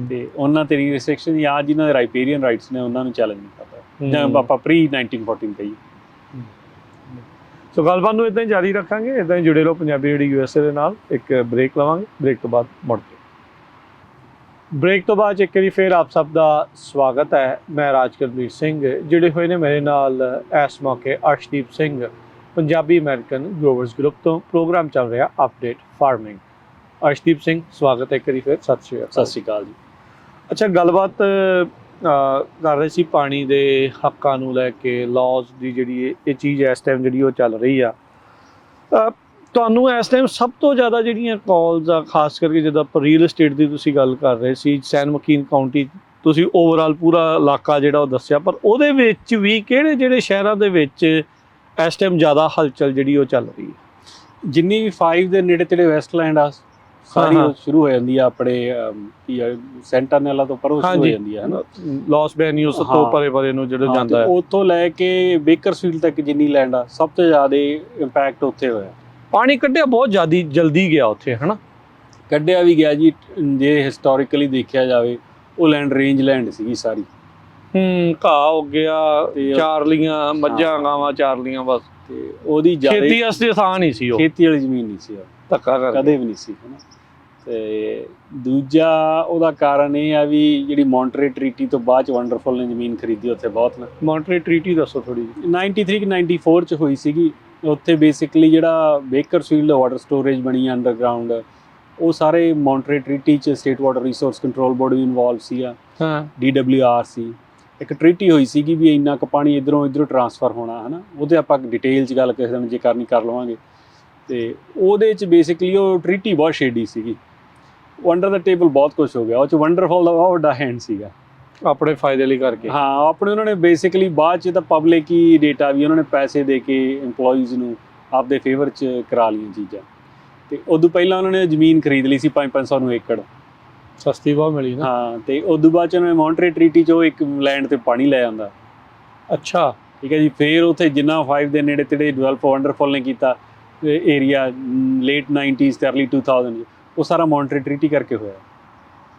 ਤੇ ਉਹਨਾਂ ਤੇ ਰਿਸਟ੍ਰਿਕਸ਼ਨ ਜਾਂ ਜਿਨ੍ਹਾਂ ਦੇ ਰਾਈਪੇਰੀਅਨ ਰਾਈਟਸ ਨੇ ਉਹਨਾਂ ਨੂੰ ਚੈਲੰਜ ਨਹੀਂ ਕਰਦਾ, ਜਾਂ ਆਪਾਂ ਪ੍ਰੀ 1914 ਕਹੀਏ। ਸੋ ਗੱਲਬਾਤ ਨੂੰ ਇਦਾਂ ਹੀ ਜਾਰੀ ਰੱਖਾਂਗੇ, ਇਦਾਂ ਹੀ ਜੁੜੇ ਰਹੋ ਪੰਜਾਬੀ ਰੇਡੀਓ USA ਦੇ ਨਾਲ। ਇੱਕ ਬ੍ਰੇਕ ਲਵਾਂਗੇ, ਬ੍ਰੇਕ ਤੋਂ ਬਾਅਦ ਮੁੜ ਕੇ। ਬ੍ਰੇਕ ਤੋਂ ਬਾਅਦ ਇੱਕ ਵਾਰੀ ਫਿਰ ਆਪ ਸਭ ਦਾ ਸਵਾਗਤ ਹੈ। ਮੈਂ ਰਾਜਕਰਮੀਤ ਸਿੰਘ, ਜਿਹੜੇ ਹੋਏ ਨੇ ਮੇਰੇ ਨਾਲ ਇਸ ਮੌਕੇ Arshdeep Singh, Punjabi American growers group ਤੋਂ। ਪ੍ਰੋਗਰਾਮ ਚੱਲ ਰਿਹਾ ਅਪਡੇਟ ਫਾਰਮਿੰਗ। ਅਰਸ਼ਦੀਪ ਸਿੰਘ, ਸਵਾਗਤ ਹੈ ਇੱਕ ਵਾਰੀ ਫਿਰ। ਸਤਿ ਸ਼੍ਰੀ ਅਕਾਲ। ਸਤਿ ਸ਼੍ਰੀ ਅਕਾਲ ਜੀ। ਅੱਛਾ, ਗੱਲਬਾਤ ਕਰ ਰਹੇ ਸੀ ਪਾਣੀ ਦੇ ਹੱਕਾਂ ਨੂੰ ਲੈ ਕੇ, ਲਾਜ਼ ਦੀ ਜਿਹੜੀ ਇਹ ਚੀਜ਼ ਇਸ ਟਾਈਮ ਜਿਹੜੀ ਉਹ ਚੱਲ ਰਹੀ ਆ। ਤੁਹਾਨੂੰ ਇਸ ਟਾਈਮ ਸਭ ਤੋਂ ਜ਼ਿਆਦਾ ਜਿਹੜੀਆਂ ਕਾਲਸ ਆ, ਖਾਸ ਕਰਕੇ ਜਦੋਂ ਆਪਾਂ ਰੀਅਲ ਏਸਟੇਟ ਦੀ ਤੁਸੀਂ ਗੱਲ ਕਰ ਰਹੇ ਸੀ, ਸੈਨ ਮਕੀਨ ਕਾਊਂਟੀ ਤੁਸੀਂ ਓਵਰਆਲ ਪੂਰਾ ਇਲਾਕਾ ਜਿਹੜਾ ਉਹ ਦੱਸਿਆ, ਪਰ ਉਹਦੇ ਵਿੱਚ ਵੀ ਕਿਹੜੇ ਜਿਹੜੇ ਸ਼ਹਿਰਾਂ ਦੇ ਵਿੱਚ ਇਸ ਟਾਈਮ ਜ਼ਿਆਦਾ ਹਲਚਲ ਜਿਹੜੀ ਉਹ ਚੱਲ ਰਹੀ ਹੈ? ਜਿੰਨੀ ਵੀ 5 ਦੇ ਨੇੜੇ ਤੇੜੇ ਵੈਸਟਲੈਂਡ ਆ, ਸਾਰੀ ਉਹ ਸ਼ੁਰੂ ਹੋ ਜਾਂਦੀ ਆ ਆਪਣੇ ਸੈਂਟਰਨੈਲਾ ਤੋਂ ਪਰੋਂ ਸ਼ੁਰੂ ਹੋ ਜਾਂਦੀ ਹੈ ਨਾ, ਲਾਸ ਬੈਨੀਓਸ ਤੋਂ ਪਰੇ ਨੂੰ ਜਿਹੜਾ ਜਾਂਦਾ ਹੈ, ਉੱਥੋਂ ਲੈ ਕੇ ਬੇਕਰਸਫੀਲਡ ਤੱਕ ਜਿੰਨੀ ਲੈਂਡ ਆ, ਸਭ ਤੋਂ ਜ਼ਿਆਦਾ ਇੰਪੈਕਟ ਉੱਥੇ ਹੋਇਆ। ਪਾਣੀ ਕੱਢਿਆ ਬਹੁਤ ਜਲਦੀ ਗਿਆ ਉੱਥੇ, ਹਨਾ? ਕੱਢਿਆ ਵੀ ਗਿਆ ਜੀ। ਜੇ ਹਿਸਟੋਰੀਕਲੀ ਦੇਖਿਆ ਜਾਵੇ, ਉਹ ਲੈਂਡ ਰੇਂਜ ਲੈਂਡ ਸੀਗੀ ਸਾਰੀ। ਘਾਹ ਹੋ ਗਿਆ, ਚਾਰਲੀਆਂ ਮੱਝਾਂ ਗਾਵਾਂ ਚਾਰਲੀਆਂ, ਬਸ। ਤੇ ਉਹਦੀ ਖੇਤੀ ਵਾਸਤੇ ਆਸਾਨ ਨਹੀਂ ਸੀ, ਉਹ ਖੇਤੀ ਵਾਲੀ ਜ਼ਮੀਨ ਨਹੀਂ ਸੀ, ਧੱਕਾ ਕਰ ਕਦੇ ਵੀ ਨਹੀਂ ਸੀ, ਹਨਾ। ਤੇ ਦੂਜਾ ਉਹਦਾ ਕਾਰਨ ਇਹ ਆ ਵੀ ਜਿਹੜੀ ਮੌਂਟਰੇ ਟਰੀਟੀ ਤੋਂ ਬਾਅਦ ਚ ਵੰਡਰਫੁਲ ਨੇ ਜ਼ਮੀਨ ਖਰੀਦੀ ਉੱਥੇ ਬਹੁਤ ਨੇ। ਮੌਂਟਰੇ ਟਰੀਟੀ ਦੱਸੋ ਥੋੜੀ ਜਿਹੀ। 93 94 ਚ ਹੋਈ ਸੀਗੀ। ਉੱਥੇ ਬੇਸਿਕਲੀ ਜਿਹੜਾ ਬੇਕਰਸਫੀਲਡ ਵਾਟਰ ਸਟੋਰੇਜ ਬਣੀ ਅੰਡਰਗਰਾਊਂਡ, ਉਹ ਸਾਰੇ ਮੌਂਟਰੇ ਟਰੀਟੀ ਚ state water resource control board ਵੀ ਇਨਵੋਲਵ ਸੀਗਾ, DWR ਸੀ। ਇੱਕ ਟਰੀਟੀ ਹੋਈ ਸੀਗੀ ਵੀ ਇੰਨਾ ਕੁ ਪਾਣੀ ਇੱਧਰੋਂ ਟਰਾਂਸਫਰ ਹੋਣਾ, ਹਨਾ। ਉਹਦੇ ਆਪਾਂ ਡਿਟੇਲ 'ਚ ਗੱਲ ਕਿਸੇ ਦਿਨ ਜੇ ਕਰਨੀ ਕਰ ਲਵਾਂਗੇ। ਤੇ ਉਹਦੇ 'ਚ ਬੇਸਿਕਲੀ ਉਹ ਟਰੀਟੀ ਬਹੁਤ ਸ਼ੇਡੀ ਸੀਗੀ। ਉਹ ਅੰਡਰ ਦਾ ਟੇਬਲ ਬਹੁਤ ਕੁਝ ਹੋ ਗਿਆ। ਉਹ 'ਚ ਵੰਡਰਫੁਲ ਦਾ ਬਹੁਤ ਵੱਡਾ ਹੈਂਡ ਸੀਗਾ, ਆਪਣੇ ਫਾਇਦੇ ਲਈ ਕਰਕੇ। ਹਾਂ, ਆਪਣੇ ਉਹਨਾਂ ਨੇ ਬੇਸਿਕਲੀ ਬਾਅਦ 'ਚ ਤਾਂ ਪਬਲਿਕ ਹੀ ਡੇਟਾ ਵੀ ਉਹਨਾਂ ਨੇ ਪੈਸੇ ਦੇ ਕੇ EMPLOYEES ਨੂੰ ਆਪਦੇ ਫੇਵਰ 'ਚ ਕਰਾ ਲਈਆਂ ਚੀਜ਼ਾਂ। ਤੇ ਉਦੋਂ ਪਹਿਲਾਂ ਉਹਨਾਂ ਨੇ ਜ਼ਮੀਨ ਖਰੀਦ ਲਈ ਸੀ 500 ਨੂੰ ਏਕੜ, ਸਸਤੀ ਬਹੁਤ ਮਿਲੀ ਨਾ। ਹਾਂ। ਤੇ ਉਦੋਂ ਬਾਅਦ 'ਚ ਉਹਨਾਂ ਨੇ ਮੌਂਟਰੇ ਟਰੀਟੀ 'ਚ ਉਹ ਇੱਕ ਲੈਂਡ ਤੇ ਪਾਣੀ ਲੈ ਆਂਦਾ। ਅੱਛਾ, ਠੀਕ ਹੈ ਜੀ। ਫਿਰ ਉੱਥੇ ਜਿੰਨਾ 5 ਦੇ ਨੇੜੇ ਤੇੜੇ ਡਿਵੈਲਪ ਵੰਡਰਫੁਲ ਨੇ ਕੀਤਾ ਏਰੀਆ ਲੇਟ 90s ਤੇ ਅਰਲੀ 2000, ਉਹ ਸਾਰਾ ਮੌਂਟਰੇ ਟਰੀਟੀ ਕਰਕੇ ਹੋਇਆ।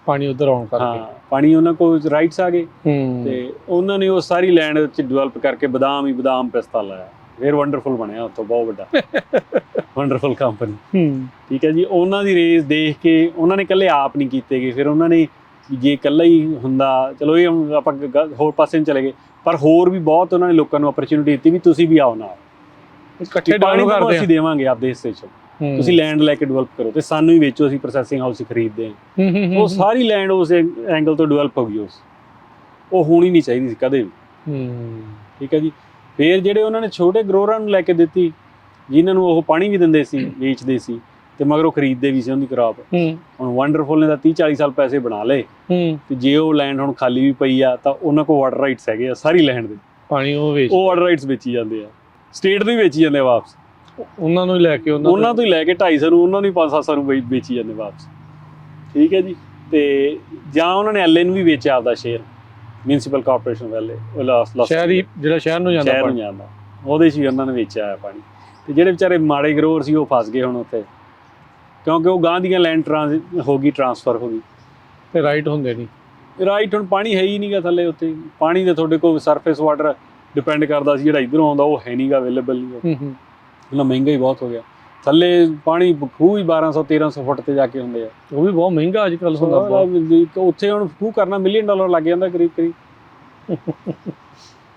ਪਾਣੀ ਉਧਰ ਆਉਣ ਕਰਕੇ, ਹਾਂ, ਪਾਣੀ ਉਹਨਾਂ ਕੋਲ ਰਾਈਟਸ ਆ ਗਏ ਤੇ ਉਹਨਾਂ ਨੇ ਉਹ ਸਾਰੀ ਲੈਂਡ ਵਿੱਚ ਡਿਵੈਲਪ ਕਰਕੇ ਬਦਾਮ ਪਿਸਤਾ ਲਾਇਆ। ਫਿਰ ਵੰਡਰਫੁਲ ਬਣਿਆ ਉੱਥੋਂ ਬਹੁਤ ਵੱਡਾ ਵੰਡਰਫੁਲ ਕੰਪਨੀ। ਠੀਕ ਹੈ ਜੀ। ਉਹਨਾਂ ਦੀ ਰੇਸ ਦੇਖ ਕੇ ਉਹਨਾਂ ਨੇ ਇਕੱਲੇ ਆਪ ਨਹੀਂ ਕੀਤੇ ਗਏ। ਫਿਰ ਉਹਨਾਂ ਨੇ ਜੇ ਇਕੱਲਾ ਹੀ ਹੁੰਦਾ, ਚਲੋ ਇਹ ਆਪਾਂ ਹੋਰ ਪਾਸੇ ਨੂੰ ਚਲੇ ਗਏ, ਪਰ ਹੋਰ ਵੀ ਬਹੁਤ ਉਹਨਾਂ ਨੇ ਲੋਕਾਂ ਨੂੰ ਅਪਰਚੁਨਿਟੀ ਦਿੱਤੀ ਵੀ ਤੁਸੀਂ ਵੀ ਆਓ ਨਾਲ, ਇਕੱਠੇ ਪਾਣੀ ਕਰਦੇ ਅਸੀਂ ਦੇਵਾਂਗੇ ਆਪਦੇ ਹਿੱਸੇ 'ਚ, ਤੁਸੀਂ ਲੈਂਡ ਲੈ ਕੇ ਡਿਵੈਲਪ ਕਰੋ ਤੇ ਸਾਨੂੰ ਹੀ ਵੇਚੋ, ਅਸੀਂ ਪ੍ਰੋਸੈਸਿੰਗ ਹਾਊਸ ਖਰੀਦਦੇ ਹਾਂ। ਉਹ ਸਾਰੀ ਲੈਂਡ ਉਸ ਐਂਗਲ ਤੋਂ ਡਿਵੈਲਪ ਹੋ ਗਈ। ਉਹ ਹੋਣੀ ਨਹੀਂ ਚਾਹੀਦੀ ਸੀ ਕਦੇ ਵੀ। ਠੀਕ ਹੈ ਜੀ। ਫਿਰ ਜਿਹੜੇ ਉਹਨਾਂ ਨੇ ਛੋਟੇ ਗਰੋਅਰਾਂ ਨੂੰ ਲੈ ਕੇ ਦਿੱਤੀ, ਜਿਨ੍ਹਾਂ ਨੂੰ ਉਹ ਪਾਣੀ ਵੀ ਦਿੰਦੇ ਸੀ, ਵੇਚਦੇ ਸੀ, ਤੇ ਮਗਰ ਉਹ ਖਰੀਦਦੇ ਵੀ ਸੀ ਉਹਦੀ ਕਰਾਪ। ਹੁਣ ਵੰਡਰਫੁਲ ਨੇ ਤਾਂ 30-40 ਸਾਲ ਪੈਸੇ ਬਣਾ ਲਏ, ਤੇ ਜੇ ਉਹ ਲੈਂਡ ਹੁਣ ਖਾਲੀ ਵੀ ਪਈ ਆ ਤਾਂ ਉਹਨਾਂ ਕੋਲ ਵਾਟਰ ਰਾਈਟਸ ਹੈਗੇ ਆ ਸਾਰੀ ਲੈਂਡ ਦੇ, ਪਾਣੀ ਉਹ ਵਾਟਰ ਰਾਈਟਸ ਵੇਚੀ ਜਾਂਦੇ ਆ, ਸਟੇਟ ਨੂੰ ਹੀ ਵੇਚੀ ਜਾਂਦੇ ਆ ਵਾਪਸ। ਉਹਨਾਂ ਤੋਂ ਹੀ ਲੈ ਕੇ 250 ਨੂੰ, ਉਹਨਾਂ ਨੂੰ 500 ਨੂੰ ਵੇਚੀ ਜਾਂਦੇ ਵਾਪਸ। ਠੀਕ ਹੈ ਜੀ। ਤੇ ਜਾਂ ਉਹਨਾਂ ਨੇ LA ਨੂੰ ਵੀ ਵੇਚਿਆ ਆਪਦਾ ਸ਼ੇਅਰ, ਮਿਊਨਿਸਪਲ ਕਾਰਪੋਰੇਸ਼ਨ ਵਾਲੇ, ਸ਼ਹਿਰ ਨੂੰ ਜਾਂਦਾ, ਉਹਦੇ 'ਚ ਵੀ ਉਹਨਾਂ ਨੇ ਵੇਚਿਆ ਆ ਪਾਣੀ। ਤੇ ਜਿਹੜੇ ਵਿਚਾਰੇ ਮਾੜੇ ਗਰੋਅਰ ਸੀ ਉਹ ਫਸ ਗਏ ਹੁਣ ਉੱਥੇ, ਕਿਉਂਕਿ ਉਹ ਗਾਂ ਦੀਆਂ ਲੈਂਡ ਹੋ ਗਈ, ਟਰਾਂਸਫਰ ਹੋ ਗਈ, ਤੇ ਰਾਈਟ ਹੁੰਦੇ ਨਹੀਂ। ਰਾਈਟ ਹੁਣ ਪਾਣੀ ਹੈ ਹੀ ਨਹੀਂਗਾ ਥੱਲੇ। ਉੱਥੇ ਪਾਣੀ ਦੇ ਤੁਹਾਡੇ ਕੋਲ ਸਰਫੇਸ ਵਾਟਰ ਡਿਪੈਂਡ ਕਰਦਾ ਸੀ, ਜਿਹੜਾ ਇੱਧਰੋਂ ਆਉਂਦਾ ਉਹ ਹੈ ਨਹੀਂਗਾ ਅਵੇਲੇਬਲ ਨਹੀਂ। ਇਹਨਾਂ ਮਹਿੰਗਾ ਹੀ ਬਹੁਤ ਹੋ ਗਿਆ। ਥੱਲੇ ਪਾਣੀ ਖੂਹ ਹੀ 1200-1300 ਫੁੱਟ ਤੇ ਜਾ ਕੇ ਹੁੰਦੇ ਆ, ਉਹ ਵੀ ਬਹੁਤ ਮਹਿੰਗਾ ਅੱਜ ਕੱਲ੍ਹ ਹੁੰਦਾ। ਉੱਥੇ ਹੁਣ ਖੂਹ ਕਰਨਾ $1 ਮਿਲੀਅਨ ਲੱਗ ਜਾਂਦਾ ਕਰੀਬ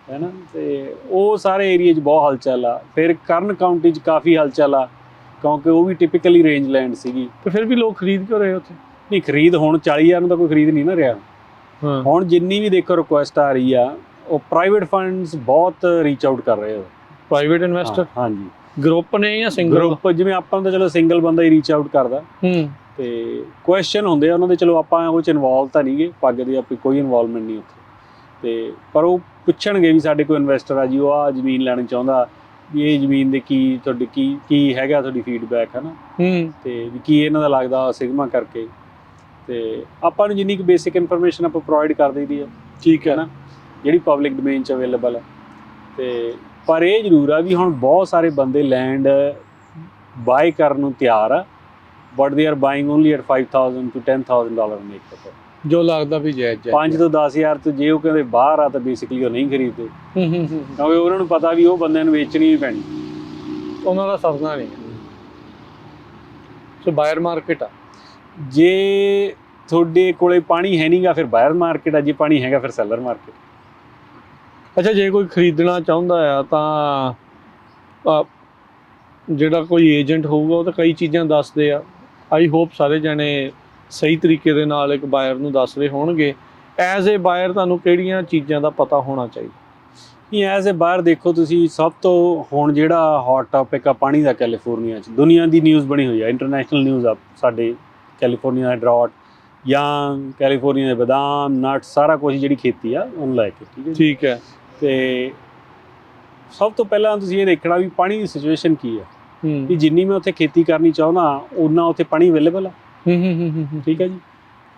ਹੈ ਨਾ। ਤੇ ਉਹ ਸਾਰੇ ਏਰੀਏ 'ਚ ਬਹੁਤ ਹਲਚਲ ਆ। ਫਿਰ ਕਰਨ ਕਾਊਂਟੀ 'ਚ ਕਾਫੀ ਹਲਚਲ ਆ, ਕਿਉਂਕਿ ਉਹ ਵੀ ਟਿਪੀਕਲੀ ਰੇਂਜ ਲੈਂਡ ਸੀਗੀ। ਤੇ ਫਿਰ ਵੀ ਲੋਕ ਖਰੀਦ ਕਿਉਂ ਰਹੇ ਉੱਥੇ? ਨਹੀਂ, ਖਰੀਦ ਹੁਣ 40,000 ਨੂੰ ਤਾਂ ਕੋਈ ਖਰੀਦ ਨਹੀਂ ਨਾ ਰਿਹਾ। ਹੁਣ ਜਿੰਨੀ ਵੀ ਦੇਖੋ ਰਿਕੁਐਸਟ ਆ ਰਹੀ ਆ, ਉਹ ਪ੍ਰਾਈਵੇਟ ਫੰਡਸ ਬਹੁਤ ਰੀਚ ਆਊਟ ਕਰ ਰਹੇ ਆ। Private investor? ਹਾਂਜੀ। ਗਰੁੱਪ ਨੇ ਜਾਂ ਸਿੰਗਲ? ਗਰੁੱਪ, ਜਿਵੇਂ ਆਪਾਂ ਤਾਂ ਚਲੋ ਸਿੰਗਲ ਬੰਦਾ ਹੀ ਰੀਚ ਆਊਟ ਕਰਦਾ, ਤੇ ਕੁਐਸਚਨ ਹੁੰਦੇ ਆ ਉਹਨਾਂ ਦੇ। ਚਲੋ ਆਪਾਂ ਉਹ 'ਚ ਇਨਵੋਲਵ ਤਾਂ ਨਹੀਂ ਗਏ, ਪੱਗ ਦੀ ਆਪਣੀ ਕੋਈ ਇਨਵੋਲਵਮੈਂਟ ਨਹੀਂ ਉੱਥੇ। ਤੇ ਪਰ ਉਹ ਪੁੱਛਣਗੇ ਵੀ ਸਾਡੇ ਕੋਈ ਇਨਵੈਸਟਰ ਆ ਜੀ, ਉਹ ਆ ਜ਼ਮੀਨ ਲੈਣੀ ਚਾਹੁੰਦਾ, ਵੀ ਇਹ ਜ਼ਮੀਨ ਦੇ ਕੀ ਤੁਹਾਡੀ ਕੀ ਹੈਗਾ ਤੁਹਾਡੀ ਫੀਡਬੈਕ ਹੈ ਨਾ, ਤੇ ਵੀ ਕੀ ਇਹਨਾਂ ਦਾ ਲੱਗਦਾ ਸਿਗਮਾ ਕਰਕੇ, ਤੇ ਆਪਾਂ ਨੂੰ ਜਿੰਨੀ ਕੁ ਬੇਸਿਕ ਇਨਫੋਰਮੇਸ਼ਨ ਆਪਾਂ ਪ੍ਰੋਵਾਈਡ ਕਰ ਦਈਦੀ ਆ, ਠੀਕ ਹੈ ਨਾ, ਜਿਹੜੀ ਪਬਲਿਕ ਡੋਮੇਨ 'ਚ ਅਵੇਲੇਬਲ ਹੈ। ਤੇ ਪਰ ਇਹ ਜ਼ਰੂਰ ਆ ਵੀ ਹੁਣ ਬਹੁਤ ਸਾਰੇ ਬੰਦੇ ਲੈਂਡ ਬਾਏ ਕਰਨ ਨੂੰ ਤਿਆਰ ਆ, but they are buying only at $5,000 to $10,000 an acre, ਜੋ ਲੱਗਦਾ ਵੀ ਜਾਇਜ਼ 5 ਤੋਂ 10,000 ਤੋਂ ਜੇ ਉਹ ਕਹਿੰਦੇ ਬਾਹਰ ਆ ਤਾਂ ਬੇਸਿਕਲੀ ਉਹ ਨਹੀਂ ਖਰੀਦਦੇ, ਕਿਉਂਕਿ ਉਹਨਾਂ ਨੂੰ ਪਤਾ ਵੀ ਉਹ ਬੰਦਿਆਂ ਨੂੰ ਵੇਚਣੀ ਵੀ ਪੈਣੀ, ਉਹਨਾਂ ਦਾ ਸਰਨਾ ਨਹੀਂ। ਸੋ ਬਾਇਰ ਮਾਰਕੀਟ ਆ, ਜੇ ਤੁਹਾਡੇ ਕੋਲੇ ਪਾਣੀ ਹੈ ਨਹੀਂਗਾ ਫਿਰ ਬਾਇਰ ਮਾਰਕੀਟ ਆ, ਜੇ ਪਾਣੀ ਹੈਗਾ ਫਿਰ ਸੈਲਰ ਮਾਰਕੀਟ। ਅੱਛਾ, ਜੇ ਕੋਈ ਖਰੀਦਣਾ ਚਾਹੁੰਦਾ ਆ ਤਾਂ ਜਿਹੜਾ ਕੋਈ ਏਜੰਟ ਹੋਊਗਾ ਉਹ ਤਾਂ ਕਈ ਚੀਜ਼ਾਂ ਦੱਸਦੇ ਆ। ਆਈ ਹੋਪ ਸਾਰੇ ਜਣੇ ਸਹੀ ਤਰੀਕੇ ਦੇ ਨਾਲ ਇੱਕ ਬਾਇਰ ਨੂੰ ਦੱਸ ਰਹੇ ਹੋਣਗੇ। ਐਜ਼ ਏ ਬਾਇਰ ਤੁਹਾਨੂੰ ਕਿਹੜੀਆਂ ਚੀਜ਼ਾਂ ਦਾ ਪਤਾ ਹੋਣਾ ਚਾਹੀਦਾ? ਨਹੀਂ, ਐਜ਼ ਏ ਬਾਹਰ ਦੇਖੋ ਤੁਸੀਂ, ਸਭ ਤੋਂ ਹੁਣ ਜਿਹੜਾ ਹੌਟ ਟੌਪਿਕ ਆ ਪਾਣੀ ਦਾ ਕੈਲੀਫੋਰਨੀਆ 'ਚ, ਦੁਨੀਆ ਦੀ ਨਿਊਜ਼ ਬਣੀ ਹੋਈ ਆ, ਇੰਟਰਨੈਸ਼ਨਲ ਨਿਊਜ਼ ਆ ਸਾਡੇ ਕੈਲੀਫੋਰਨੀਆ ਦਾ ਡਰਾਟ ਜਾਂ ਕੈਲੀਫੋਰਨੀਆ ਦੇ ਬਦਾਮ, ਨਟ, ਸਾਰਾ ਕੁਝ ਜਿਹੜੀ ਖੇਤੀ ਆ ਉਹਨੂੰ ਲੈ ਕੇ, ਠੀਕ ਹੈ। ਠੀਕ ਹੈ। ਤੇ ਸਭ ਤੋਂ ਪਹਿਲਾਂ ਤੁਸੀਂ ਇਹ ਦੇਖਣਾ ਵੀ ਪਾਣੀ ਦੀ ਸਿਚੁਏਸ਼ਨ ਕੀ ਆ, ਵੀ ਜਿੰਨੀ ਮੈਂ ਉੱਥੇ ਖੇਤੀ ਕਰਨੀ ਚਾਹੁੰਦਾ ਉਨਾ ਉੱਥੇ ਪਾਣੀ ਅਵੇਲੇਬਲ ਆ, ਠੀਕ ਹੈ ਜੀ।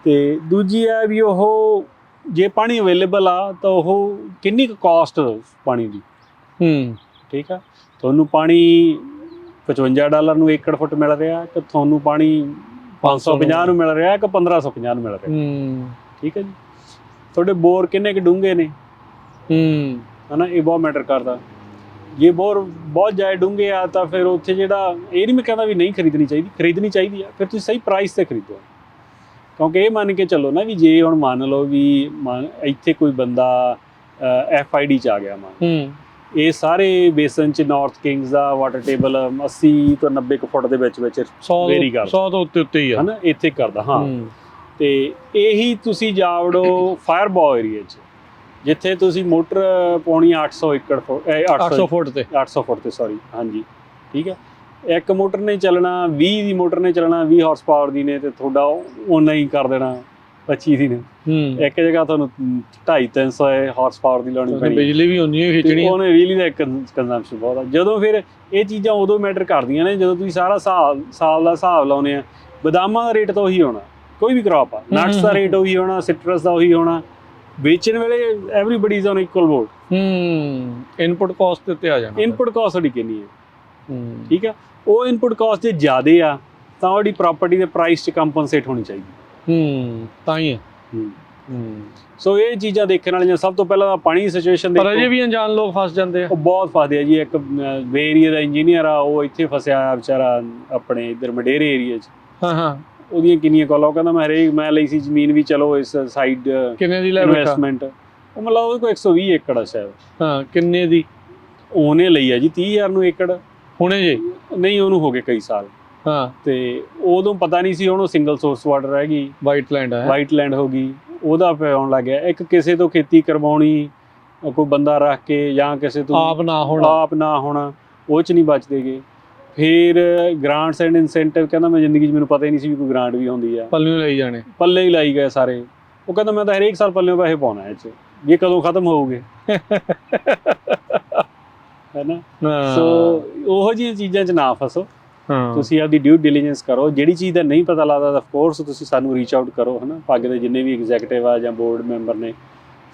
ਤੇ ਦੂਜੀ ਹੈ ਵੀ ਉਹ ਜੇ ਪਾਣੀ ਅਵੇਲੇਬਲ ਆ ਤਾਂ ਉਹ ਕਿੰਨੀ ਕੁ ਕਾਸਟ ਪਾਣੀ ਦੀ, ਠੀਕ ਆ। ਤੁਹਾਨੂੰ ਪਾਣੀ $55 ਨੂੰ ਏਕੜ ਫੁੱਟ ਮਿਲ ਰਿਹਾ ਕਿ ਤੁਹਾਨੂੰ ਪਾਣੀ 550 ਨੂੰ ਮਿਲ ਰਿਹਾ ਕਿ 1550 ਨੂੰ ਮਿਲ ਰਿਹਾ, ਠੀਕ ਹੈ ਜੀ। ਤੁਹਾਡੇ ਬੋਰ ਕਿੰਨੇ ਕੁ ਡੂੰਘੇ ਨੇ, ਹੈ ਨਾ, ਇਹ ਬਹੁਤ ਮੈਟਰ ਕਰਦਾ। ਜੇ ਬੋਰ ਬਹੁਤ ਜ਼ਿਆਦਾ ਡੂੰਘੇ ਆ ਤਾਂ ਫਿਰ ਉੱਥੇ ਜਿਹੜਾ, ਇਹ ਨਹੀਂ ਮੈਂ ਕਹਿੰਦਾ ਵੀ ਨਹੀਂ ਖਰੀਦਣੀ ਚਾਹੀਦੀ ਆ, ਫਿਰ ਤੁਸੀਂ ਸਹੀ ਪ੍ਰਾਈਸ 'ਤੇ ਖਰੀਦੋ। ਕਿਉਂਕਿ ਇਹ ਮੰਨ ਕੇ ਚੱਲੋ ਨਾ ਵੀ ਜੇ ਹੁਣ ਮੰਨ ਲਓ ਵੀ ਇੱਥੇ ਕੋਈ ਬੰਦਾ FID 'ਚ ਆ ਗਿਆ, ਇਹ ਸਾਰੇ ਬੇਸਨ 'ਚ ਨਾਰਥ ਕਿੰਗਸ ਦਾ ਵਾਟਰ ਟੇਬਲ 80 ਤੋਂ 90 ਫੁੱਟ ਦੇ ਵਿੱਚ ਵੇਰੀ ਕਰਦਾ, 100 ਤੋਂ ਉੱਤੇ ਹੀ ਆ, ਹੈ ਨਾ, ਇੱਥੇ ਕਰਦਾ। ਹਾਂ, ਤੇ ਇਹੀ ਤੁਸੀਂ ਜਾ ਵੜੋ ਫਾਇਰਬੋ ਏਰੀਆ 'ਚ, ਜਿੱਥੇ ਤੁਸੀਂ ਮੋਟਰ ਪਾਉਣੀ 800 ਫੁੱਟ ਤੇ ਸੌਰੀ, ਹਾਂਜੀ, ਠੀਕ ਹੈ। ਇੱਕ ਮੋਟਰ ਨੇ ਚੱਲਣਾ, 20 ਦੀ ਮੋਟਰ ਨੇ ਚੱਲਣਾ, 20 ਹਾਰਸ ਪਾਵਰ ਦੀ ਨੇ, ਤੇ ਤੁਹਾਡਾ ਓਨਾ ਹੀ ਕਰ ਦੇਣਾ 25 ਦੀ ਨੇ। ਇੱਕ ਜਗ੍ਹਾ ਤੁਹਾਨੂੰ 250-300 ਹਾਰਸ ਪਾਵਰ ਦੀ ਲਾਉਣੀ ਪੈਣੀ, ਬਿਜਲੀ ਵੀ ਉਨੀ ਹੀ ਖਿੱਚਣੀ, ਉਹਨੇ ਬਿਜਲੀ ਦਾ ਕੰਜ਼ੰਪਸ਼ਨ ਬਹੁਤ ਆ। ਜਦੋਂ ਫਿਰ ਇਹ ਚੀਜ਼ਾਂ ਉਦੋਂ ਮੈਟਰ ਕਰਦੀਆਂ ਨੇ ਜਦੋਂ ਤੁਸੀਂ ਸਾਰਾ ਸਾਲ ਦਾ ਹਿਸਾਬ ਲਾਉਂਦੇ ਆ। ਬਦਾਮਾਂ ਦਾ ਰੇਟ ਤਾਂ ਉਹੀ ਹੋਣਾ, ਕੋਈ ਵੀ ਕ੍ਰੌਪ ਆ, ਨਟਸ ਦਾ ਰੇਟ ਉਹੀ ਹੋਣਾ, ਸਿਟਰਸ ਦਾ ਉਹੀ ਹੋਣਾ, ਵੇਚਣ ਵੇਲੇ everybody is on equal board. Input cost ਦੇ ਉੱਤੇ ਆ ਜਾਣਾ, ਇਨਪੁਟ ਕਾਸਟ ਤੁਹਾਡੀ ਕਿੰਨੀ ਹੈ, ਠੀਕ ਆ। ਉਹ ਇਨਪੁਟ ਕਾਸਟ ਜੇ ਜ਼ਿਆਦੇ ਆ ਤਾਂ ਉਹਦੀ ਪ੍ਰਾਪਰਟੀ ਦੇ ਪ੍ਰਾਈਸ 'ਚ ਕੰਪਨਸੇਟ ਹੋਣੀ ਚਾਹੀਦੀ, ਤਾਂ ਹੀ ਹੈ। ਸੋ ਇਹ ਚੀਜ਼ਾਂ ਦੇਖਣ ਵਾਲੀਆਂ, ਸਭ ਤੋਂ ਪਹਿਲਾਂ ਪਾਣੀ ਦੀ ਸਿਚੁਏਸ਼ਨ ਦੇਖੋ। ਪਰ ਅਜੇ ਵੀ ਅਣਜਾਣ ਲੋਕ ਫਸ ਜਾਂਦੇ ਆ, ਉਹ ਬਹੁਤ ਫਸਦੇ ਆ ਜੀ। ਇੱਕ ਏਰੀਆ ਦਾ ਇੰਜੀਨੀਅਰ ਆ, ਉਹ ਇੱਥੇ ਫਸਿਆ ਆ ਵਿਚਾਰਾ ਆਪਣੇ ਇੱਧਰ ਮਡੇਰੇ ਏਰੀਆ 'ਚ। ਉਹਦੀਆਂ ਕਿੰਨੀਆਂ ਕਾਲਾਂ, ਉਹ ਕਹਿੰਦਾ ਮੈਂ ਲਈ ਸੀ ਜ਼ਮੀਨ ਵੀ, ਚਲੋ ਇਸ ਸਾਈਡ ਕਿੰਨੇ ਦੀ ਇਨਵੈਸਟਮੈਂਟ, ਉਹ ਮਤਲਬ ਉਹਦੇ ਕੋਲ 120 ਏਕੜ ਆ ਸ਼ਾਇਦ। ਕਿੰਨੇ ਦੀ ਉਹਨੇ ਲਈ ਆ ਜੀ? 30,000 ਨੂੰ ਏਕੜ ਹੁਣੇ ਜੇ, ਨਹੀਂ ਉਹਨੂੰ ਹੋ ਗਏ ਕਈ ਸਾਲ। ਤੇ ਉਦੋਂ ਪਤਾ ਨਹੀਂ ਸੀ, ਹੁਣ ਉਹ ਸਿੰਗਲ ਸੋਰਸ ਵਾਟਰ ਰਹਿ ਗਈ, ਵਾਈਟ ਲੈਂਡ ਹੋ ਗਈ, ਉਹਦਾ ਆਉਣ ਲੱਗ ਗਿਆ। ਇੱਕ ਕਿਸੇ ਤੋਂ ਖੇਤੀ ਕਰਵਾਉਣੀ, ਕੋਈ ਬੰਦਾ ਰੱਖ ਕੇ ਜਾਂ ਕਿਸੇ ਤੋਂ ਆਪ ਨਾ ਹੋਣਾ, ਉਹ 'ਚ ਨਹੀਂ ਬਚਦੇਗੇ। ਫਿਰ ਗ੍ਰਾਂਟਸ ਐਂਡ ਇਨਸੈਂਟਿਵ, ਕਹਿੰਦਾ ਮੈਂ ਜ਼ਿੰਦਗੀ 'ਚ, ਮੈਨੂੰ ਪਤਾ ਹੀ ਨਹੀਂ ਸੀ ਵੀ ਕੋਈ ਗ੍ਰਾਂਟ ਵੀ ਹੁੰਦੀ ਆ, ਪੱਲੇ ਹੀ ਲਾਈ ਗਏ ਸਾਰੇ। ਉਹ ਕਹਿੰਦਾ ਮੈਂ ਤਾਂ ਹਰੇਕ ਸਾਲ ਪੱਲਿਓਂ ਪੈਸੇ ਪਾਉਣਾ ਇਹ 'ਚ, ਇਹ ਕਦੋਂ ਖਤਮ ਹੋਊਗੇ, ਹੈ ਨਾ। ਸੋ ਉਹੋ ਜਿਹੀਆਂ ਚੀਜ਼ਾਂ 'ਚ ਨਾ ਫਸੋ, ਤੁਸੀਂ ਆਪਦੀ ਡਿਊ ਡਿਲੀਜੈਂਸ ਕਰੋ। ਜਿਹੜੀ ਚੀਜ਼ ਦਾ ਨਹੀਂ ਪਤਾ ਲੱਗਦਾ ਤਾਂ ਅਫਕੋਰਸ ਤੁਸੀਂ ਸਾਨੂੰ ਰੀਚ ਆਊਟ ਕਰੋ, ਹੈ ਨਾ। ਪੱਗ ਦੇ ਜਿੰਨੇ ਵੀ ਐਗਜ਼ੈਕਟਿਵ ਆ ਜਾਂ ਬੋਰਡ ਮੈਂਬਰ ਨੇ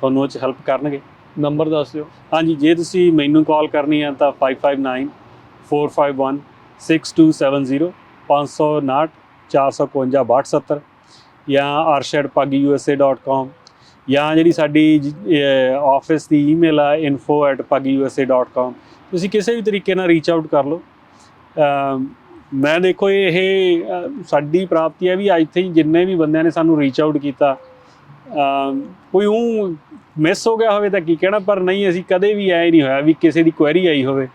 ਤੁਹਾਨੂੰ ਉਹ 'ਚ ਹੈਲਪ ਕਰਨਗੇ। ਨੰਬਰ ਦੱਸ ਦਿਓ। ਹਾਂਜੀ, ਜੇ ਤੁਸੀਂ ਮੈਨੂੰ ਕਾਲ ਕਰਨੀ ਆ ਤਾਂ 5594516270, 559-452-6270, ਜਾਂ arshad@puggusa.com, ਜਾਂ ਜਿਹੜੀ ਸਾਡੀ ਆਫਿਸ ਦੀ ਈਮੇਲ ਆ info@puggusa.com। ਤੁਸੀਂ ਕਿਸੇ ਵੀ ਤਰੀਕੇ ਨਾਲ ਰੀਚ ਆਊਟ ਕਰ ਲਓ। ਮੈਂ ਦੇਖੋ ਇਹ ਸਾਡੀ ਪ੍ਰਾਪਤੀ ਹੈ ਵੀ ਇੱਥੇ ਜਿੰਨੇ ਵੀ ਬੰਦਿਆਂ ਨੇ ਸਾਨੂੰ ਰੀਚ ਆਊਟ ਕੀਤਾ, ਕੋਈ ਉਹ ਮਿਸ ਹੋ ਗਿਆ ਹੋਵੇ ਤਾਂ ਕੀ ਕਹਿਣਾ, ਪਰ ਨਹੀਂ, ਅਸੀਂ ਕਦੇ ਵੀ ਐ ਨਹੀਂ ਹੋਇਆ ਵੀ ਕਿਸੇ ਦੀ ਕੁਐਰੀ ਆਈ ਹੋਵੇ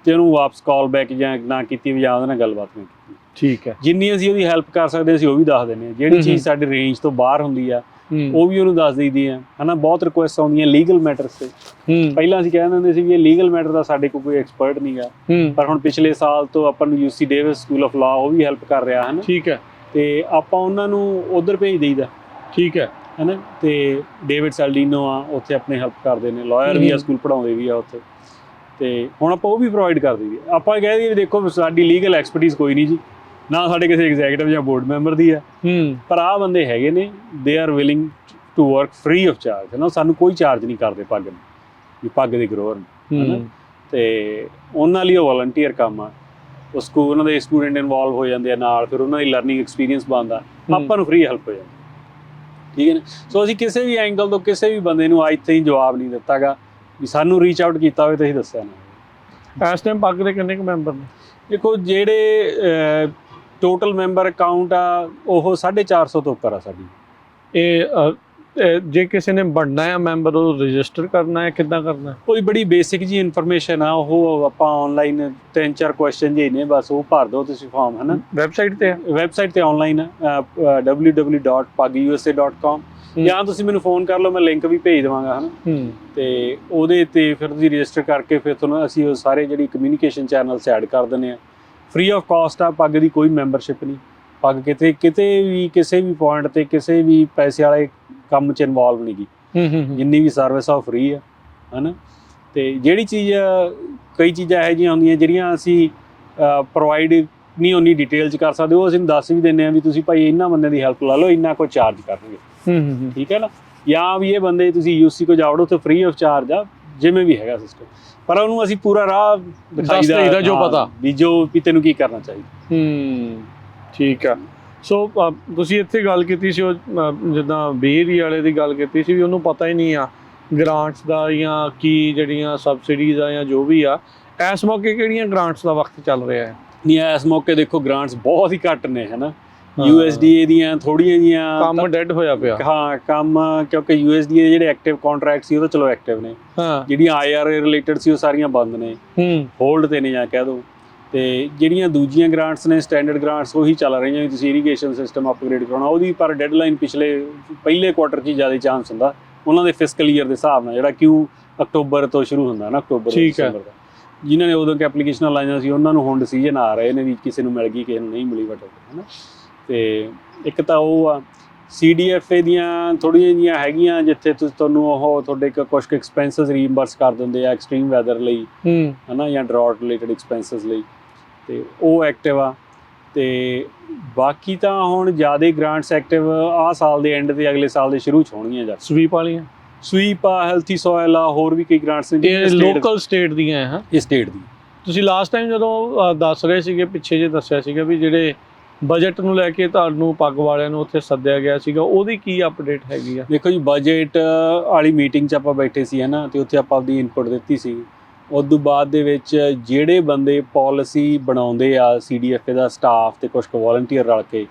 ਤੇ ਉਹਨੂੰ ਵਾਪਸ ਕਾਲ ਬੈਕ ਜਾਂ ਨਾ ਕੀਤੀ ਜਾਂ ਉਹਦੇ ਨਾਲ ਗੱਲਬਾਤ ਨਹੀਂ ਕੀਤੀ। ਠੀਕ ਹੈ, ਜਿੰਨੀ ਅਸੀਂ ਉਹਦੀ ਹੈਲਪ ਕਰ ਸਕਦੇ ਅਸੀਂ ਉਹ ਵੀ ਦੱਸ ਦਿੰਦੇ ਹਾਂ। ਜਿਹੜੀ ਚੀਜ਼ ਸਾਡੇ ਰੇਂਜ ਤੋਂ ਬਾਹਰ ਹੁੰਦੀ ਆ ਉਹ ਵੀ ਉਹਨੂੰ ਦੱਸ ਦਈਦੀ ਆ, ਹੈ ਨਾ। ਬਹੁਤ ਰਿਕੁਐਸਟ ਆਉਂਦੀਆਂ ਲੀਗਲ ਮੈਟਰਸ ਤੇ। ਪਹਿਲਾਂ ਅਸੀਂ ਕਹਿ ਦਿੰਦੇ ਸੀ ਵੀ ਇਹ ਲੀਗਲ ਮੈਟਰ ਦਾ ਸਾਡੇ ਕੋਲ ਕੋਈ ਐਕਸਪਰਟ ਨਹੀਂ ਗਾ, ਪਰ ਹੁਣ ਪਿਛਲੇ ਸਾਲ ਤੋਂ ਆਪਾਂ ਨੂੰ UC Davis school of law ਉਹ ਵੀ ਹੈਲਪ ਕਰ ਰਿਹਾ, ਹੈ ਨਾ। ਠੀਕ ਹੈ, ਤੇ ਆਪਾਂ ਉਹਨਾਂ ਨੂੰ ਉੱਧਰ ਭੇਜ ਦਈਦਾ। ਠੀਕ ਹੈ ਨਾ। ਤੇ ਡੇਵਿਡ ਸੈਲਡੀਨੋ ਆ ਉੱਥੇ ਆਪਣੇ ਹੈਲਪ ਕਰਦੇ ਨੇ, ਲਾਇਰ ਵੀ ਆ, ਸਕੂਲ ਪੜ੍ਹਾਉਂਦੇ ਵੀ ਆ ਉੱਥੇ। ਤੇ ਹੁਣ ਆਪਾਂ ਉਹ ਵੀ ਪ੍ਰੋਵਾਈਡ ਕਰ ਦਈਏ। ਆਪਾਂ ਕਹਿ ਦਈਏ ਦੇਖੋ ਸਾਡੀ ਲੀਗਲ ਐਕਸਪਰਟੀਜ਼ ਕੋਈ ਨਹੀਂ ਜੀ, ਨਾ ਸਾਡੇ ਕਿਸੇ ਐਗਜ਼ੈਕਟਿਵ ਜਾਂ ਬੋਰਡ ਮੈਂਬਰ ਦੀ ਹੈ, ਪਰ ਆਹ ਬੰਦੇ ਹੈਗੇ ਨੇ, they are willing to work free of charge, ਹੈ ਨਾ, ਸਾਨੂੰ ਕੋਈ ਚਾਰਜ ਨਹੀਂ ਕਰਦੇ ਪੱਗ ਨੂੰ, ਵੀ ਪੱਗ ਦੇ ਗਰੋਅਰ ਹੈ ਨਾ, ਤੇ ਉਹਨਾਂ ਲਈ ਉਹ ਵਾਲੰਟੀਅਰ ਕੰਮ ਆ। ਉਹ ਸਕੂਲ ਉਹਨਾਂ ਦੇ ਸਟੂਡੈਂਟ ਇਨਵੋਲਵ ਹੋ ਜਾਂਦੇ ਆ ਨਾਲ, ਫਿਰ ਉਹਨਾਂ ਦੀ ਲਰਨਿੰਗ ਐਕਸਪੀਰੀਅੰਸ ਬਣਦਾ, ਆਪਾਂ ਨੂੰ ਫ੍ਰੀ ਹੈਲਪ ਹੋ ਜਾਂਦੀ, ਠੀਕ ਹੈ ਨਾ। ਸੋ ਅਸੀਂ ਕਿਸੇ ਵੀ ਐਂਗਲ ਤੋਂ ਕਿਸੇ ਵੀ ਬੰਦੇ ਨੂੰ ਅੱਜ ਤਾਈਂ ਜਵਾਬ ਨਹੀਂ ਦਿੱਤਾ ਗਾ ਵੀ ਸਾਨੂੰ ਰੀਚ ਆਊਟ ਕੀਤਾ ਹੋਵੇ ਤਾਂ ਅਸੀਂ ਦੱਸਿਆ ਨਾ। ਇਸ ਟਾਈਮ ਪੱਗ ਦੇ ਕਿੰਨੇ ਕੁ ਮੈਂਬਰ ਨੇ? ਦੇਖੋ ਜਿਹੜੇ ਟੋਟਲ ਮੈਂਬਰ ਅਕਾਊਂਟ ਆ ਉਹ 450 ਤੋਂ ਉੱਪਰ ਆ ਸਾਡੀ। ਜੇ ਕਿਸੇ ਨੇ ਬਣਨਾ ਹੈ ਮੈਂਬਰ, ਉਹ ਰਜਿਸਟਰ ਕਰਨਾ ਹੈ, ਕਿੱਦਾਂ ਕਰਨਾ? ਕੋਈ ਬੜੀ ਬੇਸਿਕ ਜੀ ਇਨਫੋਰਮੇਸ਼ਨ ਆ, ਉਹ ਆਪਾਂ ਆਨਲਾਈਨ 3-4 ਕੁਐਸਚਨ ਜਿਹੇ ਨੇ, ਬਸ ਉਹ ਭਰ ਦਿਓ ਤੁਸੀਂ ਫਾਰਮ, ਹੈ ਨਾ। ਵੈਬਸਾਈਟ ਤੇ? ਵੈਬਸਾਈਟ ਤੇ ਆਨਲਾਈਨ ਆ, www.pagusa.com, ਜਾਂ ਤੁਸੀਂ ਮੈਨੂੰ ਫੋਨ ਕਰ ਲਓ, ਮੈਂ ਲਿੰਕ ਵੀ ਭੇਜ ਦੇਵਾਂਗਾ, ਹੈ ਨਾ। ਤੇ ਉਹਦੇ ਤੇ ਫਿਰ ਤੁਸੀਂ ਰਜਿਸਟਰ ਕਰਕੇ ਫਿਰ ਤੁਹਾਨੂੰ ਅਸੀਂ ਉਹ ਸਾਰੇ ਜਿਹੜੀ ਕਮਿਊਨੀਕੇਸ਼ਨ ਚੈਨਲਸ ਐਡ ਕਰ ਦਿੰਦੇ ਆ। ਫ੍ਰੀ ਆਫ ਕਾਸਟ ਆ, ਪੱਗ ਦੀ ਕੋਈ ਮੈਂਬਰਸ਼ਿਪ ਨਹੀਂ। ਪੱਗ ਕਿਤੇ ਵੀ ਕਿਸੇ ਵੀ ਪੁਆਇੰਟ ਤੇ ਕਿਸੇ ਵੀ ਪੈਸੇ ਵਾਲੇ ਕੰਮ 'ਚ ਇਨਵੋਲਵ ਨਹੀਂ ਗੀ, ਜਿੰਨੀ ਵੀ ਸਰਵਿਸ ਆ ਉਹ ਫ੍ਰੀ ਆ, ਹੈ ਨਾ। ਤੇ ਜਿਹੜੀ ਚੀਜ਼ ਕਈ ਚੀਜ਼ਾਂ ਇਹੋ ਜਿਹੀਆਂ ਹੁੰਦੀਆਂ ਜਿਹੜੀਆਂ ਅਸੀਂ ਪ੍ਰੋਵਾਈਡ ਨਹੀਂ ਉਨੀ ਡਿਟੇਲ 'ਚ ਕਰ ਸਕਦੇ, ਉਹ ਅਸੀਂ ਦੱਸ ਵੀ ਦਿੰਦੇ ਹਾਂ ਵੀ ਤੁਸੀਂ ਭਾਈ ਇਹਨਾਂ ਬੰਦਿਆਂ ਦੀ ਹੈਲਪ ਲਾ ਲਓ, ਇੰਨਾ ਕੋਈ ਚਾਰਜ ਕਰਨਗੇ, ਠੀਕ ਹੈ ਨਾ। ਜਾਂ ਵੀ ਇਹ ਬੰਦੇ ਤੁਸੀਂ UC ਕੋ ਜਾਵੜੋ ਉੱਥੇ ਫ੍ਰੀ ਆਫ ਚਾਰਜ ਆ, ਜਿਵੇਂ ਵੀ ਹੈਗਾ ਸਿਸਟਮ, ਪਰ ਉਹਨੂੰ ਅਸੀਂ ਪੂਰਾ ਰਾਹ ਦਿਖਾਈਦਾ ਜੋ ਪਤਾ ਵੀ ਤੈਨੂੰ ਕੀ ਕਰਨਾ ਚਾਹੀਦਾ। ਠੀਕ ਆ। ਸੋ ਤੁਸੀਂ ਇੱਥੇ ਗੱਲ ਕੀਤੀ ਸੀ, ਉਹ ਜਿੱਦਾਂ ਬੇਰੀ ਵਾਲੇ ਦੀ ਗੱਲ ਕੀਤੀ ਸੀ ਵੀ ਉਹਨੂੰ ਪਤਾ ਹੀ ਨਹੀਂ ਆ ਗ੍ਰਾਂਟਸ ਦਾ ਜਾਂ ਕੀ ਜਿਹੜੀਆਂ ਸਬਸਿਡੀਜ਼ ਆ ਜਾਂ ਜੋ ਵੀ ਆ। ਇਸ ਮੌਕੇ ਕਿਹੜੀਆਂ ਗ੍ਰਾਂਟਸ ਦਾ ਵਕਤ ਚੱਲ ਰਿਹਾ ਹੈ? ਨਹੀਂ, ਇਸ ਮੌਕੇ ਦੇਖੋ ਗ੍ਰਾਂਟਸ ਬਹੁਤ ਹੀ ਘੱਟ ਨੇ, ਹੈ ਨਾ। USDA ਦੀਆਂ ਥੋੜੀਆਂ ਜੀਆਂ, ਕੰਮ ਡੈਡ ਹੋਇਆ ਪਿਆ। ਹਾਂ, ਕੰਮ, ਕਿਉਂਕਿ USDA ਦੇ ਜਿਹੜੇ ਐਕਟਿਵ ਕੰਟਰੈਕਟ ਸੀ ਉਹ ਤਾਂ ਚਲੋ ਐਕਟਿਵ ਨੇ, ਜਿਹੜੀਆਂ IRA ਰਿਲੇਟਡ ਸੀ ਉਹ ਸਾਰੀਆਂ ਬੰਦ ਨੇ, ਹੋਲਡ ਤੇ ਨੇ ਜਾਂ ਕਹਿ ਦਿਓ। ਤੇ ਜਿਹੜੀਆਂ ਦੂਜੀਆਂ ਗ੍ਰਾਂਟਸ ਨੇ, ਸਟੈਂਡਰਡ ਗ੍ਰਾਂਟਸ, ਉਹੀ ਚੱਲ ਰਹੀਆਂ ਵੀ ਤੁਸੀਂ ਇਰੀਗੇਸ਼ਨ ਸਿਸਟਮ ਅਪਗ੍ਰੇਡ ਕਰਾਉਣਾ, ਉਹਦੀ ਪਰ ਡੈਡਲਾਈਨ ਪਹਿਲੇ ਕੁਆਟਰ 'ਚ ਹੀ ਜ਼ਿਆਦਾ ਚਾਂਸ ਹੁੰਦਾ ਉਹਨਾਂ ਦੇ ਫਿਸਕਲ ਈਅਰ ਦੇ ਹਿਸਾਬ ਨਾਲ, ਜਿਹੜਾ ਅਕਤੂਬਰ ਤੋਂ ਸ਼ੁਰੂ ਹੁੰਦਾ ਨਾ, ਅਕਤੂਬਰ ਦਸੰਬਰ ਦਾ। ਜਿਨ੍ਹਾਂ ਨੇ ਉਦੋਂ ਐਪਲੀਕੇਸ਼ਨਾਂ ਲਾਈਆਂ ਸੀ ਉਹਨਾਂ ਨੂੰ ਹੁਣ ਡਿਸੀਜਨ ਆ ਰਹੇ ਨੇ ਵੀ ਕਿਸੇ ਨੂੰ ਮਿਲ ਗਈ, ਕਿਸੇ ਨੂੰ ਨਹੀਂ ਮਿਲੀ, ਵਟ ਹੈ ਨਾ। ਤੇ ਇੱਕ ਤਾਂ ਉਹ ਆ CDFA ਦੀਆਂ ਥੋੜ੍ਹੀਆਂ ਜਿਹੀਆਂ ਹੈਗੀਆਂ ਜਿੱਥੇ ਤੁਹਾਨੂੰ ਉਹ ਤੁਹਾਡੇ ਕੁਛ ਕੁ ਐਕਸਪੈਂਸਿਸ ਰੀਇੰਬਰਸ ਕਰ ਦਿੰਦੇ ਆ ਐਕਸਟ੍ਰੀਮ ਵੈਦਰ ਲਈ, ਹੈ ਨਾ, ਜਾਂ ਡਰਾਟ ਰਿਲੇਟਡ ਐਕਸਪੈਂਸਿਸ ਲਈ, ਤੇ ਉਹ ਐਕਟਿਵ ਆ। ਤੇ ਬਾਕੀ ਤਾਂ ਹੁਣ ਜ਼ਿਆਦਾ ਗ੍ਰਾਂਟਸ ਐਕਟਿਵ ਆਹ ਸਾਲ ਦੇ ਐਂਡ ਤੇ ਅਗਲੇ ਸਾਲ ਦੇ ਸ਼ੁਰੂ 'ਚ ਹੋਣਗੀਆਂ। ਜਾਂ ਸਵੀਪ ਵਾਲੀਆਂ, ਸਵੀਪ ਆ, ਹੈਲਥੀ ਸੋਇਲ ਆ, ਹੋਰ ਵੀ ਕਈ ਗ੍ਰਾਂਟਸ ਨੇ। ਇਹ ਲੋਕਲ ਸਟੇਟ ਦੀਆਂ ਹੈ? ਇਹ ਸਟੇਟ ਦੀ। ਤੁਸੀਂ ਲਾਸਟ ਟਾਈਮ ਜਦੋਂ ਦੱਸ ਰਹੇ ਸੀਗੇ, ਪਿੱਛੇ ਜੇ ਦੱਸਿਆ ਸੀਗਾ ਵੀ ਜਿਹੜੇ ਬਜਟ ਨੂੰ ਲੈ ਕੇ ਤੁਹਾਨੂੰ ਪੱਗ ਵਾਲਿਆਂ ਨੂੰ ਉੱਥੇ ਸੱਦਿਆ ਗਿਆ ਸੀਗਾ, ਉਹਦੀ ਕੀ ਅਪਡੇਟ ਹੈਗੀ ਆ? ਦੇਖੋ ਜੀ, ਬਜਟ ਵਾਲੀ ਮੀਟਿੰਗ 'ਚ ਆਪਾਂ ਬੈਠੇ ਸੀ, ਹੈ ਨਾ, ਤੇ ਉੱਥੇ ਆਪਾਂ ਆਪਦੀ ਇਨਪੁਟ ਦਿੱਤੀ ਸੀ। ਉਸ ਤੋਂ ਬਾਅਦ ਦੇ ਵਿੱਚ ਜਿਹੜੇ ਬੰਦੇ ਪਾਲਿਸੀ ਬਣਾਉਂਦੇ ਆ, CDFA ਦਾ ਸਟਾਫ ਤੇ ਕੁਛ ਕੁ ਵਾਲੰਟੀਅਰ ਰਲ ਕੇ,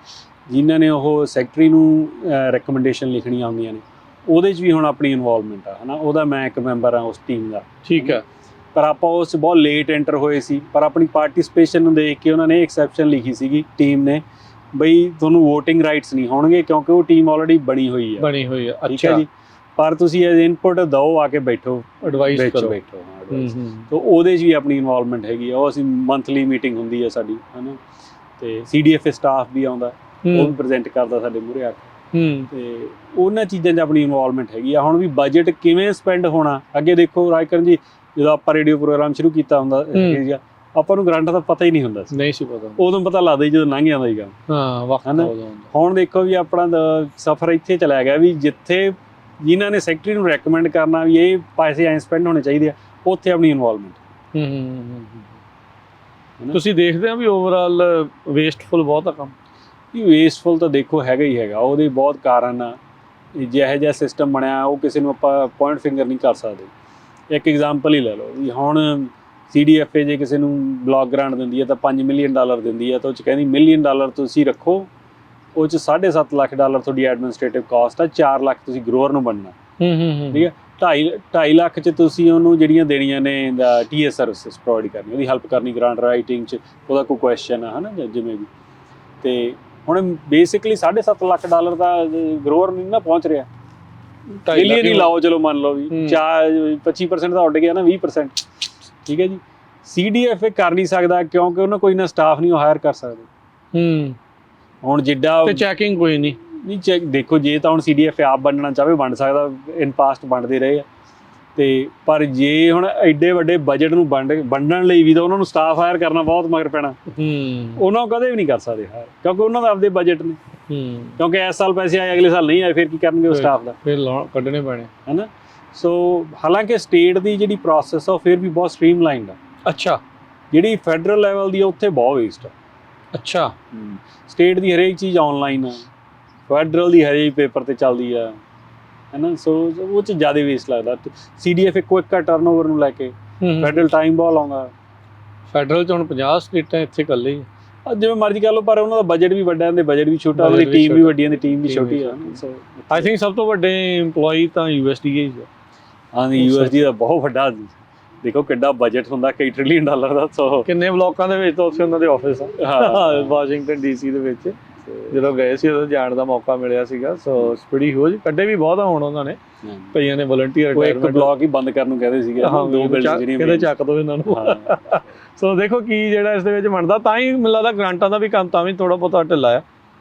ਜਿਨ੍ਹਾਂ ਨੇ ਉਹ ਸੈਕਟਰੀ ਨੂੰ ਰეკਮੈਂਡੇਸ਼ਨ ਲਿਖਣੀਆਂ ਹੁੰਦੀਆਂ ਨੇ, ਉਹਦੇ 'ਚ ਵੀ ਹੁਣ ਆਪਣੀ ਇਨਵੋਲਵਮੈਂਟ ਆ, ਹੈ ਨਾ। ਉਹਦਾ ਮੈਂ ਇੱਕ ਮੈਂਬਰ ਹਾਂ ਉਸ ਟੀਮ ਦਾ, ਠੀਕ ਹੈ। ਪਰ ਆਪਾਂ ਉਸ 'ਚ ਬਹੁਤ ਲੇਟ ਐਂਟਰ ਹੋਏ ਸੀ, ਪਰ ਆਪਣੀ ਪਾਰਟੀਸਪੇਸ਼ਨ ਨੂੰ ਦੇਖ ਕੇ ਉਹਨਾਂ ਨੇ ਐਕਸੈਪਸ਼ਨ ਲਿਖੀ ਸੀਗੀ ਟੀਮ ਨੇ, ਬਈ ਤੁਹਾਨੂੰ ਵੋਟਿੰਗ ਰਾਈਟਸ ਨਹੀਂ ਹੋਣਗੇ ਕਿਉਂਕਿ ਉਹ ਟੀਮ ਆਲਰੇਡੀ ਬਣੀ ਹੋਈ ਆ। ਅੱਛਾ ਜੀ, ਪਰ ਤੁਸੀਂ ਐਜ਼ ਇਨਪੁਟ ਦਿਓ, ਆ ਕੇ ਬੈਠੋ, ਐਡਵਾਈਸ ਕਰੋ, ਬੈਠੋ। ਤਾਂ ਉਹਦੇ 'ਚ ਵੀ ਆਪਣੀ ਇਨਵੋਲਵਮੈਂਟ ਹੈਗੀ ਆ। ਉਹ ਅਸੀਂ ਮੰਥਲੀ ਮੀਟਿੰਗ ਹੁੰਦੀ ਹੈ ਸਾਡੀ, ਹੈ ਨਾ, ਤੇ CDFA ਸਟਾਫ ਵੀ ਆਉਂਦਾ, ਉਹ ਵੀ ਪ੍ਰੈਜ਼ੈਂਟ ਕਰਦਾ ਸਾਡੇ ਮੂਹਰੇ ਆ ਕੇ, ਤੇ ਉਹਨਾਂ ਚੀਜ਼ਾਂ 'ਚ ਆਪਣੀ ਇਨਵੋਲਵਮੈਂਟ ਹੈਗੀ ਆ। ਹੁਣ ਵੀ ਬਜਟ ਕਿਵੇਂ ਸਪੈਂਡ ਹੋਣਾ, ਅੱਗੇ ਦੇਖੋ ਰਾਜਕਰਨ ਜੀ, ਜਦੋਂ ਆਪਾਂ ਰੇਡੀਓ ਪ੍ਰੋਗਰਾਮ ਸ਼ੁਰੂ ਕੀਤਾ ਹੁੰਦਾ ਸੀਗਾ, ਆਪਾਂ ਨੂੰ ਗ੍ਰਾਂਟਾਂ ਦਾ ਪਤਾ ਹੀ ਨਹੀਂ ਹੁੰਦਾ ਸੀ, ਨਹੀਂ ਸੀ ਪਤਾ, ਉਦੋਂ ਪਤਾ ਲੱਗਦਾ ਜਦੋਂ ਲੰਘ ਜਾਂਦਾ ਸੀਗਾ। ਹੁਣ ਦੇਖੋ ਵੀ ਆਪਣਾ ਸਫ਼ਰ ਇੱਥੇ ਚਲਾ ਗਿਆ ਵੀ ਜਿੱਥੇ ਜਿਨ੍ਹਾਂ ਨੇ ਸੈਕਟਰੀ ਨੂੰ ਰੈਕਮੈਂਡ ਕਰਨਾ ਵੀ ਇਹ ਪੈਸੇ ਐਂ ਸਪੈਂਡ ਹੋਣੇ ਚਾਹੀਦੇ ਆ, ਉੱਥੇ ਆਪਣੀ ਇਨਵੋਲਵਮੈਂਟ। ਤੁਸੀਂ ਦੇਖਦੇ ਆ ਵੀ ਓਵਰਆਲ ਵੇਸਟਫੁਲ ਬਹੁਤ ਆ ਕੰਮ? ਵੇਸਟਫੁਲ ਤਾਂ ਦੇਖੋ ਹੈਗਾ ਹੀ ਹੈਗਾ, ਉਹਦੇ ਬਹੁਤ ਕਾਰਨ ਆ। ਜਿਹੋ ਜਿਹਾ ਸਿਸਟਮ ਬਣਿਆ ਉਹ ਕਿਸੇ ਨੂੰ ਆਪਾਂ ਪੁਆਇੰਟ ਫਿੰਗਰ ਨਹੀਂ ਕਰ ਸਕਦੇ। ਇੱਕ ਐਗਜ਼ਾਮਪਲ ਹੀ ਲੈ ਲਓ ਵੀ ਹੁਣ CDFA ਜੇ ਕਿਸੇ ਨੂੰ ਬਲੌਕ ਗ੍ਰਾਂਟ ਦਿੰਦੀ ਹੈ ਤਾਂ $5 ਮਿਲੀਅਨ ਦਿੰਦੀ ਹੈ, ਤਾਂ ਉਹ 'ਚ ਕਹਿੰਦੀ $1 ਮਿਲੀਅਨ ਤੁਸੀਂ ਰੱਖੋ, ਉਹ 'ਚ $7.5 ਲੱਖ ਤੁਹਾਡੀ ਐਡਮਿਨਿਸਟ੍ਰੇਟਿਵ ਕਾਸਟ ਆ, 4 ਲੱਖ ਤੁਸੀਂ ਗਰੋਅਰ ਨੂੰ ਬਣਨਾ, ਠੀਕ ਹੈ। 2.5 ਲੱਖ 'ਚ ਤੁਸੀਂ ਉਹਨੂੰ ਜਿਹੜੀਆਂ ਦੇਣੀਆਂ ਨੇ TS ਸਰਵਿਸਿਜ਼ ਪ੍ਰੋਵਾਈਡ ਕਰਨੀ, ਉਹਦੀ ਹੈਲਪ ਕਰਨੀ, ਗ੍ਰਾਂਟ ਰਾਈਟਿੰਗ 'ਚ ਉਹਦਾ ਕੋਈ ਕੁਐਸਚਨ ਆ, ਹੈ ਨਾ, ਜਿਵੇਂ ਵੀ। ਤੇ ਹੁਣ ਬੇਸਿਕਲੀ $7.5 ਲੱਖ ਦਾ ਗਰੋਅਰ ਨਹੀਂ ਨਾ ਪਹੁੰਚ ਰਿਹਾ, ਮਿਲੀਅਨ ਹੀ ਲਾਓ, ਚਲੋ ਮੰਨ ਲਓ ਵੀ 25% ਤਾਂ ਉੱਡ ਗਿਆ ਨਾ, 20%, ਠੀਕ ਹੈ ਜੀ। CDFA ਕਰ ਨਹੀਂ ਸਕਦਾ ਕਿਉਂਕਿ ਉਹਨਾਂ ਕੋਈ ਨਾ ਸਟਾਫ ਨਹੀਂ ਉਹ ਹਾਇਰ ਕਰ ਸਕਦੇ। ਹੁਣ ਜਿੱਡਾ ਚੈਕਿੰਗ ਕੋਈ ਨਹੀਂ ਦੇਖੋ, ਜੇ ਤਾਂ ਹੁਣ CDFA ਆਪ ਬਣਨਾ ਚਾਹਵੇ ਬਣ ਸਕਦਾ, ਇਨ ਪਾਸਟ ਬਣਦੇ ਰਹੇ ਆ, ਤੇ ਪਰ ਜੇ ਹੁਣ ਐਡੇ ਵੱਡੇ ਬਜਟ ਨੂੰ ਵੰਡਣ ਲਈ ਵੀ ਤਾਂ ਉਹਨਾਂ ਨੂੰ ਸਟਾਫ ਹਾਇਰ ਕਰਨਾ ਬਹੁਤ ਮਗਰ ਪੈਣਾ। ਉਹਨਾਂ ਨੂੰ ਕਦੇ ਵੀ ਨਹੀਂ ਕਰ ਸਕਦੇ ਹਾਇਰ, ਕਿਉਂਕਿ ਉਹਨਾਂ ਦਾ ਆਪਦੇ ਬਜਟ ਨੇ। ਕਿਉਂਕਿ ਇਸ ਸਾਲ ਪੈਸੇ ਆਏ, ਅਗਲੇ ਸਾਲ ਨਹੀਂ ਆਏ, ਫਿਰ ਕੀ ਕਰਨਗੇ ਉਹ ਸਟਾਫ ਦਾ? ਫਿਰ ਕੱਢਣੇ ਪੈਣੇ, ਹੈ ਨਾ। ਸੋ ਹਾਲਾਂਕਿ ਸਟੇਟ ਦੀ ਜਿਹੜੀ ਪ੍ਰੋਸੈਸ ਆ ਉਹ ਫਿਰ ਵੀ ਬਹੁਤ ਸਟ੍ਰੀਮਲਾਈਨਡ ਆ। ਅੱਛਾ। ਜਿਹੜੀ ਫੈਡਰਲ ਲੈਵਲ ਦੀ ਆ ਉੱਥੇ ਬਹੁਤ ਵੇਸਟ ਆ। ਅੱਛਾ। ਸਟੇਟ ਦੀ ਹਰੇਕ ਚੀਜ਼ ਆਨਲਾਈਨ ਆ, ਫੈਡਰਲ ਦੀ ਹਰੇਕ ਪੇਪਰ ਤੇ ਚੱਲਦੀ ਆ, ਹੈ ਨਾ। ਸੋ ਉਹ 'ਚ ਜ਼ਿਆਦਾ ਵੇਸਟ ਲੱਗਦਾ। CDF ਇੱਕ ਕੁਇਕ ਟਰਨਓਵਰ ਨੂੰ ਲੈ ਕੇ ਫੈਡਰਲ ਟਾਈਮ ਬਹੁਤ ਲਾਉਂਦਾ। ਫੈਡਰਲ 'ਚ ਹੁਣ 50 ਸਟੇਟਾਂ ਇੱਥੇ ਇਕੱਲੇ ਹੀ, ਜਿਵੇਂ ਮਰਜ਼ੀ ਕਰ ਲਓ, ਪਰ ਉਹਨਾਂ ਦਾ ਬਜਟ ਵੀ ਵੱਡਾ, ਤੇ ਬਜਟ ਵੀ ਛੋਟਾ, ਉਹਨਾਂ ਦੀ ਟੀਮ ਵੀ ਵੱਡੀ, ਦੀ ਟੀਮ ਵੀ ਛੋਟੀ ਆ। ਸੋ ਆਈ ਥਿੰਕ ਸਭ ਤੋਂ ਵੱਡੇ EMPLOYEE ਤਾਂ USDA ਹੀ ਆ। ਹਾਂ, USDA ਦਾ ਬਹੁਤ ਵੱਡਾ, ਦੇਖੋ ਕਿੱਡਾ ਬਜਟ ਹੁੰਦਾ, ਕਈ ਟ੍ਰਿਲੀਅਨ ਡਾਲਰ ਦਾ। ਸੋ ਕਿੰਨੇ ਬਲਾਕਾਂ ਦੇ ਵਿੱਚ ਤਾਂ ਉੱਥੇ ਉਹਨਾਂ ਦੇ ਆਫਿਸ ਆ ਵਾਸ਼ਿੰਗਟਨ DC ਦੇ ਵਿੱਚ। ਜਦੋਂ ਗਏ ਸੀ ਉਦੋਂ ਜਾਣ ਦਾ ਮੌਕਾ ਮਿਲਿਆ ਸੀਗਾ। So it's pretty huge. ਕੱਢੇ ਵੀ ਬਹੁਤ ਆ ਹੁਣ ਉਹਨਾਂ ਨੇ, ਕਈਆਂ ਨੇ ਵਲੰਟੀਅਰ ਇੱਕ ਬਲਾਕ ਹੀ ਬੰਦ ਕਰਨ ਨੂੰ ਕਹਿੰਦੇ ਸੀਗੇ, ਦੋ ਬਿਲਡਿੰਗ ਕਿਤੇ ਚੱਕ ਦੋ ਇਹਨਾਂ ਨੂੰ। ਸੋ ਦੇਖੋ ਕੀ ਜਿਹੜਾ ਇਸ ਦੇ ਵਿੱਚ ਬਣਦਾ। ਤਾਂ ਹੀ ਮੈਨੂੰ ਲੱਗਦਾ ਗ੍ਰਾਂਟਾਂ ਦਾ ਵੀ ਕੰਮ ਤਾਂ ਵੀ ਥੋੜਾ ਬਹੁਤਾ ਢਿੱਲਾ ਆ,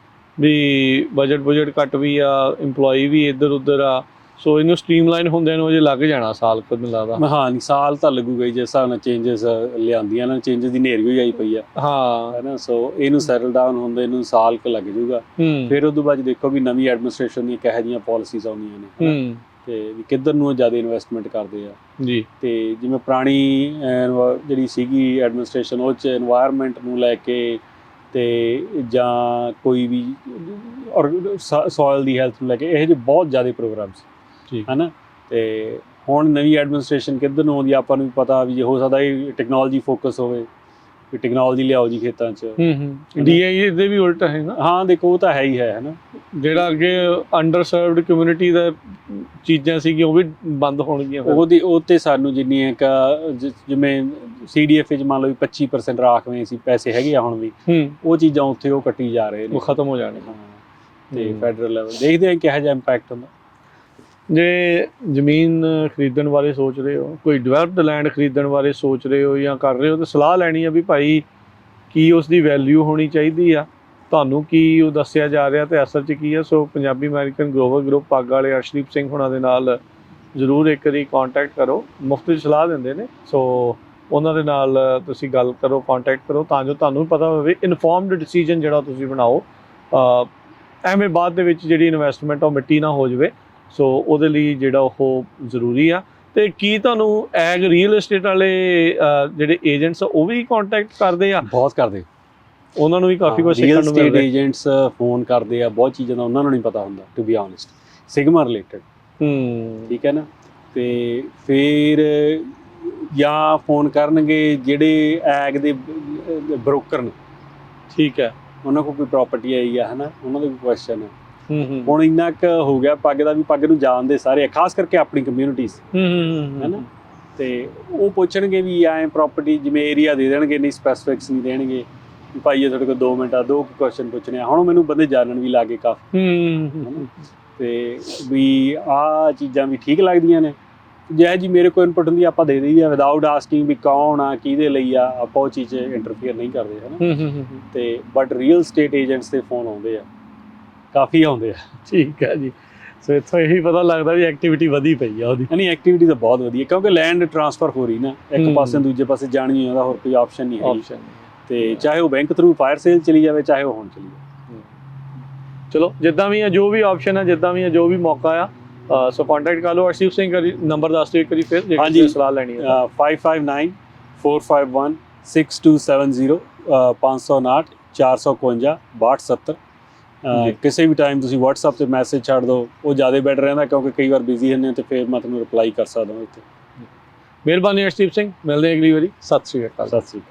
ਵੀ ਬਜਟ ਘੱਟ ਵੀ ਆ, EMPLOYEE ਵੀ ਇੱਧਰ ਉੱਧਰ ਆ। ਸੋ ਇਹਨੂੰ ਸਟ੍ਰੀਮਲਾਈਨ ਹੁੰਦਿਆਂ ਨੂੰ ਅਜੇ ਲੱਗ ਜਾਣਾ ਸਾਲ ਕੁ, ਮੈਨੂੰ ਲੱਗਦਾ। ਹਾਂ, ਨਹੀਂ ਸਾਲ ਤਾਂ ਲੱਗੂਗਾ ਹੀ, ਜਿਸ ਹਿਸਾਬ ਨਾਲ ਚੇਂਜਸ ਲਿਆਂਦੀਆਂ ਨਾ, ਚੇਂਜਸ ਦੀ ਨੇਰੀ ਹੋਈ ਆਈ ਪਈ ਆ। ਹਾਂ, ਹੈ ਨਾ। ਸੋ ਇਹਨੂੰ ਸੈਟਲ ਡਾਊਨ ਹੁੰਦੇ ਇਹਨੂੰ ਸਾਲ ਕੁ ਲੱਗ ਜਾਊਗਾ। ਫਿਰ ਉਦੋਂ ਬਾਅਦ ਦੇਖੋ ਵੀ ਨਵੀਂ ਐਡਮਿਨਿਸਟ੍ਰੇਸ਼ਨ ਦੀਆਂ ਕਿਹੋ ਜਿਹੀਆਂ ਪਾਲਿਸੀਜ਼ ਆਉਂਦੀਆਂ ਨੇ, ਤੇ ਵੀ ਕਿੱਧਰ ਨੂੰ ਜ਼ਿਆਦਾ ਇਨਵੈਸਟਮੈਂਟ ਕਰਦੇ ਆ ਜੀ। ਤੇ ਜਿਵੇਂ ਪੁਰਾਣੀ ਜਿਹੜੀ ਸੀਗੀ ਐਡਮਿਨਿਸਟ੍ਰੇਸ਼ਨ, ਉਹ 'ਚ এনवायरमेंट ਨੂੰ ਲੈ ਕੇ ਤੇ ਜਾਂ ਕੋਈ ਵੀ ਔਰ ਸੋਇਲ ਦੀ ਹੈਲਥ ਨੂੰ ਲੈ ਕੇ ਇਹੋ ਜਿਹੇ ਬਹੁਤ ਜ਼ਿਆਦਾ ਪ੍ਰੋਗਰਾਮ ਸੀ, ਹੈ ਨਾ। ਤੇ ਹੁਣ ਨਵੀਂ ਐਡਮਿਨਿਸਟ੍ਰੇਸ਼ਨ ਕਿੱਧਰ ਨੂੰ ਆਉਂਦੀ, ਆਪਾਂ ਨੂੰ ਵੀ ਪਤਾ ਵੀ ਹੋ ਸਕਦਾ ਇਹ ਟੈਕਨੋਲੋਜੀ ਫੋਕਸ ਹੋਵੇ, ਵੀ ਟੈਕਨੋਲੋਜੀ ਲਿਆਓ ਜੀ ਖੇਤਾਂ 'ਚ। DI ਦੇ ਵੀ ਉਲਟ ਹੈ ਨਾ। ਹਾਂ, ਦੇਖੋ ਉਹ ਤਾਂ ਹੈ ਹੀ ਹੈ ਨਾ। ਜਿਹੜਾ ਅੱਗੇ ਅੰਡਰ ਸਰਵਡ ਕਮਿਊਨਿਟੀ ਦਾ ਚੀਜ਼ਾਂ ਸੀਗੀਆਂ ਉਹ ਵੀ ਬੰਦ ਹੋਣਗੀਆਂ। ਉਹ ਤੇ ਸਾਨੂੰ ਜਿੰਨੀ ਜਿਵੇਂ CDF 'ਚ ਮੰਨ ਲਓ ਵੀ 25% ਰਾਖਵੇਂ ਸੀ ਪੈਸੇ ਹੈਗੇ ਆ ਹੁਣ ਵੀ, ਉਹ ਚੀਜ਼ਾਂ ਉੱਥੇ ਉਹ ਕੱਟੀ ਜਾ ਰਹੇ ਨੇ, ਉਹ ਖਤਮ ਹੋ ਜਾਣੇ। ਤੇ ਫੈਡਰਲ ਲੈਵਲ ਦੇਖਦੇ ਹਾਂ ਕਿਹੋ ਜਿਹਾ ਇੰਪੈਕਟ ਹੁੰਦਾ। ਜੇ ਜ਼ਮੀਨ ਖਰੀਦਣ ਬਾਰੇ ਸੋਚ ਰਹੇ ਹੋ, ਕੋਈ ਡਿਵੈਲਪਡ ਲੈਂਡ ਖਰੀਦਣ ਬਾਰੇ ਸੋਚ ਰਹੇ ਹੋ ਜਾਂ ਕਰ ਰਹੇ ਹੋ, ਤਾਂ ਸਲਾਹ ਲੈਣੀ ਆ ਵੀ ਭਾਈ ਕੀ ਉਸ ਦੀ ਵੈਲਿਊ ਹੋਣੀ ਚਾਹੀਦੀ ਆ, ਤੁਹਾਨੂੰ ਕੀ ਉਹ ਦੱਸਿਆ ਜਾ ਰਿਹਾ ਤੇ ਅਸਲ 'ਚ ਕੀ ਆ। ਸੋ ਪੰਜਾਬੀ ਅਮਰੀਕਨ ਗਲੋਬਲ ਗਰੁੱਪ ਪੱਗ ਵਾਲੇ ਅਰਸ਼ਦੀਪ ਸਿੰਘ ਹੁਣਾਂ ਦੇ ਨਾਲ ਜ਼ਰੂਰ ਇੱਕ ਵਾਰੀ ਕੰਟੈਕਟ ਕਰੋ, ਮੁਫਤ ਸਲਾਹ ਦਿੰਦੇ ਨੇ। ਸੋ ਉਹਨਾਂ ਦੇ ਨਾਲ ਤੁਸੀਂ ਗੱਲ ਕਰੋ, ਕੰਟੈਕਟ ਕਰੋ, ਤਾਂ ਜੋ ਤੁਹਾਨੂੰ ਪਤਾ ਹੋਵੇ, ਇਨਫੋਰਮਡ ਡਿਸੀਜਨ ਜਿਹੜਾ ਤੁਸੀਂ ਬਣਾਓ। ਐਵੇਂ ਬਾਅਦ ਦੇ ਵਿੱਚ ਜਿਹੜੀ ਇਨਵੈਸਟਮੈਂਟ ਉਹ ਮਿੱਟੀ ਨਾ ਹੋ ਜਾਵੇ। ਸੋ ਉਹਦੇ ਲਈ ਜਿਹੜਾ ਉਹ ਜ਼ਰੂਰੀ ਆ। ਤੇ ਕੀ ਤੁਹਾਨੂੰ ਐਗ ਰੀਅਲ ਏਸਟੇਟ ਵਾਲੇ ਜਿਹੜੇ ਏਜੰਟਸ ਉਹ ਵੀ ਕੰਟੈਕਟ ਕਰਦੇ ਆ? ਬਹੁਤ ਕਰਦੇ, ਉਹਨਾਂ ਨੂੰ ਵੀ ਕਾਫੀ ਕੁਝ ਸਿੱਖਣ ਨੂੰ ਮਿਲਦਾ। ਰੀਅਲ ਏਸਟੇਟ ਏਜੰਟਸ ਫੋਨ ਕਰਦੇ ਆ, ਬਹੁਤ ਚੀਜ਼ਾਂ ਦਾ ਉਹਨਾਂ ਨੂੰ ਨਹੀਂ ਪਤਾ ਹੁੰਦਾ, to be honest, sigma related. ਠੀਕ ਹੈ ਨਾ। ਤੇ ਫਿਰ ਜਾਂ ਫੋਨ ਕਰਨਗੇ ਜਿਹੜੇ ਐਗ ਦੇ ਬ੍ਰੋਕਰ ਨੇ, ਠੀਕ ਹੈ, ਉਹਨਾਂ ਕੋਲ ਕੋਈ ਪ੍ਰਾਪਰਟੀ ਆਈ ਆ, ਹੈ ਨਾ, ਉਹਨਾਂ ਦੇ ਕੋਈ ਕੁਐਸਚਨ ਹੈ। ਹੁਣ ਇੰਨਾ ਕੁ ਹੋ ਗਿਆ ਪੱਗ ਦਾ ਵੀ, ਪੱਗ ਨੂੰ ਜਾਣਦੇ ਸਾਰੇ, ਖਾਸ ਕਰਕੇ ਆਪਣੀ ਕਮਿਊਨਿਟੀਜ਼, ਹੈ ਨਾ। ਤੇ ਉਹ ਪੁੱਛਣਗੇ ਵੀ ਐਂ ਪ੍ਰੋਪਰਟੀ, ਜਿਵੇਂ ਏਰੀਆ ਦੇ ਦੇਣਗੇ, ਨਹੀਂ ਸਪੈਸੀਫਿਕਸ ਨਹੀਂ ਦੇਣਗੇ ਵੀ ਭਾਈ ਇਹ ਤੁਹਾਡੇ ਕੋਲ 2 ਮਿੰਟ ਆ, 2 ਕੁਐਸਚਨ ਪੁੱਛਣੇ ਆ। ਹੁਣ ਮੈਨੂੰ ਬੰਦੇ ਜਾਣਨ ਵੀ ਲੱਗੇ ਕਾਫੀ, ਤੇ ਵੀ ਆਹ ਚੀਜ਼ਾਂ ਵੀ ਠੀਕ ਲੱਗਦੀਆਂ ਨੇ। ਜਿਹੋ ਜੀ ਮੇਰੇ ਕੋਲ ਇਨਪੁਟ ਹੁੰਦੀ ਆਪਾਂ ਦੇ ਦਈਦੀ ਆ, ਵਿਦਆਊਟ ਆਸਕਿੰਗ ਵੀ ਕੌਣ ਆ, ਕਿਹਦੇ ਲਈ ਆ, ਆਪਾਂ ਉਹ ਚੀਜ਼ 'ਚ ਇੰਟਰਫੀਅਰ ਨਹੀਂ ਕਰਦੇ, ਹੈ ਨਾ। ਤੇ ਬਟ ਰੀਅਲ ਸਟੇਟ ਏਜੰਟਸ ਦੇ ਫੋਨ ਆਉਂਦੇ ਆ, ਕਾਫੀ ਆਉਂਦੇ ਆ। ਠੀਕ ਹੈ ਜੀ। ਸੋ ਇੱਥੋਂ ਇਹੀ ਪਤਾ ਲੱਗਦਾ ਵੀ ਐਕਟੀਵਿਟੀ ਵਧੀ ਪਈ ਆ ਉਹਦੀ। ਨਹੀਂ, ਐਕਟੀਵਿਟੀ ਤਾਂ ਬਹੁਤ ਵਧੀਆ, ਕਿਉਂਕਿ ਲੈਂਡ ਟ੍ਰਾਂਸਫਰ ਹੋ ਰਹੀ ਨਾ, ਇੱਕ ਪਾਸੇ ਦੂਜੇ ਪਾਸੇ ਜਾਣੀ ਉਹਦਾ ਹੋਰ ਕੋਈ ਆਪਸ਼ਨ ਨਹੀਂ ਹੈ। ਤੇ ਚਾਹੇ ਉਹ ਬੈਂਕ ਥਰੂ ਫਾਇਰ ਸੇਲ ਚਲੀ ਜਾਵੇ, ਚਾਹੇ ਉਹ ਹੁਣ ਚਲੀ ਜਾਵੇ। ਚਲੋ ਜਿੱਦਾਂ ਵੀ ਆ, ਜੋ ਵੀ ਆਪਸ਼ਨ ਹੈ, ਜਿੱਦਾਂ ਵੀ ਆ, ਜੋ ਵੀ ਮੌਕਾ ਆ, ਸੋ ਕੰਟੈਕਟ ਕਰ ਲਓ। ਅਰਸ਼ਦੀਪ ਸਿੰਘ ਕਰੀ ਨੰਬਰ ਦੱਸ ਦਿਓ ਇੱਕ ਵਾਰੀ ਫਿਰ, ਜੇ ਸਲਾਹ ਲੈਣੀ ਹੈ। 559451 6270 559 452 6270। ਕਿਸੇ ਵੀ ਟਾਈਮ ਤੁਸੀਂ WhatsApp 'ਤੇ ਮੈਸੇਜ ਛੱਡ ਦਿਓ, ਉਹ ਜ਼ਿਆਦਾ ਬੈਟਰ ਰਹਿੰਦਾ, ਕਿਉਂਕਿ ਕਈ ਵਾਰ ਬਿਜ਼ੀ ਹੁੰਦੇ ਤੇ ਫਿਰ ਮੈਂ ਤੁਹਾਨੂੰ ਰਿਪਲਾਈ ਕਰ ਸਕਦਾ ਇੱਥੇ। ਮਿਹਰਬਾਨੀ ਅਰਸ਼ਦੀਪ ਸਿੰਘ, ਮਿਲਦੇ ਹਾਂ ਅਗਲੀ ਵਾਰੀ। ਸਤਿ ਸ਼੍ਰੀ ਅਕਾਲ। ਸਤਿ ਸ਼੍ਰੀ ਅਕਾਲ।